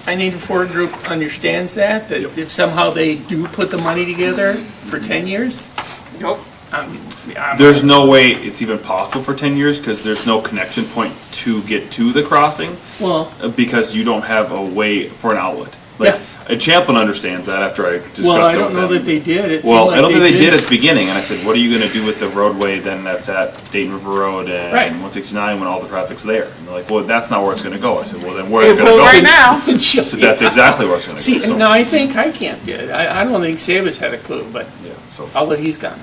S1: I Need to Forward group understands that if somehow they do put the money together for 10 years,
S3: Nope.
S1: I'm
S5: there's no way it's even possible for 10 years, because there's no connection point to get to the crossing.
S1: Well,
S5: Because you don't have a way for an outlet. Like, Champlin understands that after I discussed it with them.
S1: well, I don't know that they did. It
S5: Well,
S1: seemed
S5: I don't
S1: like
S5: think they did at the beginning, and I said, what are you gonna do with the roadway then that's at Dayton River Road
S1: Right.
S5: and 169 when all the traffic's there? And they're like, well, that's not where it's gonna go. I said, well, then where's it gonna
S1: Well,
S5: go?
S3: Right now.
S5: I said, that's exactly where it's gonna go.
S1: See,
S5: So-
S1: no, I think I can't get it. I don't think Savas had a clue, but
S5: Yeah, so,
S1: I'll let he's gone.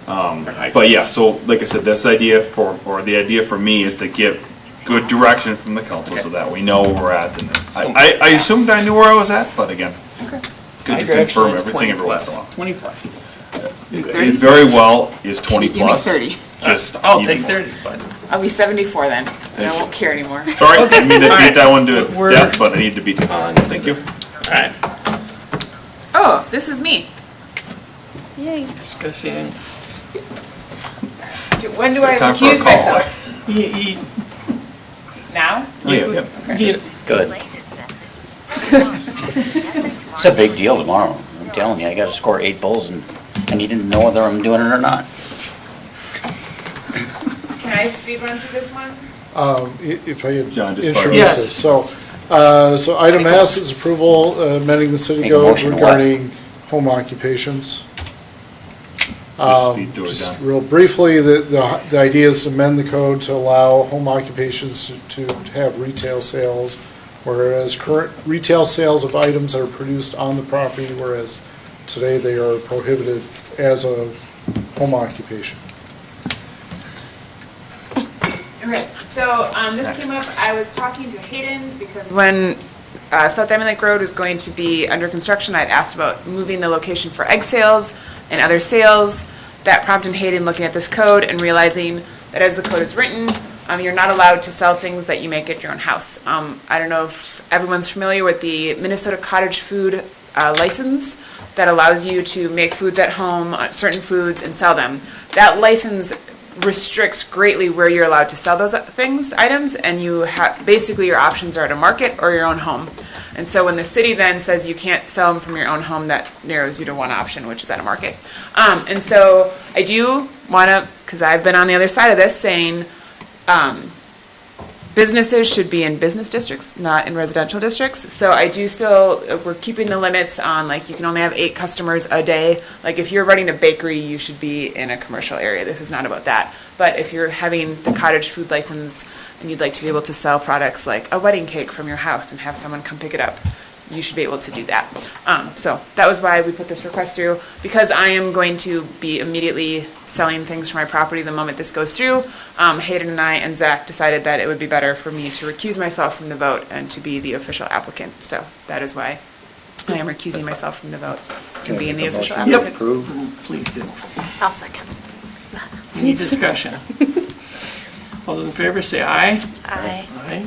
S5: but yeah, so like I said, that's the idea the idea for me is to get good direction from the council so that we know where we're at. And I assumed I knew where I was at, but again, it's good to confirm everything every once in a while.
S1: 20 plus.
S5: It very well is 20
S3: Give me
S5: plus.
S3: 30.
S5: Just
S1: I'll
S5: even
S1: take
S5: more.
S1: 30, but.
S3: I'll be 74 then, and I won't care anymore.
S5: Sorry, I didn't mean to beat that one to
S1: We're-
S5: death, but I need to beat it. Thank you.
S1: All right,
S3: Oh, this is me.
S10: Yay.
S1: discussing.
S3: When do I
S5: Time for a
S3: recuse
S5: call.
S3: myself?
S1: He-
S3: Now?
S5: Oh, yeah, yeah.
S1: he-
S14: Good. It's a big deal tomorrow. I'm telling you, I gotta score 8 bulls and I need to know whether I'm doing it or not.
S3: Can I speed run through this one?
S12: If I
S5: John,
S12: had
S5: just fire
S1: away.
S12: introduces. So item S is approval amending the city
S14: Make a
S12: code
S14: motion to what?
S12: regarding home occupations.
S5: Speed to it,
S12: Just
S5: John.
S12: real briefly, the idea is to amend the code to allow home occupations to have retail sales, whereas current retail sales of items are produced on the property, whereas today they are prohibited as a home occupation.
S3: Okay, so this came up, I was talking to Hayden because when South Diamond Lake Road was going to be under construction, I'd asked about moving the location for egg sales and other sales. That prompted Hayden looking at this code and realizing that as the code is written, you're not allowed to sell things that you make at your own house. I don't know if everyone's familiar with the Minnesota cottage food license that allows you to make foods at home, certain foods, and sell them. That license restricts greatly where you're allowed to sell those items, and you have, basically your options are to market or your own home. And so when the city then says you can't sell them from your own home, that narrows you to one option, which is at a market. And so I do want to, because I've been on the other side of this, saying businesses should be in business districts, not in residential districts. So I do still, we're keeping the limits on, like, you can only have 8 customers a day. Like, if you're running a bakery, you should be in a commercial area. This is not about that. But if you're having the cottage food license and you'd like to be able to sell products like a wedding cake from your house and have someone come pick it up, you should be able to do that. So that was why we put this request through, because I am going to be immediately selling things from my property the moment this goes through. Hayden and I and Zach decided that it would be better for me to recuse myself from the vote and to be the official applicant. So that is why I am recusing myself from the vote and being the official applicant.
S1: Please do.
S10: I'll second.
S1: Any discussion? All those in favor say aye.
S10: Aye.
S1: Aye.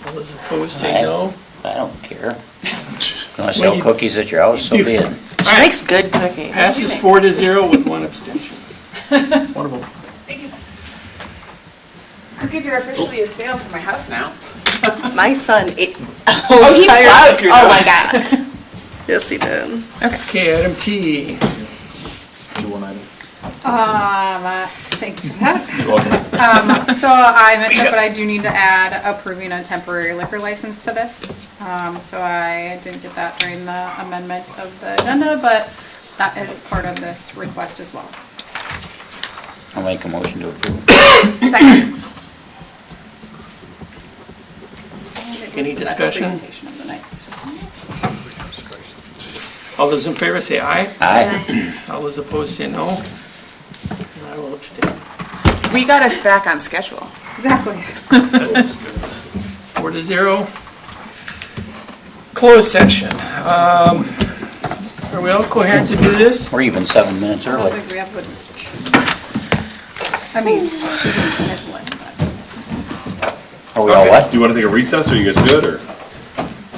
S1: All those opposed say no.
S14: I don't care. You wanna sell cookies at your house, so be it.
S10: She makes good cookies.
S1: Passes 4-0 with 1 abstention. Wonderful.
S3: Thank you. Cookies are officially a sale for my house now.
S10: My son ate a
S3: Oh, he
S10: entire-
S3: plowed through
S10: Oh my
S3: those.
S10: God. Yes, he did.
S1: Okay, item T.
S7: Thanks for that. So I missed it, but I do need to add approving a temporary liquor license to this. So I didn't get that during the amendment of the agenda, but That is part of this request as well.
S14: I'll make a motion to approve.
S3: Second.
S1: Any
S7: The best
S1: discussion?
S7: presentation of the night.
S1: All those in favor say aye.
S14: Aye.
S1: All those opposed say no. And I will abstain.
S3: We got us back on schedule.
S7: Exactly.
S1: 4-0. Closed session. Are we all coherent to do this?
S14: We're even 7 minutes
S7: I don't
S14: early.
S7: think we have I mean, we can schedule it, but.
S14: Are we all what?
S5: Do you want to take a recess, or are you guys good, or?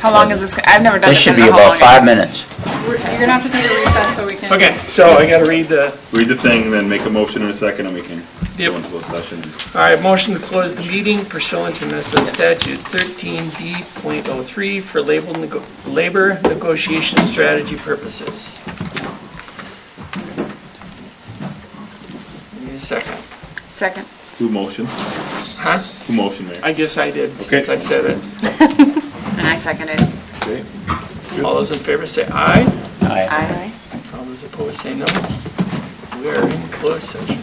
S3: How long is this? I've never done
S14: This
S3: this.
S14: should
S3: I don't
S14: be
S3: know how
S14: about
S3: long it
S14: 5
S3: is.
S14: minutes.
S7: You're gonna have to take a recess so we can.
S1: Okay, so I gotta read the,
S5: Read the thing, then make a motion in a second, and we can
S1: Yep.
S5: go into closed session.
S1: all right, motion to close the meeting pursuant to Minnesota statute 13D.03 for labor negotiation strategy purposes. Need a second.
S3: Second.
S5: Who motion?
S1: Huh?
S5: Who motion, Mayor?
S1: I guess I did, since I said it.
S3: And I seconded.
S5: Okay.
S1: All those in favor say aye.
S14: Aye.
S3: Aye.
S1: All those opposed say no. We are in closed session.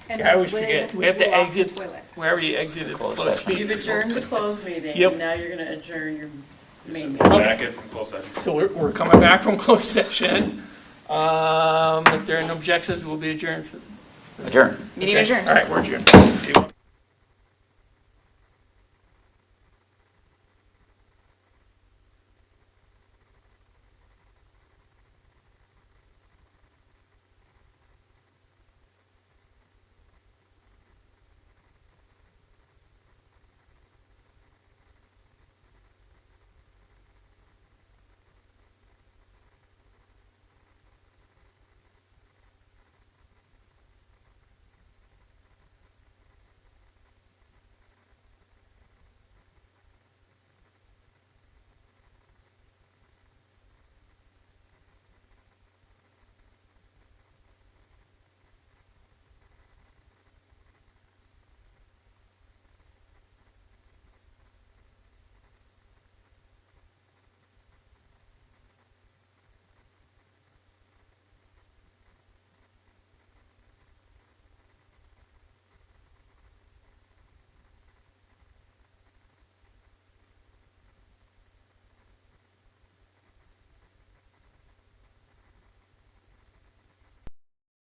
S7: And
S1: I always
S7: the lid
S1: forget. We have to
S7: will lock the
S1: exit,
S7: toilet.
S1: we already exited the closed meeting.
S19: You've adjourned the closed meeting,
S1: Yep.
S19: and now you're gonna adjourn your main meeting.
S5: Back in from closed session.
S1: So we're coming back from closed session. If there are no objections, we'll be adjourned.
S3: Meeting adjourned.
S1: All right, we're adjourned.